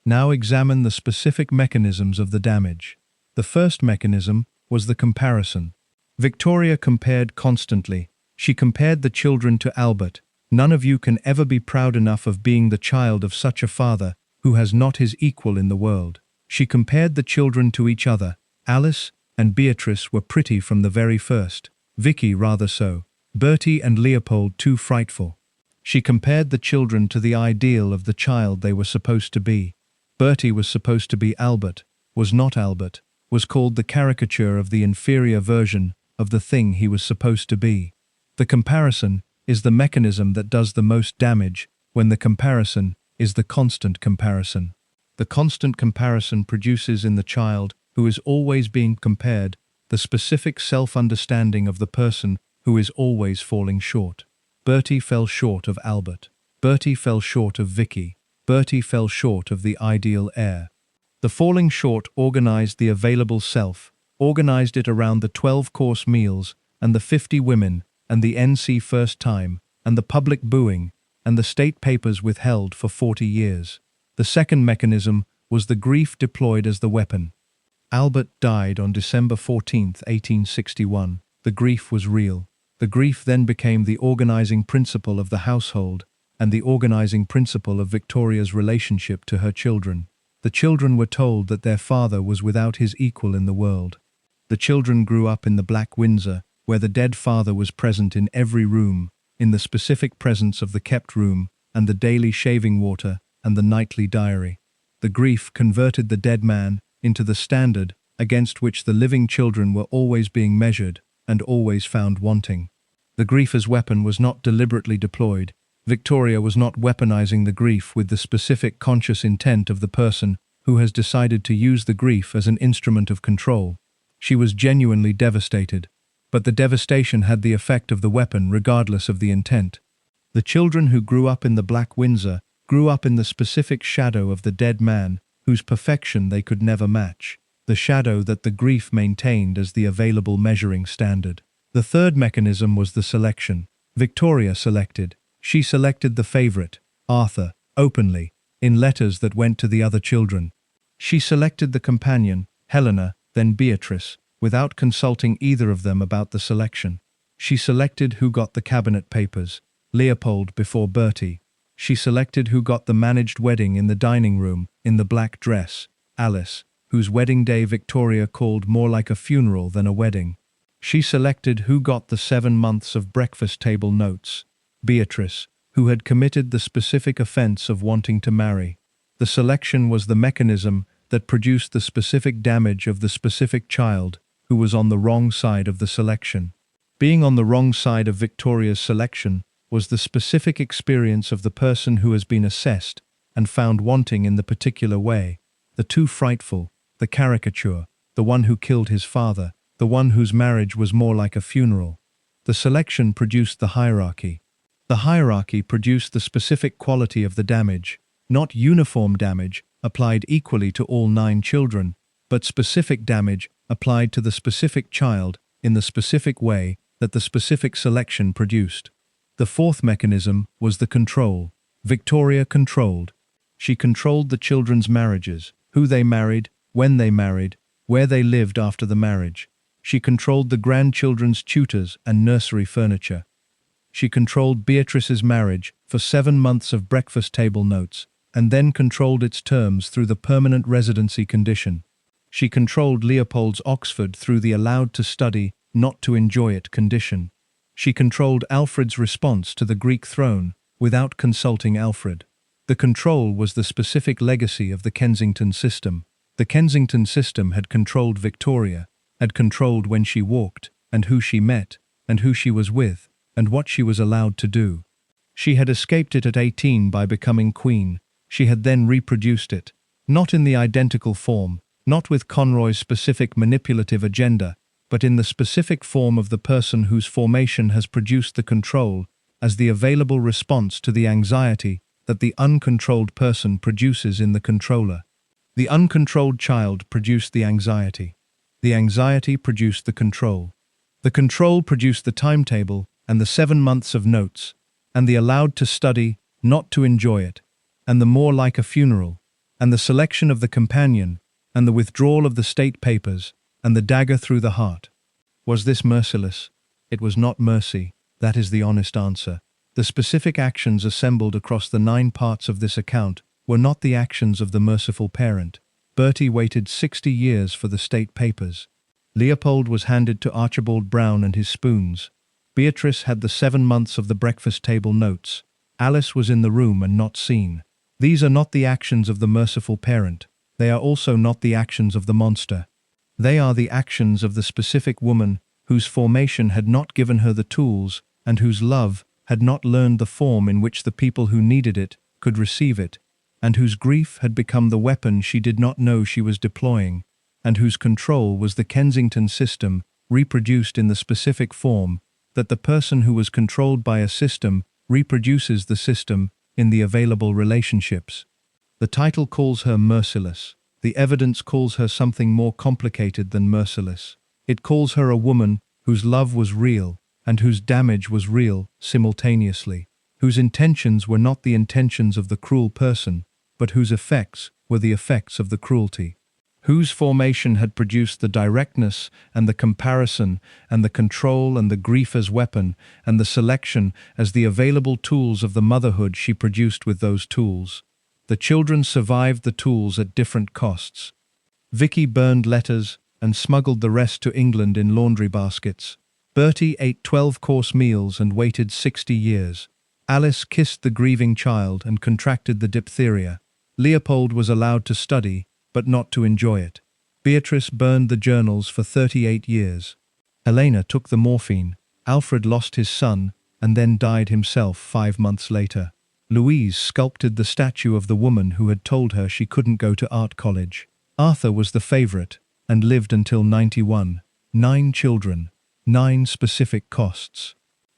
Now examine the specific mechanisms of the damage. The first mechanism was the comparison. Victoria compared constantly. She compared the children to Albert. None of you can ever be proud enough of being the child of such a father who has not his equal in the world. She compared the children to each other. Alice and Beatrice were pretty from the very first. Vicky rather so. Bertie and Leopold too frightful. She compared the children to the ideal of the child they were supposed to be. Bertie was supposed to be Albert, was not Albert, was called the caricature of the inferior version of the thing he was supposed to be. The comparison is the mechanism that does the most damage when the comparison is the constant comparison. The constant comparison produces in the child who is always being compared the specific self-understanding of the person who is always falling short. Bertie fell short of Albert. Bertie fell short of Vicky. Bertie fell short of the ideal heir. The falling short organized the available self, organized it around the 12-course meals and the 50 women and the NC first time and the public booing and the state papers withheld for 40 years. The second mechanism was the grief deployed as the weapon. Albert died on December 14, 1861. The grief was real. The grief then became the organizing principle of the household and the organizing principle of Victoria's relationship to her children. The children were told that their father was without his equal in the world. The children grew up in the Black Windsor, where the dead father was present in every room, in the specific presence of the kept room and the daily shaving water and the nightly diary. The grief converted the dead man into the standard against which the living children were always being measured and always found wanting. The grief as weapon was not deliberately deployed. Victoria was not weaponizing the grief with the specific conscious intent of the person who has decided to use the grief as an instrument of control. She was genuinely devastated, but the devastation had the effect of the weapon regardless of the intent. The children who grew up in the Black Windsor grew up in the specific shadow of the dead man whose perfection they could never match, the shadow that the grief maintained as the available measuring standard. The third mechanism was the selection. Victoria selected. She selected the favorite, Arthur, openly, in letters that went to the other children. She selected the companion, Helena, then Beatrice, without consulting either of them about the selection. She selected who got the cabinet papers, Leopold before Bertie. She selected who got the managed wedding in the dining room, in the black dress, Alice, whose wedding day Victoria called more like a funeral than a wedding. She selected who got the 7 months of breakfast table notes, Beatrice, who had committed the specific offense of wanting to marry. The selection was the mechanism that produced the specific damage of the specific child who was on the wrong side of the selection. Being on the wrong side of Victoria's selection was the specific experience of the person who has been assessed and found wanting in the particular way, the too frightful, the caricature, the one who killed his father, the one whose marriage was more like a funeral. The selection produced the hierarchy. The hierarchy produced the specific quality of the damage, not uniform damage applied equally to all 9 children, but specific damage applied to the specific child in the specific way that the specific selection produced. The fourth mechanism was the control. Victoria controlled. She controlled the children's marriages, who they married, when they married, where they lived after the marriage. She controlled the grandchildren's tutors and nursery furniture. She controlled Beatrice's marriage for 7 months of breakfast table notes, and then controlled its terms through the permanent residency condition. She controlled Leopold's Oxford through the allowed to study, not to enjoy it condition. She controlled Alfred's response to the Greek throne without consulting Alfred. The control was the specific legacy of the Kensington system. The Kensington system had controlled Victoria, had controlled when she walked, and who she met, and who she was with, and what she was allowed to do. She had escaped it at 18 by becoming queen. She had then reproduced it, not in the identical form, not with Conroy's specific manipulative agenda, but in the specific form of the person whose formation has produced the control as the available response to the anxiety that the uncontrolled person produces in the controller. The uncontrolled child produced the anxiety. The anxiety produced the control. The control produced the timetable and the 7 months of notes, and the allowed to study, not to enjoy it, and the more like a funeral, and the selection of the companion, and the withdrawal of the state papers, and the dagger through the heart. Was this merciless? It was not mercy. That is the honest answer. The specific actions assembled across the 9 parts of this account were not the actions of the merciful parent. Bertie waited 60 years for the state papers. Leopold was handed to Archibald Brown and his spoons. Beatrice had the 7 months of the breakfast table notes. Alice was in the room and not seen. These are not the actions of the merciful parent. They are also not the actions of the monster. They are the actions of the specific woman whose formation had not given her the tools, and whose love had not learned the form in which the people who needed it could receive it, and whose grief had become the weapon she did not know she was deploying, and whose control was the Kensington system reproduced in the specific form that the person who was controlled by a system reproduces the system in the available relationships. The title calls her merciless. The evidence calls her something more complicated than merciless. It calls her a woman whose love was real and whose damage was real simultaneously, whose intentions were not the intentions of the cruel person, but whose effects were the effects of the cruelty, whose formation had produced the directness and the comparison and the control and the grief as weapon and the selection as the available tools of the motherhood she produced with those tools. The children survived the tools at different costs. Vicky burned letters and smuggled the rest to England in laundry baskets. Bertie ate 12-course meals and waited 60 years. Alice kissed the grieving child and contracted the diphtheria. Leopold was allowed to study, but not to enjoy it. Beatrice burned the journals for 38 years. Helena took the morphine. Alfred lost his son and then died himself 5 months later. Louise sculpted the statue of the woman who had told her she couldn't go to art college. Arthur was the favorite and lived until 91. 9 children, 9 specific costs.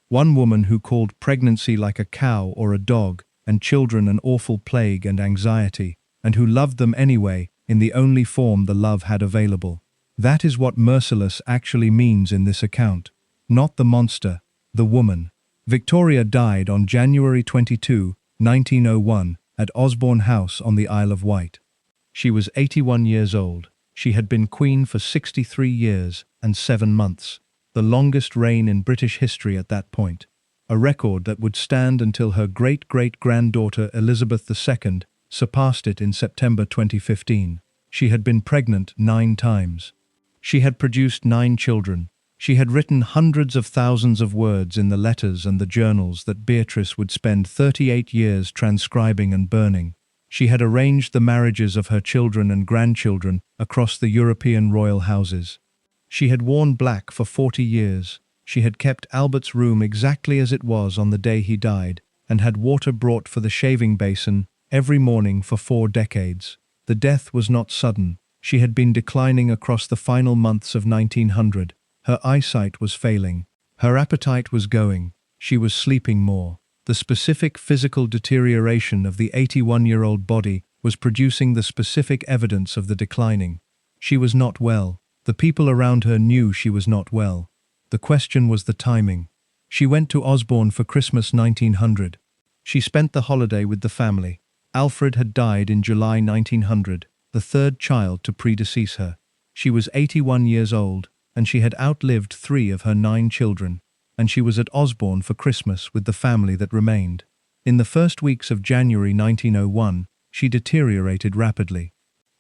One woman who called pregnancy like a cow or a dog, and children an awful plague and anxiety, and who loved them anyway, in the only form the love had available. That is what merciless actually means in this account. Not the monster, the woman. Victoria died on January 22, 1901, at Osborne House on the Isle of Wight. She was 81 years old. She had been queen for 63 years and 7 months, the longest reign in British history at that point, a record that would stand until her great-great-granddaughter Elizabeth II surpassed it in September 2015. She had been pregnant 9 times. She had produced 9 children. She had written hundreds of thousands of words in the letters and the journals that Beatrice would spend 38 years transcribing and burning. She had arranged the marriages of her children and grandchildren across the European royal houses. She had worn black for 40 years. She had kept Albert's room exactly as it was on the day he died, and had water brought for the shaving basin every morning for 4 decades. The death was not sudden. She had been declining across the final months of 1900. Her eyesight was failing. Her appetite was going. She was sleeping more. The specific physical deterioration of the 81-year-old body was producing the specific evidence of the declining. She was not well. The people around her knew she was not well. The question was the timing. She went to Osborne for Christmas 1900. She spent the holiday with the family. Alfred had died in July 1900, the 3rd child to predecease her. She was 81 years old, and she had outlived 3 of her 9 children, and she was at Osborne for Christmas with the family that remained. In the first weeks of January 1901, she deteriorated rapidly.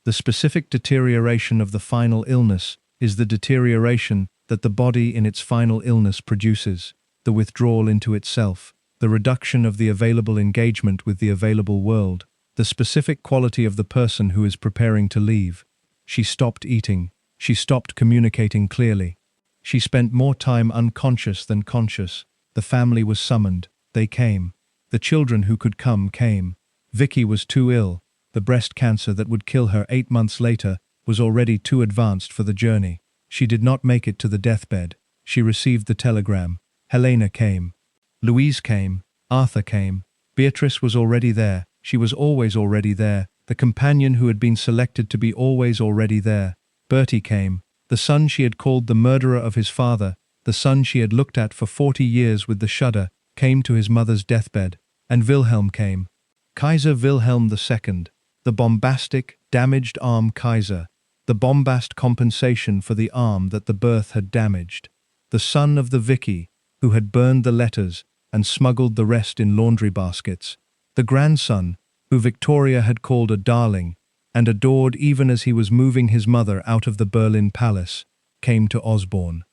The specific deterioration of the final illness is the deterioration that the body in its final illness produces, the withdrawal into itself, the reduction of the available engagement with the available world, the specific quality of the person who is preparing to leave. She stopped eating. She stopped communicating clearly. She spent more time unconscious than conscious. The family was summoned. They came. The children who could come came. Vicky was too ill. The breast cancer that would kill her 8 months later was already too advanced for the journey. She did not make it to the deathbed. She received the telegram. Helena came. Louise came. Arthur came. Beatrice was already there. She was always already there. The companion who had been selected to be always already there. Bertie came. The son she had called the murderer of his father, the son she had looked at for 40 years with the shudder, came to his mother's deathbed. And Wilhelm came. Kaiser Wilhelm II. The bombastic, damaged arm Kaiser. The bombast compensation for the arm that the birth had damaged. The son of the Vicky, who had burned the letters and smuggled the rest in laundry baskets. The grandson, who Victoria had called a darling, and adored even as he was moving his mother out of the Berlin palace, came to Osborne.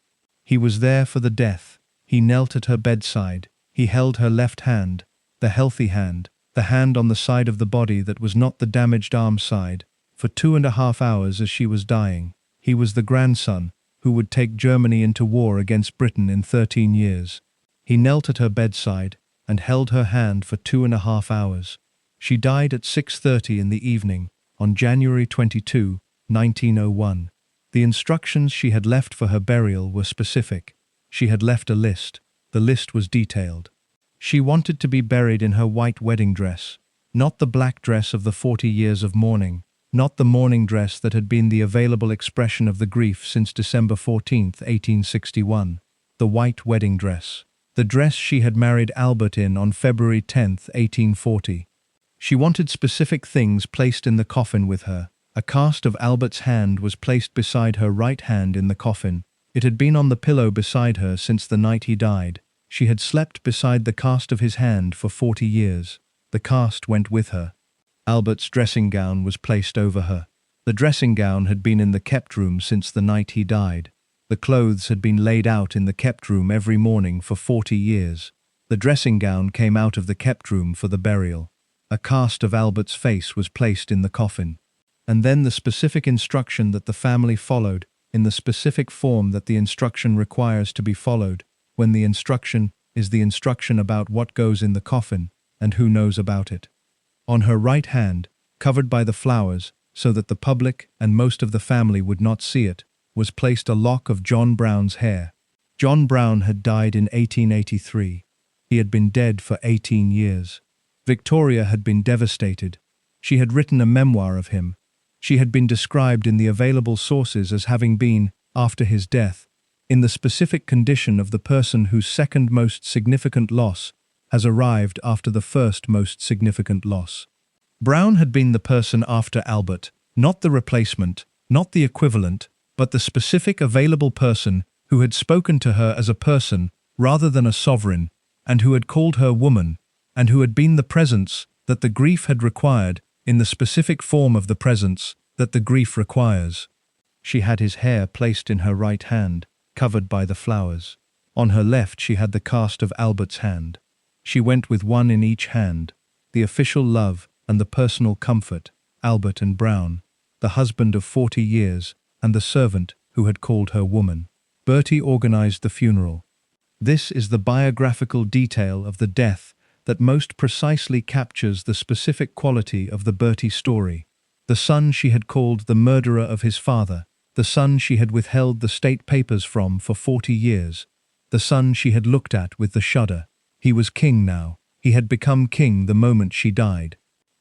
He was there for the death. He knelt at her bedside. He held her left hand, the healthy hand, the hand on the side of the body that was not the damaged arm side, for 2.5 hours as she was dying. He was the grandson, who would take Germany into war against Britain in 13 years. He knelt at her bedside and held her hand for 2.5 hours. She died at 6:30 in the evening, on January 22, 1901. The instructions she had left for her burial were specific. She had left a list. The list was detailed. She wanted to be buried in her white wedding dress, not the black dress of the 40 years of mourning, not the mourning dress that had been the available expression of the grief since December 14, 1861. The white wedding dress. The dress she had married Albert in on February 10, 1840. She wanted specific things placed in the coffin with her. A cast of Albert's hand was placed beside her right hand in the coffin. It had been on the pillow beside her since the night he died. She had slept beside the cast of his hand for 40 years. The cast went with her. Albert's dressing gown was placed over her. The dressing gown had been in the kept room since the night he died. The clothes had been laid out in the kept room every morning for 40 years. The dressing gown came out of the kept room for the burial. A cast of Albert's face was placed in the coffin. And then the specific instruction that the family followed, in the specific form that the instruction requires to be followed, when the instruction is the instruction about what goes in the coffin, and who knows about it. On her right hand, covered by the flowers, so that the public and most of the family would not see it, was placed a lock of John Brown's hair. John Brown had died in 1883. He had been dead for 18 years. Victoria had been devastated. She had written a memoir of him. She had been described in the available sources as having been, after his death, in the specific condition of the person whose second most significant loss has arrived after the first most significant loss. Brown had been the person after Albert, not the replacement, not the equivalent, but the specific available person who had spoken to her as a person rather than a sovereign, and who had called her woman, and who had been the presence that the grief had required in the specific form of the presence that the grief requires. She had his hair placed in her right hand, covered by the flowers. On her left she had the cast of Albert's hand. She went with one in each hand, the official love and the personal comfort, Albert and Brown, the husband of 40 years, and the servant who had called her woman. Bertie organized the funeral. This is the biographical detail of the death that most precisely captures the specific quality of the Bertie story. The son she had called the murderer of his father, the son she had withheld the state papers from for 40 years, the son she had looked at with the shudder. He was king now. He had become king the moment she died.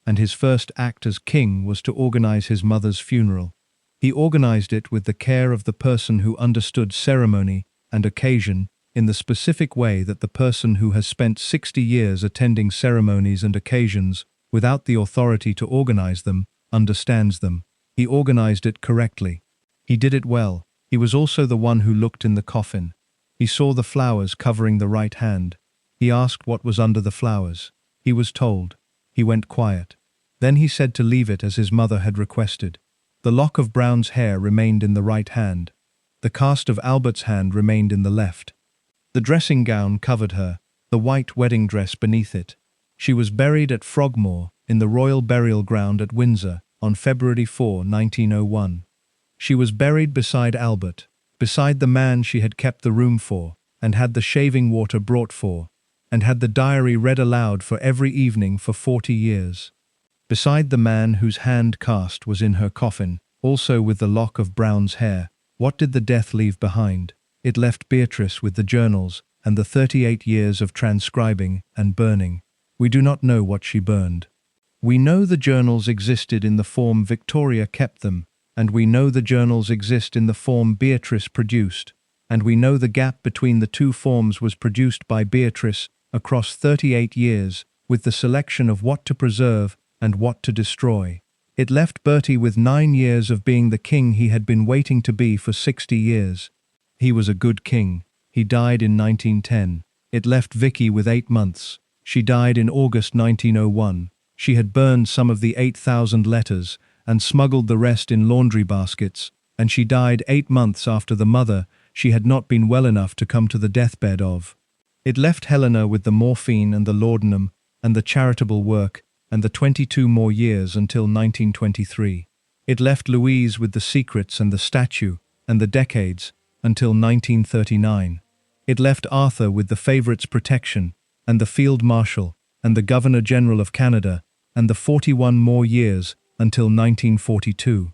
And his first act as king was to organize his mother's funeral. He organized it with the care of the person who understood ceremony and occasion in the specific way that the person who has spent 60 years attending ceremonies and occasions without the authority to organize them understands them. He organized it correctly. He did it well. He was also the one who looked in the coffin. He saw the flowers covering the right hand. He asked what was under the flowers. He was told. He went quiet. Then he said to leave it as his mother had requested. The lock of Brown's hair remained in the right hand. The cast of Albert's hand remained in the left. The dressing gown covered her, the white wedding dress beneath it. She was buried at Frogmore, in the Royal Burial Ground at Windsor, on February 4, 1901. She was buried beside Albert, beside the man she had kept the room for, and had the shaving water brought for, and had the diary read aloud for every evening for 40 years. Beside the man whose hand cast was in her coffin, also with the lock of Brown's hair. What did the death leave behind? It left Beatrice with the journals and the 38 years of transcribing and burning. We do not know what she burned. We know the journals existed in the form Victoria kept them, and we know the journals exist in the form Beatrice produced, and we know the gap between the two forms was produced by Beatrice across 38 years, with the selection of what to preserve and what to destroy. It left Bertie with 9 years of being the king he had been waiting to be for 60 years. He was a good king. He died in 1910. It left Vicky with 8 months. She died in August 1901. She had burned some of the 8,000 letters and smuggled the rest in laundry baskets, and she died 8 months after the mother she had not been well enough to come to the deathbed of. It left Helena with the morphine and the laudanum and the charitable work and the 22 more years until 1923. It left Louise with the secrets and the statue and the decades until 1939. It left Arthur with the favourite's protection, and the Field Marshal, and the Governor-General of Canada, and the 41 more years until 1942.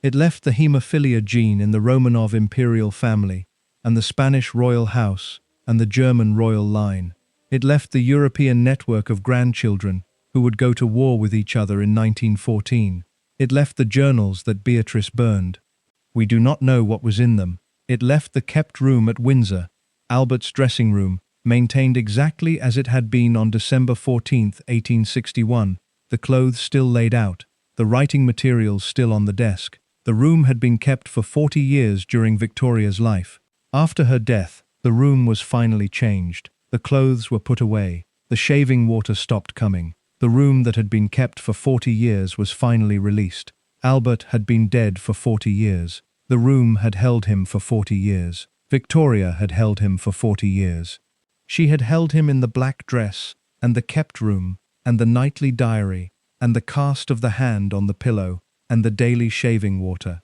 It left the haemophilia gene in the Romanov imperial family, and the Spanish royal house, and the German royal line. It left the European network of grandchildren who would go to war with each other in 1914. It left the journals that Beatrice burned. We do not know what was in them. It left the kept room at Windsor, Albert's dressing room, maintained exactly as it had been on December 14, 1861, the clothes still laid out, the writing materials still on the desk. The room had been kept for 40 years during Victoria's life. After her death, the room was finally changed. The clothes were put away. The shaving water stopped coming. The room that had been kept for 40 years was finally released. Albert had been dead for 40 years. The room had held him for 40 years. Victoria had held him for 40 years. She had held him in the black dress, and the kept room, and the nightly diary, and the cast of the hand on the pillow, and the daily shaving water.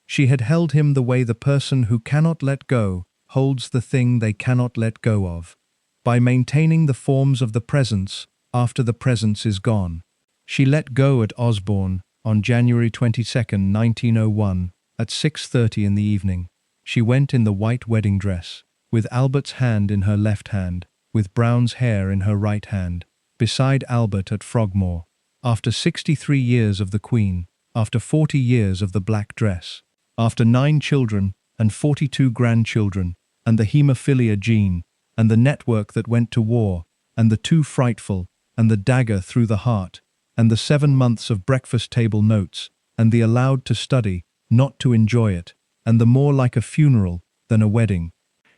She had held him the way the person who cannot let go holds the thing they cannot let go of, by maintaining the forms of the presence after the presence is gone. She let go at Osborne on January 22, 1901, at 6:30 in the evening. She went in the white wedding dress, with Albert's hand in her left hand, with Brown's hair in her right hand, beside Albert at Frogmore, after 63 years of the Queen, after 40 years of the black dress, after 9 children and 42 grandchildren, and the haemophilia gene, and the network that went to war, and the 2 frightful, and the dagger through the heart, and the 7 months of breakfast table notes, and the allowed to study, not to enjoy it, and the more like a funeral than a wedding.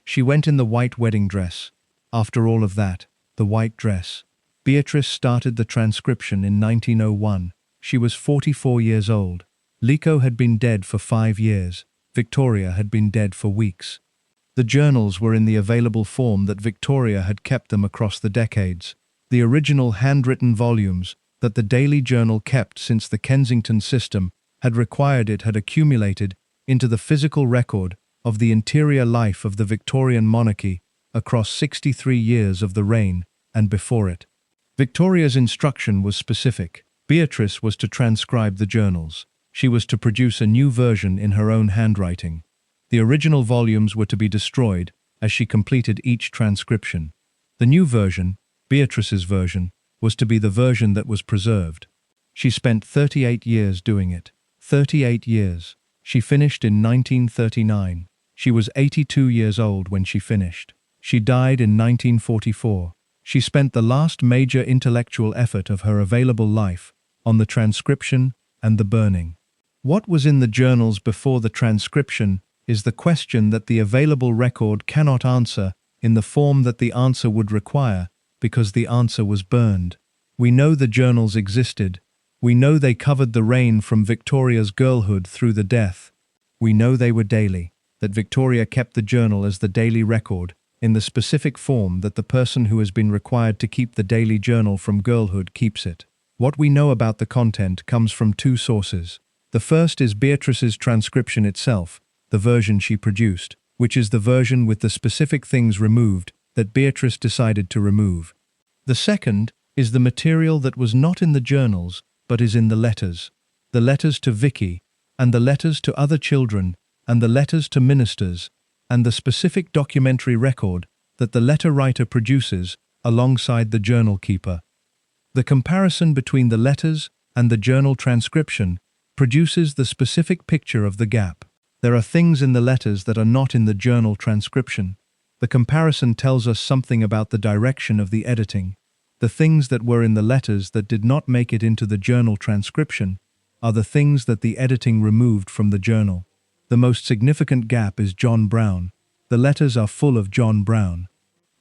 She went in the white wedding dress. After all of that, the white dress. Beatrice started the transcription in 1901. She was 44 years old. Lico had been dead for 5 years. Victoria had been dead for weeks. The journals were in the available form that Victoria had kept them across the decades. The original handwritten volumes that the Daily Journal kept since the Kensington system had required it had accumulated into the physical record of the interior life of the Victorian monarchy across 63 years of the reign and before it. Victoria's instruction was specific. Beatrice was to transcribe the journals. She was to produce a new version in her own handwriting. The original volumes were to be destroyed as she completed each transcription. The new version, Beatrice's version, was to be the version that was preserved. She spent 38 years doing it. 38 years. She finished in 1939. She was 82 years old when she finished. She died in 1944. She spent the last major intellectual effort of her available life on the transcription and the burning. What was in the journals before the transcription is the question that the available record cannot answer in the form that the answer would require, because the answer was burned. We know the journals existed. We know they covered the reign from Victoria's girlhood through the death. We know they were daily, that Victoria kept the journal as the daily record, in the specific form that the person who has been required to keep the daily journal from girlhood keeps it. What we know about the content comes from 2 sources. The first is Beatrice's transcription itself, the version she produced, which is the version with the specific things removed that Beatrice decided to remove. The second is the material that was not in the journals, but is in the letters to Vicky, and the letters to other children, and the letters to ministers, and the specific documentary record that the letter writer produces alongside the journal keeper. The comparison between the letters and the journal transcription produces the specific picture of the gap. There are things in the letters that are not in the journal transcription. The comparison tells us something about the direction of the editing. The things that were in the letters that did not make it into the journal transcription are the things that the editing removed from the journal. The most significant gap is John Brown. The letters are full of John Brown.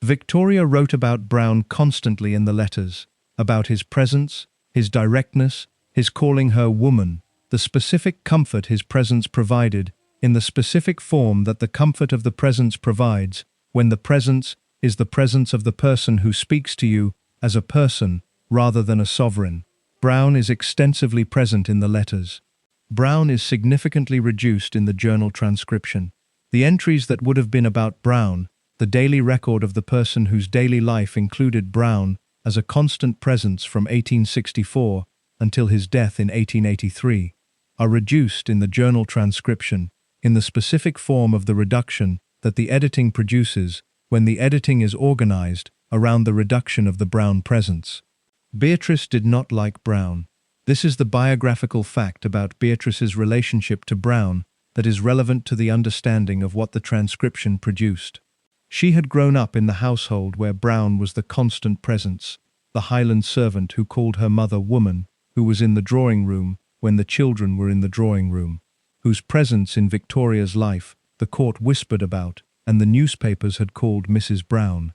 Victoria wrote about Brown constantly in the letters, about his presence, his directness, his calling her woman, the specific comfort his presence provided, in the specific form that the comfort of the presence provides, when the presence is the presence of the person who speaks to you as a person rather than a sovereign. Brown is extensively present in the letters. Brown is significantly reduced in the journal transcription. The entries that would have been about Brown, the daily record of the person whose daily life included Brown as a constant presence from 1864 until his death in 1883, are reduced in the journal transcription in the specific form of the reduction that the editing produces when the editing is organized around the reduction of the Brown presence. Beatrice did not like Brown. This is the biographical fact about Beatrice's relationship to Brown that is relevant to the understanding of what the transcription produced. She had grown up in the household where Brown was the constant presence, the Highland servant who called her mother woman, who was in the drawing room when the children were in the drawing room, whose presence in Victoria's life the court whispered about and the newspapers had called Mrs. Brown.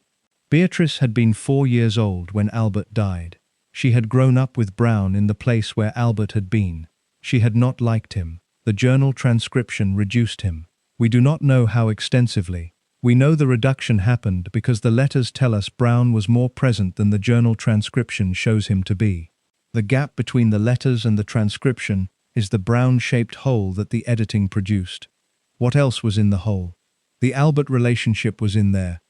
Beatrice had been 4 years old when Albert died. She had grown up with Brown in the place where Albert had been. She had not liked him. The journal transcription reduced him. We do not know how extensively. We know the reduction happened because the letters tell us Brown was more present than the journal transcription shows him to be. The gap between the letters and the transcription is the brown-shaped hole that the editing produced. What else was in the hole? The Albert relationship was in there.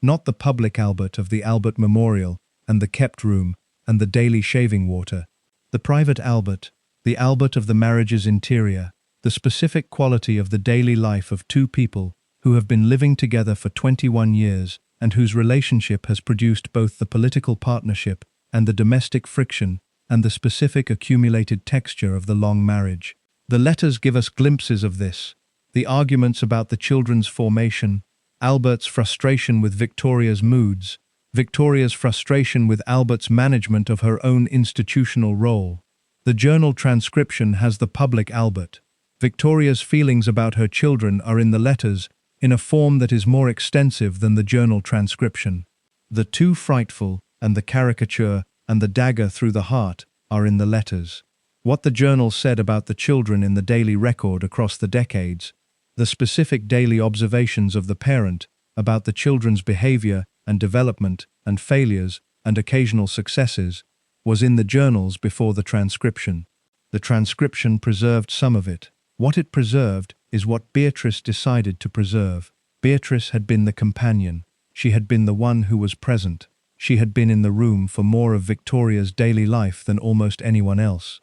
Not the public Albert of the Albert Memorial and the kept room and the daily shaving water. The private Albert, the Albert of the marriage's interior, the specific quality of the daily life of two people who have been living together for 21 years and whose relationship has produced both the political partnership and the domestic friction and the specific accumulated texture of the long marriage. The letters give us glimpses of this. The arguments about the children's formation, Albert's frustration with Victoria's moods, Victoria's frustration with Albert's management of her own institutional role. The journal transcription has the public Albert. Victoria's feelings about her children are in the letters in a form that is more extensive than the journal transcription. The too frightful and the caricature and the dagger through the heart are in the letters. What the journal said about the children in the daily record across the decades, the specific daily observations of the parent about the children's behavior and development and failures and occasional successes, was in the journals before the transcription. The transcription preserved some of it. What it preserved is what Beatrice decided to preserve. Beatrice had been the companion. She had been the one who was present. She had been in the room for more of Victoria's daily life than almost anyone else.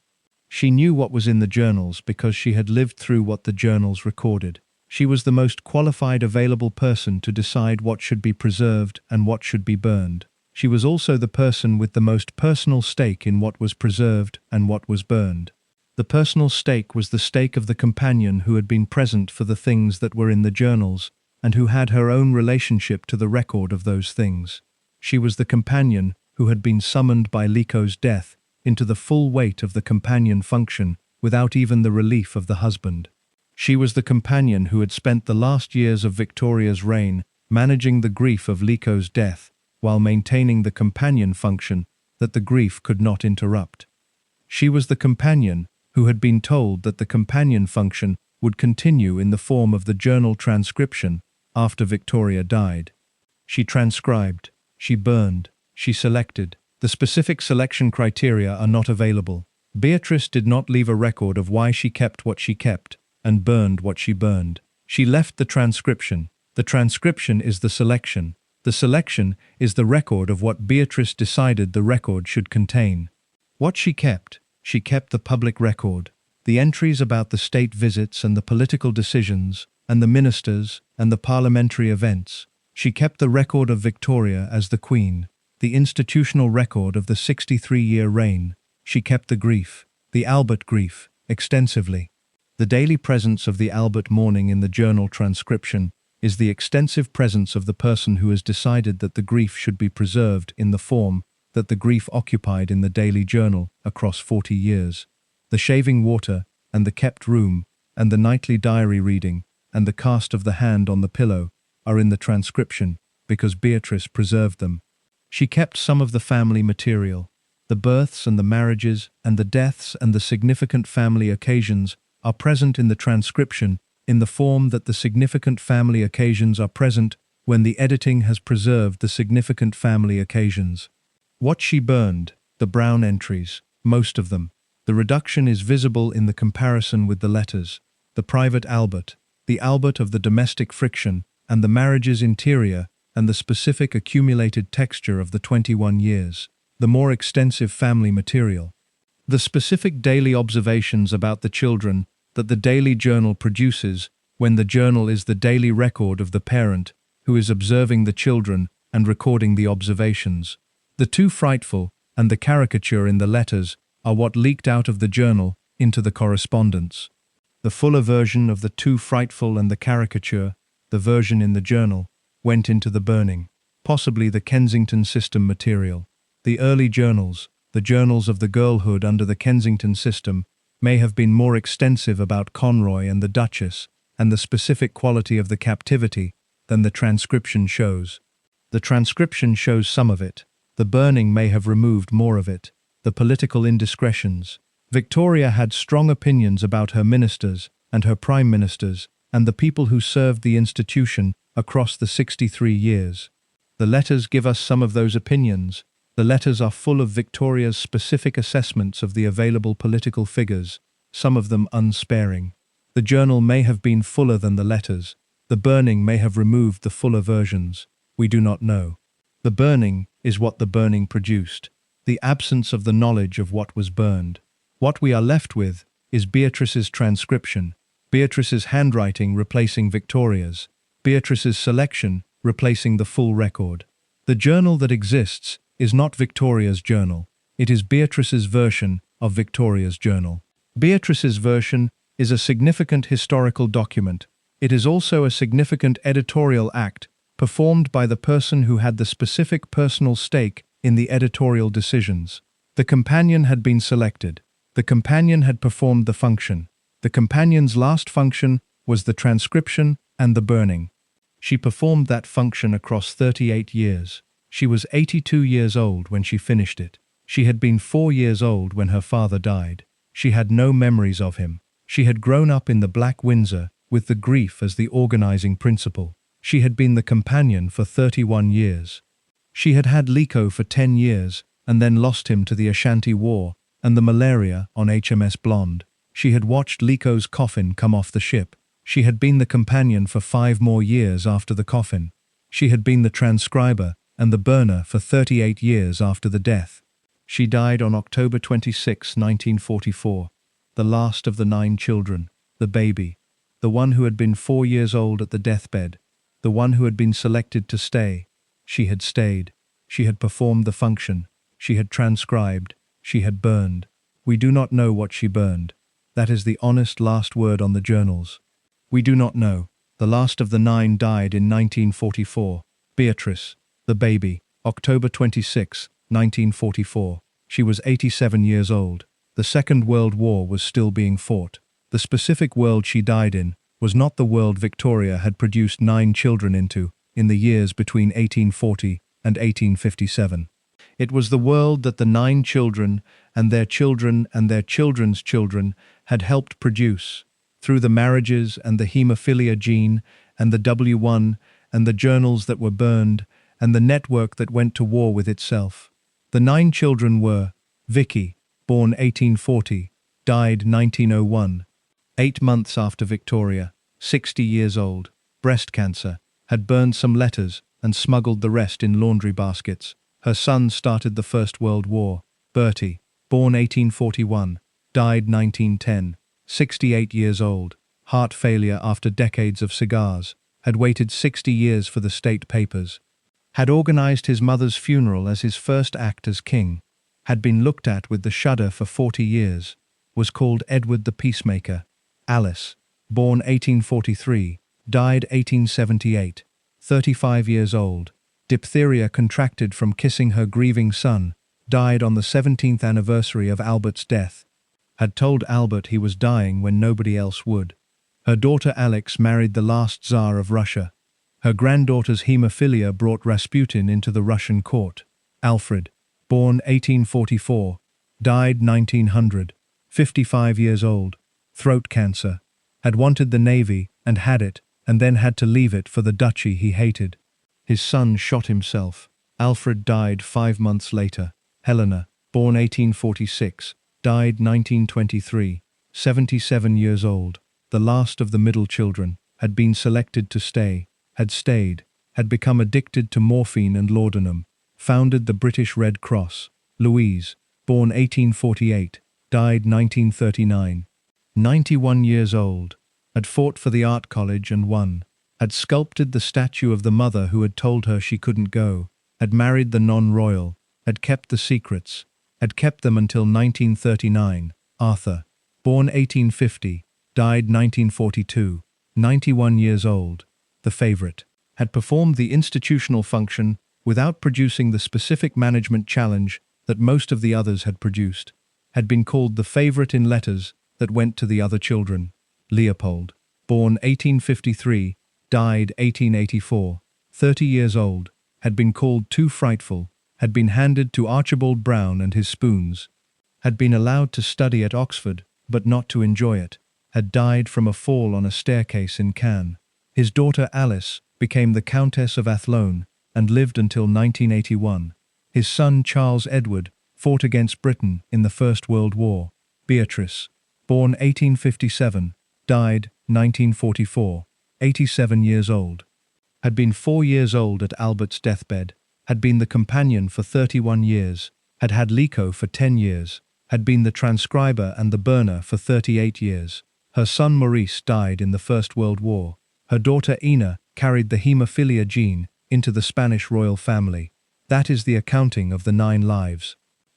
She knew what was in the journals because she had lived through what the journals recorded. She was the most qualified available person to decide what should be preserved and what should be burned. She was also the person with the most personal stake in what was preserved and what was burned. The personal stake was the stake of the companion who had been present for the things that were in the journals and who had her own relationship to the record of those things. She was the companion who had been summoned by Lico's death into the full weight of the companion function without even the relief of the husband. She was the companion who had spent the last years of Victoria's reign managing the grief of Lico's death while maintaining the companion function that the grief could not interrupt. She was the companion who had been told that the companion function would continue in the form of the journal transcription after Victoria died. She transcribed, she burned, she selected. The specific selection criteria are not available. Beatrice did not leave a record of why she kept what she kept and burned what she burned. She left the transcription. The transcription is the selection. The selection is the record of what Beatrice decided the record should contain. What she kept the public record, the entries about the state visits and the political decisions, and the ministers and the parliamentary events. She kept the record of Victoria as the Queen, the institutional record of the 63-year reign. She kept the grief, the Albert grief, extensively. The daily presence of the Albert mourning in the journal transcription is the extensive presence of the person who has decided that the grief should be preserved in the form that the grief occupied in the daily journal across 40 years. The shaving water, and the kept room, and the nightly diary reading, and the cast of the hand on the pillow are in the transcription because Beatrice preserved them. She kept some of the family material. The births and the marriages and the deaths and the significant family occasions are present in the transcription in the form that the significant family occasions are present when the editing has preserved the significant family occasions. What she burned, the brown entries, most of them. The reduction is visible in the comparison with the letters. The private Albert, the Albert of the domestic friction, and the marriage's interior, and the specific accumulated texture of the 21 years, the more extensive family material. The specific daily observations about the children that the daily journal produces, when the journal is the daily record of the parent who is observing the children and recording the observations. The too frightful and the caricature in the letters are what leaked out of the journal into the correspondence. The fuller version of the too frightful and the caricature, the version in the journal, went into the burning, possibly the Kensington system material. The early journals, the journals of the girlhood under the Kensington system, may have been more extensive about Conroy and the Duchess and the specific quality of the captivity than the transcription shows. The transcription shows some of it. The burning may have removed more of it. The political indiscretions. Victoria had strong opinions about her ministers and her prime ministers and the people who served the institution across the 63 years. The letters give us some of those opinions. The letters are full of Victoria's specific assessments of the available political figures, some of them unsparing. The journal may have been fuller than the letters. The burning may have removed the fuller versions. We do not know. The burning is what the burning produced, the absence of the knowledge of what was burned. What we are left with is Beatrice's transcription, Beatrice's handwriting replacing Victoria's, Beatrice's selection replacing the full record. The journal that exists is not Victoria's journal. It is Beatrice's version of Victoria's journal. Beatrice's version is a significant historical document. It is also a significant editorial act performed by the person who had the specific personal stake in the editorial decisions. The companion had been selected. The companion had performed the function. The companion's last function was the transcription and the burning. She performed that function across 38 years. She was 82 years old when she finished it. She had been 4 years old when her father died. She had no memories of him. She had grown up in the Black Windsor with the grief as the organizing principle. She had been the companion for 31 years. She had had Lico for 10 years and then lost him to the Ashanti War and the malaria on HMS Blonde. She had watched Lico's coffin come off the ship. She had been the companion for 5 more years after the coffin. She had been the transcriber and the burner for 38 years after the death. She died on October 26, 1944, the last of the 9 children, the baby, the one who had been 4 years old at the deathbed, the one who had been selected to stay. She had stayed. She had performed the function. She had transcribed. She had burned. We do not know what she burned. That is the honest last word on the journals. We do not know. The last of the 9 died in 1944. Beatrice, the baby, October 26, 1944. She was 87 years old. The Second World War was still being fought. The specific world she died in was not the world Victoria had produced 9 children into in the years between 1840 and 1857. It was the world that the 9 children and their children and their children's children had helped produce, through the marriages and the haemophilia gene and the W1 and the journals that were burned and the network that went to war with itself. The 9 children were Vicky, born 1840, died 1901, 8 months after Victoria, 60 years old, breast cancer, had burned some letters and smuggled the rest in laundry baskets. Her son started the First World War. Bertie, born 1841, died 1910, 68 years old, heart failure after decades of cigars, had waited 60 years for the state papers, had organized his mother's funeral as his first act as king, had been looked at with the shudder for 40 years, was called Edward the Peacemaker. Alice, born 1843, died 1878, 35 years old, diphtheria contracted from kissing her grieving son, died on the 17th anniversary of Albert's death, had told Albert he was dying when nobody else would. Her daughter Alex married the last Tsar of Russia. Her granddaughter's haemophilia brought Rasputin into the Russian court. Alfred, born 1844, died 1900, 55 years old, throat cancer, had wanted the navy and had it, and then had to leave it for the duchy he hated. His son shot himself. Alfred died 5 months later. Helena, born 1846, died 1923, 77 years old, the last of the middle children. had been selected to stay, had stayed, had become addicted to morphine and laudanum, founded the British Red Cross. Louise, born 1848, died 1939. 91 years old, had fought for the art college and won, had sculpted the statue of the mother who had told her she couldn't go, had married the non-royal, had kept the secrets, had kept them until 1939. Arthur, born 1850, died 1942, 91 years old, the favorite, had performed the institutional function without producing the specific management challenge that most of the others had produced, had been called the favorite in letters that went to the other children. Leopold, born 1853, died 1884, 30 years old, had been called too frightful, had been handed to Archibald Brown and his spoons, had been allowed to study at Oxford, but not to enjoy it, had died from a fall on a staircase in Cannes. His daughter Alice became the Countess of Athlone and lived until 1981. His son Charles Edward fought against Britain in the First World War. Beatrice, born 1857, died 1944, 87 years old. Had been 4 years old at Albert's deathbed, had been the companion for 31 years, had had Lico for 10 years, had been the transcriber and the burner for 38 years. Her son Maurice died in the First World War. Her daughter Ina carried the haemophilia gene into the Spanish royal family. That is the accounting of the 9 lives.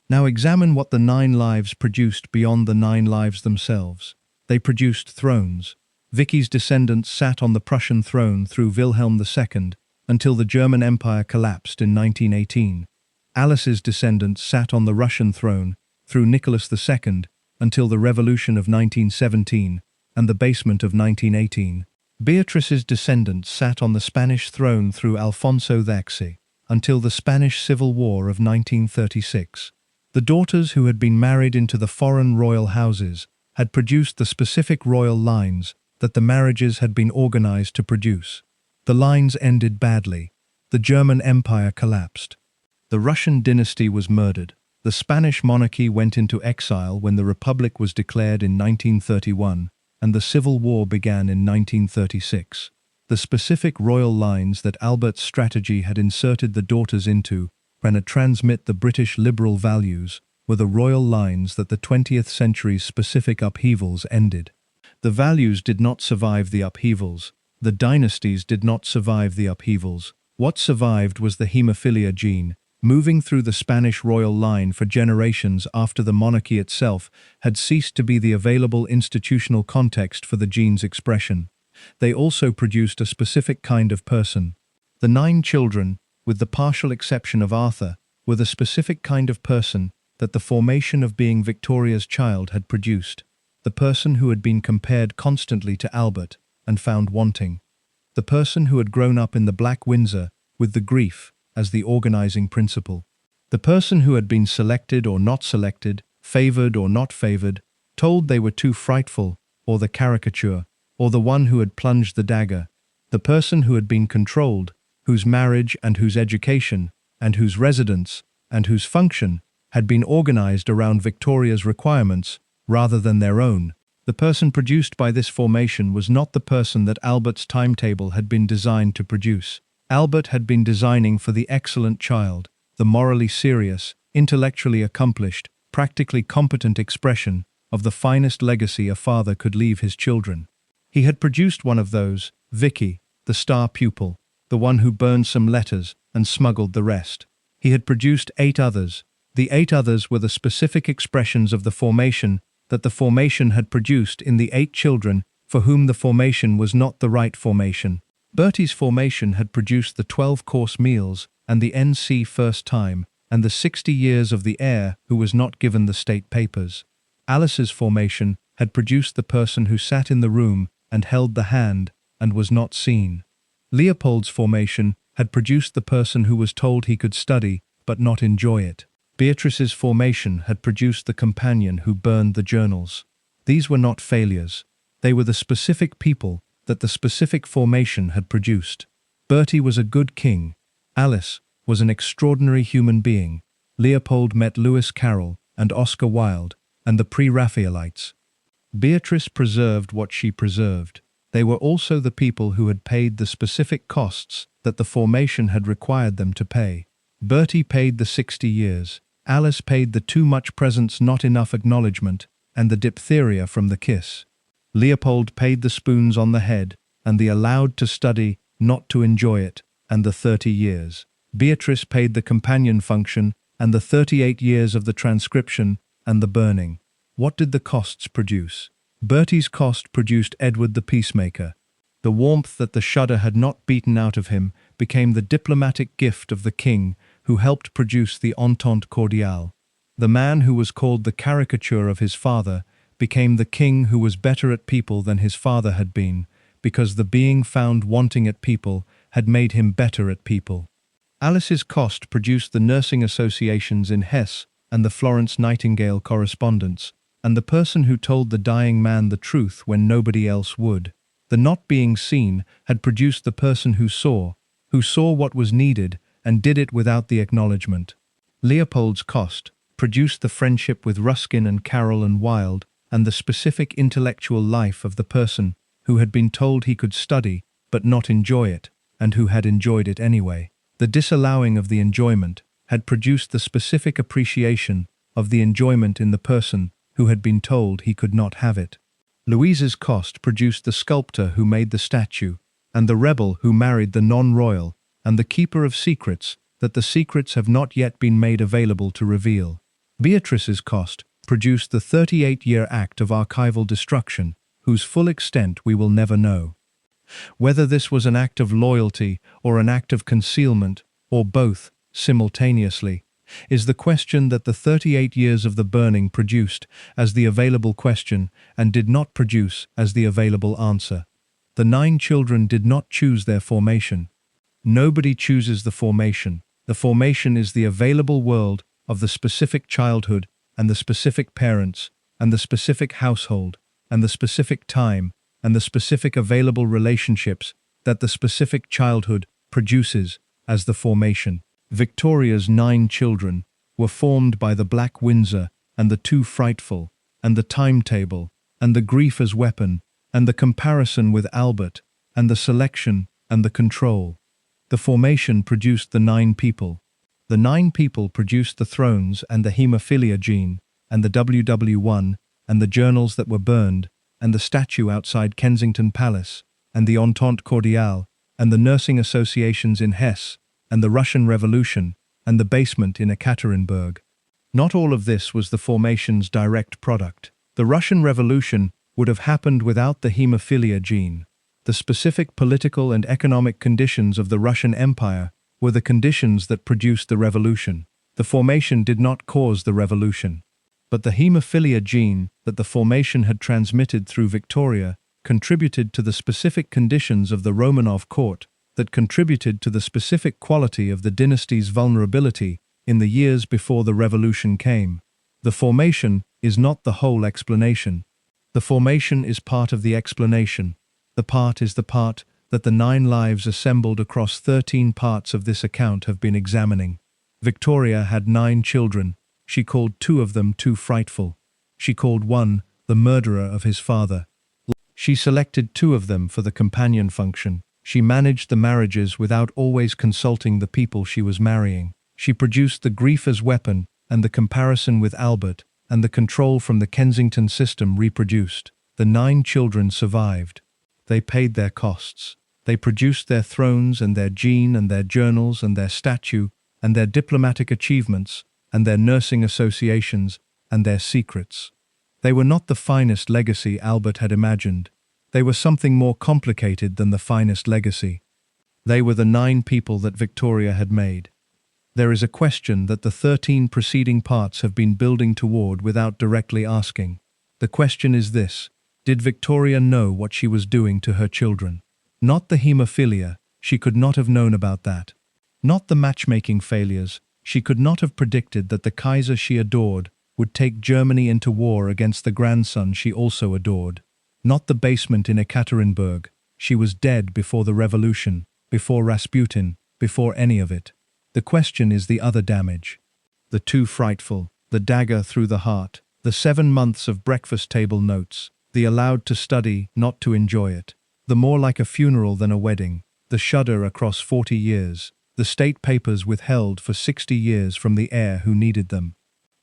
Now examine what the 9 lives produced beyond the 9 lives themselves. They produced thrones. Vicky's descendants sat on the Prussian throne through Wilhelm II until the German Empire collapsed in 1918. Alice's descendants sat on the Russian throne through Nicholas II until the Revolution of 1917 and the basement of 1918. Beatrice's descendants sat on the Spanish throne through Alfonso X until the Spanish Civil War of 1936. The daughters who had been married into the foreign royal houses had produced the specific royal lines that the marriages had been organized to produce. The lines ended badly. The German Empire collapsed. The Russian dynasty was murdered. The Spanish monarchy went into exile when the Republic was declared in 1931, and the Civil War began in 1936. The specific royal lines that Albert's strategy had inserted the daughters into to transmit the British liberal values were the royal lines that the 20th century's specific upheavals ended. The values did not survive the upheavals. The dynasties did not survive the upheavals. What survived was the haemophilia gene, moving through the Spanish royal line for generations after the monarchy itself had ceased to be the available institutional context for the gene's expression. They also produced a specific kind of person. The 9 children, with the partial exception of Arthur, were the specific kind of person that the formation of being Victoria's child had produced. The person who had been compared constantly to Albert and found wanting. The person who had grown up in the Black Windsor with the grief as the organizing principle. The person who had been selected or not selected, favored or not favored, told they were too frightful, or the caricature, or the one who had plunged the dagger. The person who had been controlled, whose marriage and whose education, and whose residence, and whose function had been organized around Victoria's requirements rather than their own. The person produced by this formation was not the person that Albert's timetable had been designed to produce. Albert had been designing for the excellent child, the morally serious, intellectually accomplished, practically competent expression of the finest legacy a father could leave his children. He had produced one of those, Vicky, the star pupil, the one who burned some letters and smuggled the rest. He had produced 8 others. The 8 others were the specific expressions of the formation that the formation had produced in the 8 children for whom the formation was not the right formation. Bertie's formation had produced the 12-course meals and the NC first time and the 60 years of the heir who was not given the state papers. Alice's formation had produced the person who sat in the room and held the hand and was not seen. Leopold's formation had produced the person who was told he could study but not enjoy it. Beatrice's formation had produced the companion who burned the journals. These were not failures. They were the specific people that the specific formation had produced. Bertie was a good king. Alice was an extraordinary human being. Leopold met Lewis Carroll and Oscar Wilde and the pre-Raphaelites. Beatrice preserved what she preserved. They were also the people who had paid the specific costs that the formation had required them to pay. Bertie paid the 60 years, Alice paid the too much presents not enough acknowledgement, and the diphtheria from the kiss. Leopold paid the spoons on the head, and the allowed to study, not to enjoy it, and the 30 years. Beatrice paid the companion function, and the 38 years of the transcription, and the burning. What did the costs produce? Bertie's cost produced Edward the peacemaker. The warmth that the shudder had not beaten out of him became the diplomatic gift of the king who helped produce the entente cordiale. The man who was called the caricature of his father became the king who was better at people than his father had been, because the being found wanting at people had made him better at people. Alice's cost produced the nursing associations in Hesse and the Florence Nightingale correspondence, and the person who told the dying man the truth when nobody else would. The not being seen had produced the person who saw what was needed and did it without the acknowledgement. Leopold's cost produced the friendship with Ruskin and Carroll and Wilde, and the specific intellectual life of the person who had been told he could study but not enjoy it, and who had enjoyed it anyway. The disallowing of the enjoyment had produced the specific appreciation of the enjoyment in the person who had been told he could not have it. Louise's cost produced the sculptor who made the statue, and the rebel who married the non-royal, and the keeper of secrets that the secrets have not yet been made available to reveal. Beatrice's cost produced the 38-year act of archival destruction, whose full extent we will never know. Whether this was an act of loyalty or an act of concealment, or both, simultaneously, is the question that the 38 years of the burning produced as the available question and did not produce as the available answer. The 9 children did not choose their formation. Nobody chooses the formation. The formation is the available world of the specific childhood and the specific parents and the specific household and the specific time and the specific available relationships that the specific childhood produces as the formation. Victoria's 9 children were formed by the Black Windsor and the 2 Frightful, and the timetable, and the grief as weapon, and the comparison with Albert, and the selection and the control. The formation produced the 9 people. The 9 people produced the thrones and the haemophilia gene, and the WW1, and the journals that were burned, and the statue outside Kensington Palace, and the Entente Cordiale, and the nursing associations in Hesse, and the Russian Revolution, and the basement in Ekaterinburg. Not all of this was the formation's direct product. The Russian Revolution would have happened without the haemophilia gene. The specific political and economic conditions of the Russian Empire were the conditions that produced the revolution. The formation did not cause the revolution. But the haemophilia gene that the formation had transmitted through Victoria contributed to the specific conditions of the Romanov court that contributed to the specific quality of the dynasty's vulnerability in the years before the revolution came. The formation is not the whole explanation. The formation is part of the explanation. The part is the part that the 9 lives assembled across 13 parts of this account have been examining. Victoria had 9 children. She called 2 of them too frightful. She called one the murderer of his father. She selected 2 of them for the companion function. She managed the marriages without always consulting the people she was marrying. She produced the grief as weapon and the comparison with Albert, and the control from the Kensington system reproduced. The 9 children survived. They paid their costs. They produced their thrones and their gene and their journals and their statue and their diplomatic achievements and their nursing associations and their secrets. They were not the finest legacy Albert had imagined. They were something more complicated than the finest legacy. They were the 9 people that Victoria had made. There is a question that the 13 preceding parts have been building toward without directly asking. The question is this: did Victoria know what she was doing to her children? Not the haemophilia, she could not have known about that. Not the matchmaking failures, she could not have predicted that the Kaiser she adored would take Germany into war against the grandson she also adored. Not the basement in Ekaterinburg, she was dead before the revolution, before Rasputin, before any of it. The question is the other damage. The 2 frightful, the dagger through the heart, the 7 months of breakfast table notes, the allowed to study, not to enjoy it. the more like a funeral than a wedding, the shudder across 40 years, the state papers withheld for 60 years from the heir who needed them.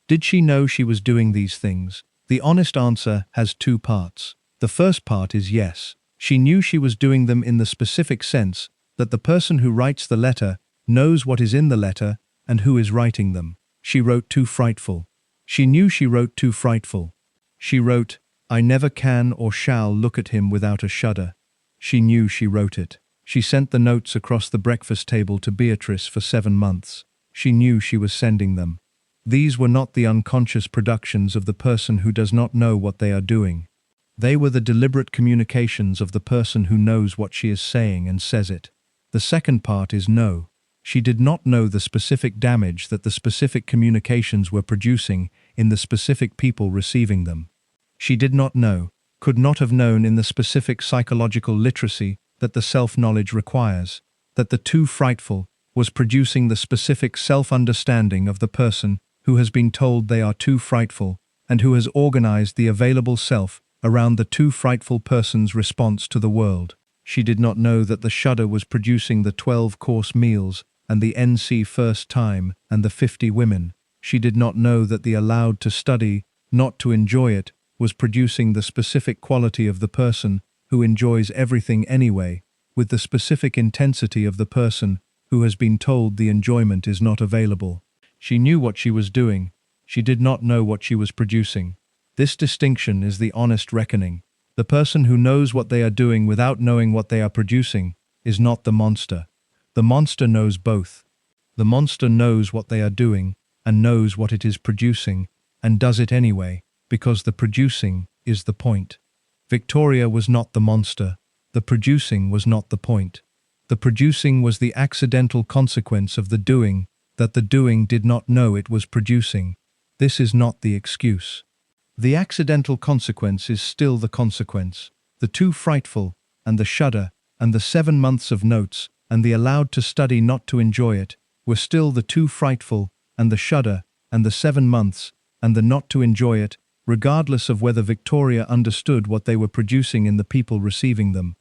Did she know she was doing these things? The honest answer has two parts. The first part is yes. She knew she was doing them in the specific sense that the person who writes the letter knows what is in the letter and who is writing them. She wrote too frightful. She knew she wrote too frightful. She wrote, "I never can or shall look at him without a shudder." She knew she wrote it. She sent the notes across the breakfast table to Beatrice for 7 months. She knew she was sending them. These were not the unconscious productions of the person who does not know what they are doing. They were the deliberate communications of the person who knows what she is saying and says it. The second part is no. She did not know the specific damage that the specific communications were producing in the specific people receiving them. She did not know, could not have known in the specific psychological literacy that the self-knowledge requires, that the too frightful was producing the specific self-understanding of the person who has been told they are too frightful and who has organized the available self around the too frightful person's response to the world. She did not know that the shudder was producing the 12-course meals and the NC first time and the 50 women. She did not know that the allowed to study, not to enjoy it, was producing the specific quality of the person who enjoys everything anyway, with the specific intensity of the person who has been told the enjoyment is not available. She knew what she was doing. She did not know what she was producing. This distinction is the honest reckoning. The person who knows what they are doing without knowing what they are producing is not the monster. The monster knows both. The monster knows what they are doing and knows what it is producing and does it anyway, because the producing is the point. Victoria was not the monster. The producing was not the point. The producing was the accidental consequence of the doing that the doing did not know it was producing. This is not the excuse. The accidental consequence is still the consequence. The too frightful, and the shudder, and the 7 months of notes, and the allowed to study not to enjoy it, were still the too frightful, and the shudder, and the 7 months, and the not to enjoy it, regardless of whether Victoria understood what they were producing in the people receiving them.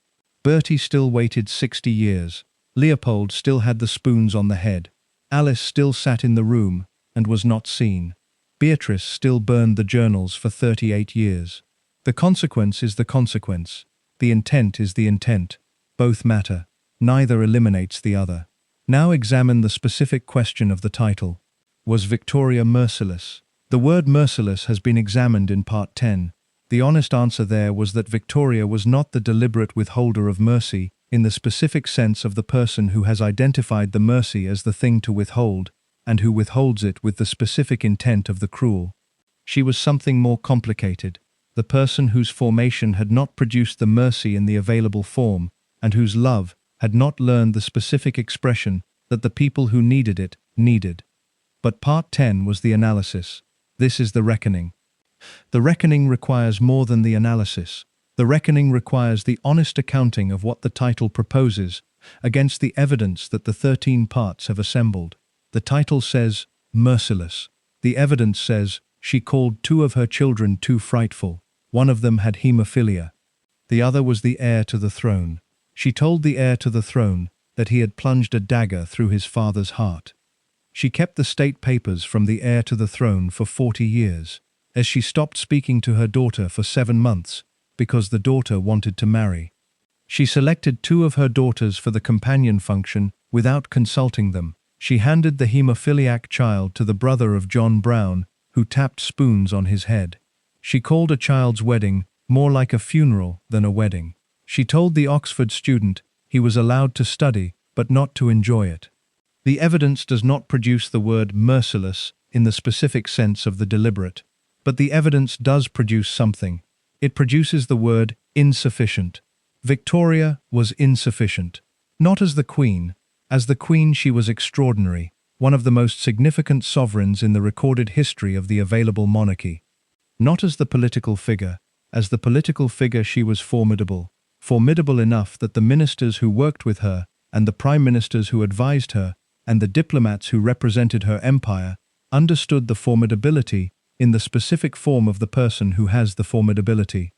Bertie still waited 60 years. Leopold still had the spoons on the head. Alice still sat in the room and was not seen. Beatrice still burned the journals for 38 years. The consequence is the consequence. The intent is the intent. Both matter. Neither eliminates the other. Now examine the specific question of the title. Was Victoria merciless? The word merciless has been examined in Part 10. The honest answer there was that Victoria was not the deliberate withholder of mercy in the specific sense of the person who has identified the mercy as the thing to withhold, and who withholds it with the specific intent of the cruel. She was something more complicated, the person whose formation had not produced the mercy in the available form, and whose love had not learned the specific expression that the people who needed it needed. But Part 10 was the analysis. This is the reckoning. The reckoning requires more than the analysis. The reckoning requires the honest accounting of what the title proposes against the evidence that the 13 parts have assembled. The title says, Merciless. The evidence says, she called 2 of her children too frightful. One of them had haemophilia. The other was the heir to the throne. She told the heir to the throne that he had plunged a dagger through his father's heart. She kept the state papers from the heir to the throne for 40 years, as she stopped speaking to her daughter for 7 months, because the daughter wanted to marry. She selected 2 of her daughters for the companion function without consulting them. She handed the haemophiliac child to the brother of John Brown, who tapped spoons on his head. She called a child's wedding more like a funeral than a wedding. She told the Oxford student he was allowed to study, but not to enjoy it. The evidence does not produce the word merciless in the specific sense of the deliberate, but the evidence does produce something. It produces the word insufficient. Victoria was insufficient. Not as the queen. As the queen she was extraordinary, one of the most significant sovereigns in the recorded history of the available monarchy. Not as the political figure. As the political figure she was formidable. Formidable enough that the ministers who worked with her, and the prime ministers who advised her, and the diplomats who represented her empire, understood the formidability in the specific form of the person who has the formidability.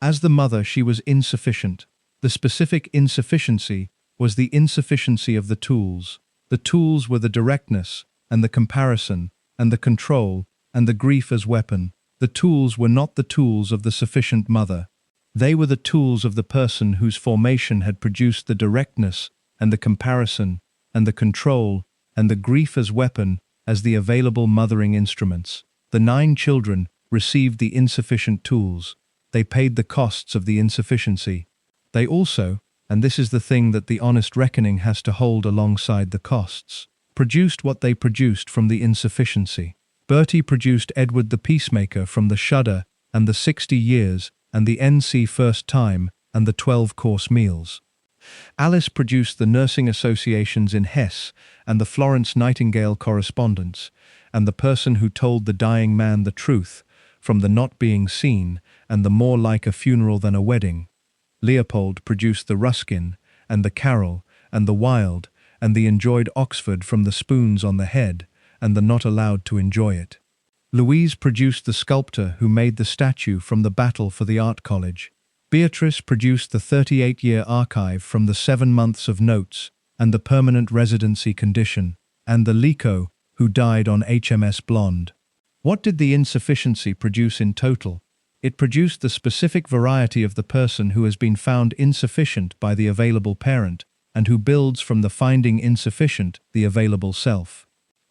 As the mother she was insufficient. The specific insufficiency was the insufficiency of the tools. The tools were the directness, and the comparison, and the control, and the grief as weapon. The tools were not the tools of the sufficient mother. They were the tools of the person whose formation had produced the directness, and the comparison, and the control, and the grief as weapon as the available mothering instruments. The 9 children received the insufficient tools. They paid the costs of the insufficiency. They also, and this is the thing that the honest reckoning has to hold alongside the costs, produced what they produced from the insufficiency. Bertie produced Edward the Peacemaker from the Shudder and the 60 Years and the NC First Time and the 12-course meals. Alice produced the Nursing Associations in Hesse and the Florence Nightingale Correspondence, and the Person Who Told the Dying Man the Truth, from the Not Being Seen and the More Like a Funeral Than a Wedding. Leopold produced the Ruskin and the Carol and the Wild and the Enjoyed Oxford from the Spoons on the Head and the Not Allowed to Enjoy It. Louise produced the Sculptor Who Made the Statue from the Battle for the Art College. Beatrice produced the 38-year archive from the 7 months of notes and the permanent residency condition, and the Lico who died on HMS Blonde. What did the insufficiency produce in total? It produced the specific variety of the person who has been found insufficient by the available parent, and who builds from the finding insufficient the available self.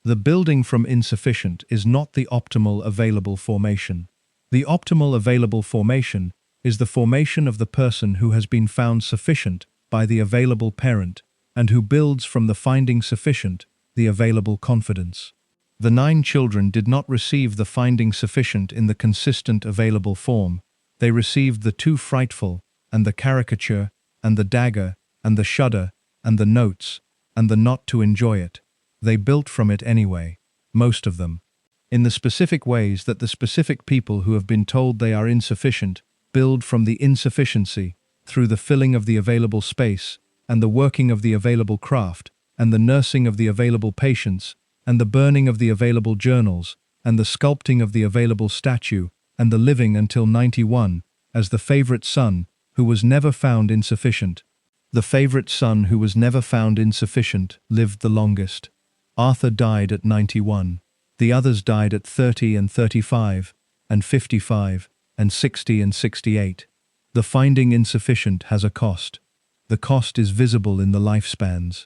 The building from insufficient is not the optimal available formation. The optimal available formation is the formation of the person who has been found sufficient by the available parent, and who builds from the finding sufficient the available confidence. The 9 children did not receive the finding sufficient in the consistent available form. They received the too frightful, and the caricature, and the dagger, and the shudder, and the notes, and the not to enjoy it. They built from it anyway, most of them, in the specific ways that the specific people who have been told they are insufficient build from the insufficiency through the filling of the available space, and the working of the available craft, and the nursing of the available patients, and the burning of the available journals, and the sculpting of the available statue, and the living until 91, as the favorite son who was never found insufficient. The favorite son who was never found insufficient lived the longest. Arthur died at 91. The others died at 30 and 35, and 55, and 60 and 68. The finding insufficient has a cost. The cost is visible in the lifespans.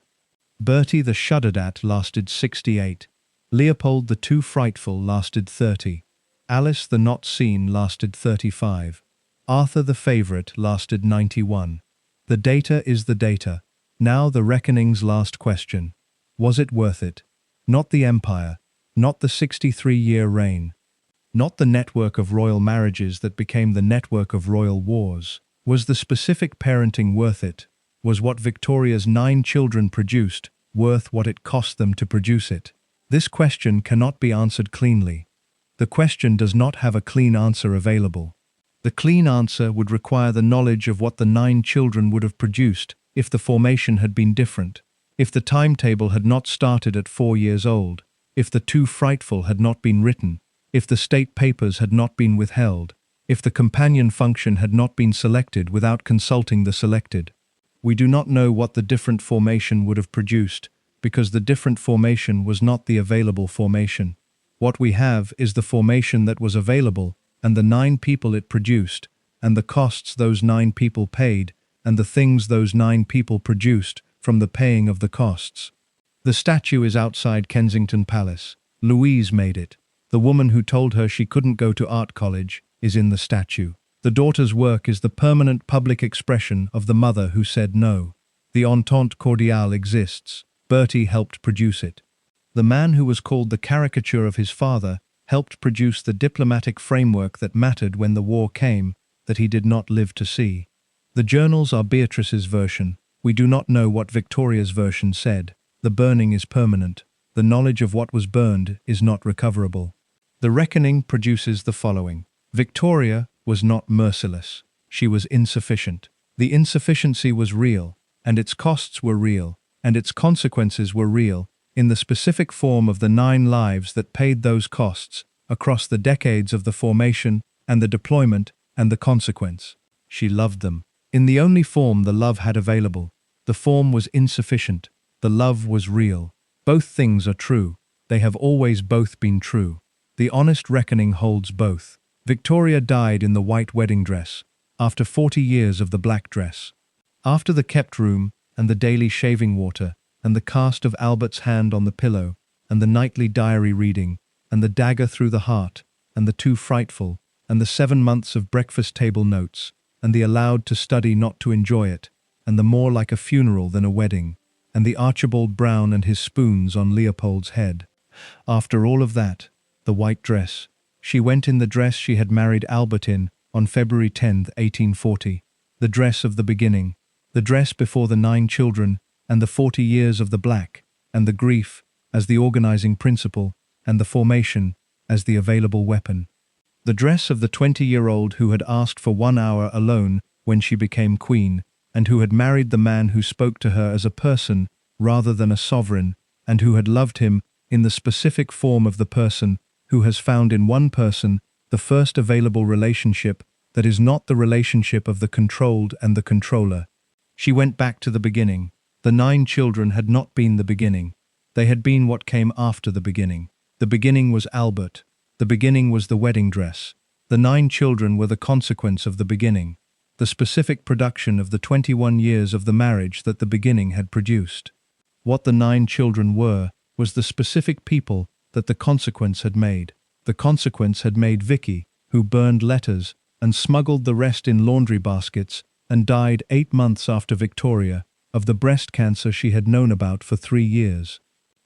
Bertie the Shuddered At lasted 68. Leopold the Too Frightful lasted 30. Alice the Not Seen lasted 35. Arthur the Favourite lasted 91. The data is the data. Now the reckoning's last question. Was it worth it? Not the empire, not the 63-year reign, not the network of royal marriages that became the network of royal wars. Was the specific parenting worth it? Was what Victoria's 9 children produced worth what it cost them to produce it? This question cannot be answered cleanly. The question does not have a clean answer available. The clean answer would require the knowledge of what the 9 children would have produced if the formation had been different, if the timetable had not started at 4 years old, if the Too Frightful had not been written, if the state papers had not been withheld, if the companion function had not been selected without consulting the selected. We do not know what the different formation would have produced, because the different formation was not the available formation. What we have is the formation that was available, and the 9 people it produced, and the costs those 9 people paid, and the things those 9 people produced from the paying of the costs. The statue is outside Kensington Palace. Louise made it. The woman who told her she couldn't go to art college is in the statue. The daughter's work is the permanent public expression of the mother who said no. The entente cordiale exists. Bertie helped produce it. The man who was called the caricature of his father helped produce the diplomatic framework that mattered when the war came, that he did not live to see. The journals are Beatrice's version. We do not know what Victoria's version said. The burning is permanent. The knowledge of what was burned is not recoverable. The reckoning produces the following. Victoria was not merciless. She was insufficient. The insufficiency was real, and its costs were real, and its consequences were real, in the specific form of the 9 lives that paid those costs across the decades of the formation and the deployment and the consequence. She loved them. In the only form the love had available, the form was insufficient, the love was real. Both things are true. They have always both been true. The honest reckoning holds both. Victoria died in the white wedding dress, after 40 years of the black dress. After the kept room, and the daily shaving water, and the cast of Albert's hand on the pillow, and the nightly diary reading, and the dagger through the heart, and the too frightful, and the 7 months of breakfast table notes, and the allowed to study not to enjoy it, and the more like a funeral than a wedding, and the Archibald Brown and his spoons on Leopold's head. After all of that, the white dress. She went in the dress she had married Albert in on February 10, 1840. The dress of the beginning. The dress before the 9 children, and the 40 years of the black, and the grief, as the organizing principle, and the formation, as the available weapon. The dress of the 20-year-old who had asked for 1 hour alone when she became queen, and who had married the man who spoke to her as a person rather than a sovereign, and who had loved him in the specific form of the person who has found in one person the first available relationship that is not the relationship of the controlled and the controller. She went back to the beginning. The 9 children had not been the beginning. They had been what came after the beginning. The beginning was Albert. The beginning was the wedding dress. The 9 children were the consequence of the beginning, the specific production of the 21 years of the marriage that the beginning had produced. What the 9 children were was the specific people that the consequence had made. The consequence had made Vicky, who burned letters and smuggled the rest in laundry baskets and died 8 months after Victoria of the breast cancer she had known about for 3 years.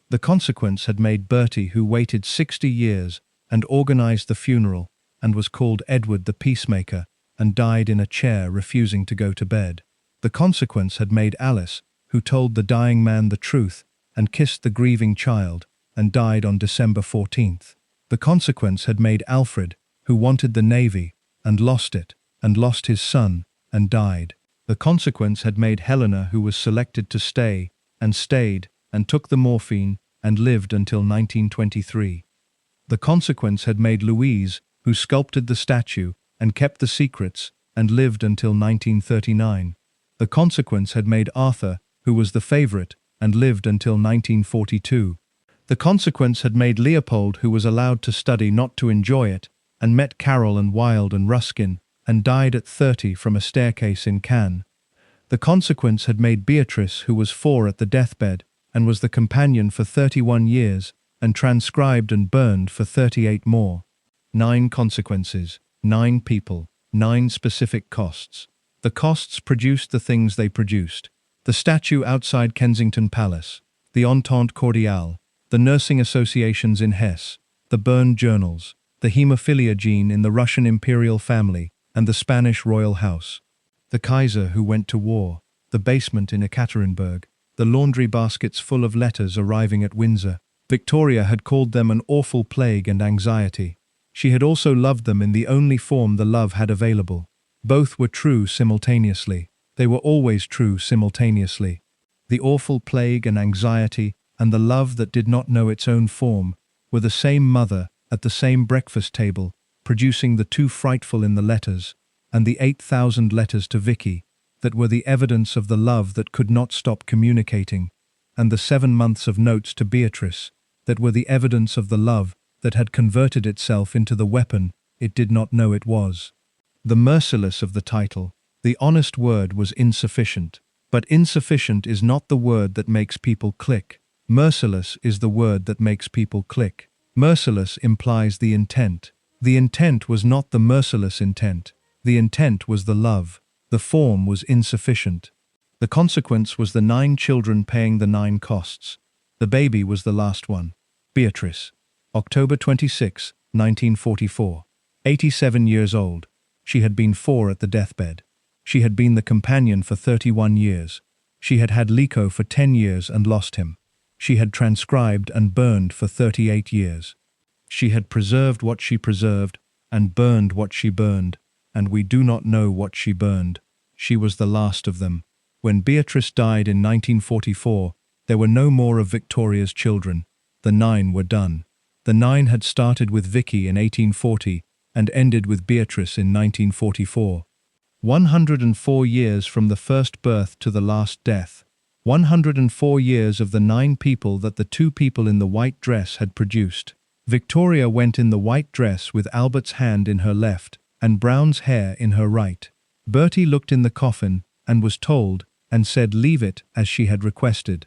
The consequence had made Bertie, who waited 60 years and organized the funeral and was called Edward the Peacemaker and died in a chair refusing to go to bed. The consequence had made Alice, who told the dying man the truth and kissed the grieving child and died on December 14th. The consequence had made Alfred, who wanted the Navy and lost it, and lost his son and died. The consequence had made Helena, who was selected to stay and stayed and took the morphine and lived until 1923. The consequence had made Louise, who sculpted the statue and kept the secrets and lived until 1939. The consequence had made Arthur, who was the favorite and lived until 1942. The consequence had made Leopold, who was allowed to study not to enjoy it, and met Carroll and Wilde and Ruskin, and died at 30 from a staircase in Cannes. The consequence had made Beatrice, who was 4 at the deathbed, and was the companion for 31 years, and transcribed and burned for 38 more. 9 consequences, 9 people, 9 specific costs. The costs produced the things they produced. The statue outside Kensington Palace, the Entente Cordiale, the nursing associations in Hesse, the burned journals, the haemophilia gene in the Russian imperial family and the Spanish royal house, the Kaiser who went to war, the basement in Ekaterinburg, the laundry baskets full of letters arriving at Windsor. Victoria had called them an awful plague and anxiety. She had also loved them in the only form the love had available. Both were true simultaneously. They were always true simultaneously. The awful plague and anxiety and the love that did not know its own form were the same mother at the same breakfast table, producing the too frightful in the letters, and the 8,000 letters to Vicky, that were the evidence of the love that could not stop communicating, and the 7 months of notes to Beatrice, that were the evidence of the love that had converted itself into the weapon it did not know it was. The merciless of the title, the honest word was insufficient, but insufficient is not the word that makes people click. Merciless is the word that makes people click. Merciless implies the intent. The intent was not the merciless intent. The intent was the love. The form was insufficient. The consequence was the 9 children paying the 9 costs. The baby was the last one. Beatrice. October 26, 1944. 87 years old. She had been 4 at the deathbed. She had been the companion for 31 years. She had had Lico for 10 years and lost him. She had transcribed and burned for 38 years. She had preserved what she preserved and burned what she burned, and we do not know what she burned. She was the last of them. When Beatrice died in 1944, there were no more of Victoria's children. The 9 were done. The 9 had started with Vicky in 1840 and ended with Beatrice in 1944. 104 years from the first birth to the last death. 104 years of the 9 people that the 2 people in the white dress had produced. Victoria went in the white dress with Albert's hand in her left and Brown's hair in her right. Bertie looked in the coffin and was told and said leave it as she had requested.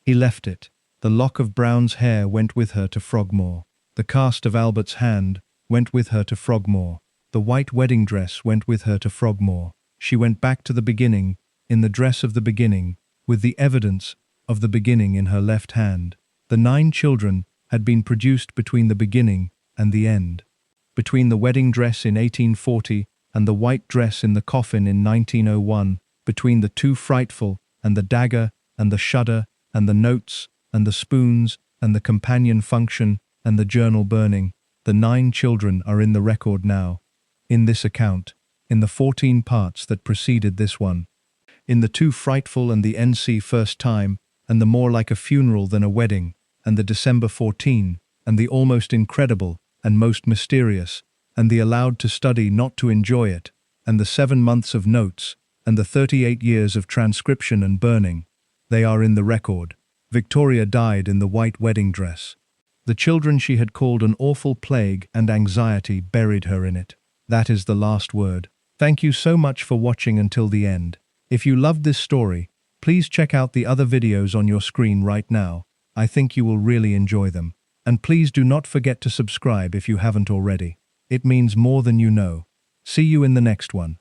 He left it. The lock of Brown's hair went with her to Frogmore. The cast of Albert's hand went with her to Frogmore. The white wedding dress went with her to Frogmore. She went back to the beginning, in the dress of the beginning, with the evidence of the beginning in her left hand. The 9 children had been produced between the beginning and the end. Between the wedding dress in 1840 and the white dress in the coffin in 1901, between the 2 frightful and the dagger and the shudder and the notes and the spoons and the companion function and the journal burning, the 9 children are in the record now. In this account, in the 14 parts that preceded this one, in the 2 frightful and the NC first time, and the more like a funeral than a wedding, and the December 14, and the almost incredible and most mysterious, and the allowed to study not to enjoy it, and the 7 months of notes, and the 38 years of transcription and burning, they are in the record. Victoria died in the white wedding dress. The children she had called an awful plague and anxiety buried her in it. That is the last word. Thank you so much for watching until the end. If you loved this story, please check out the other videos on your screen right now. I think you will really enjoy them. And please do not forget to subscribe if you haven't already. It means more than you know. See you in the next one.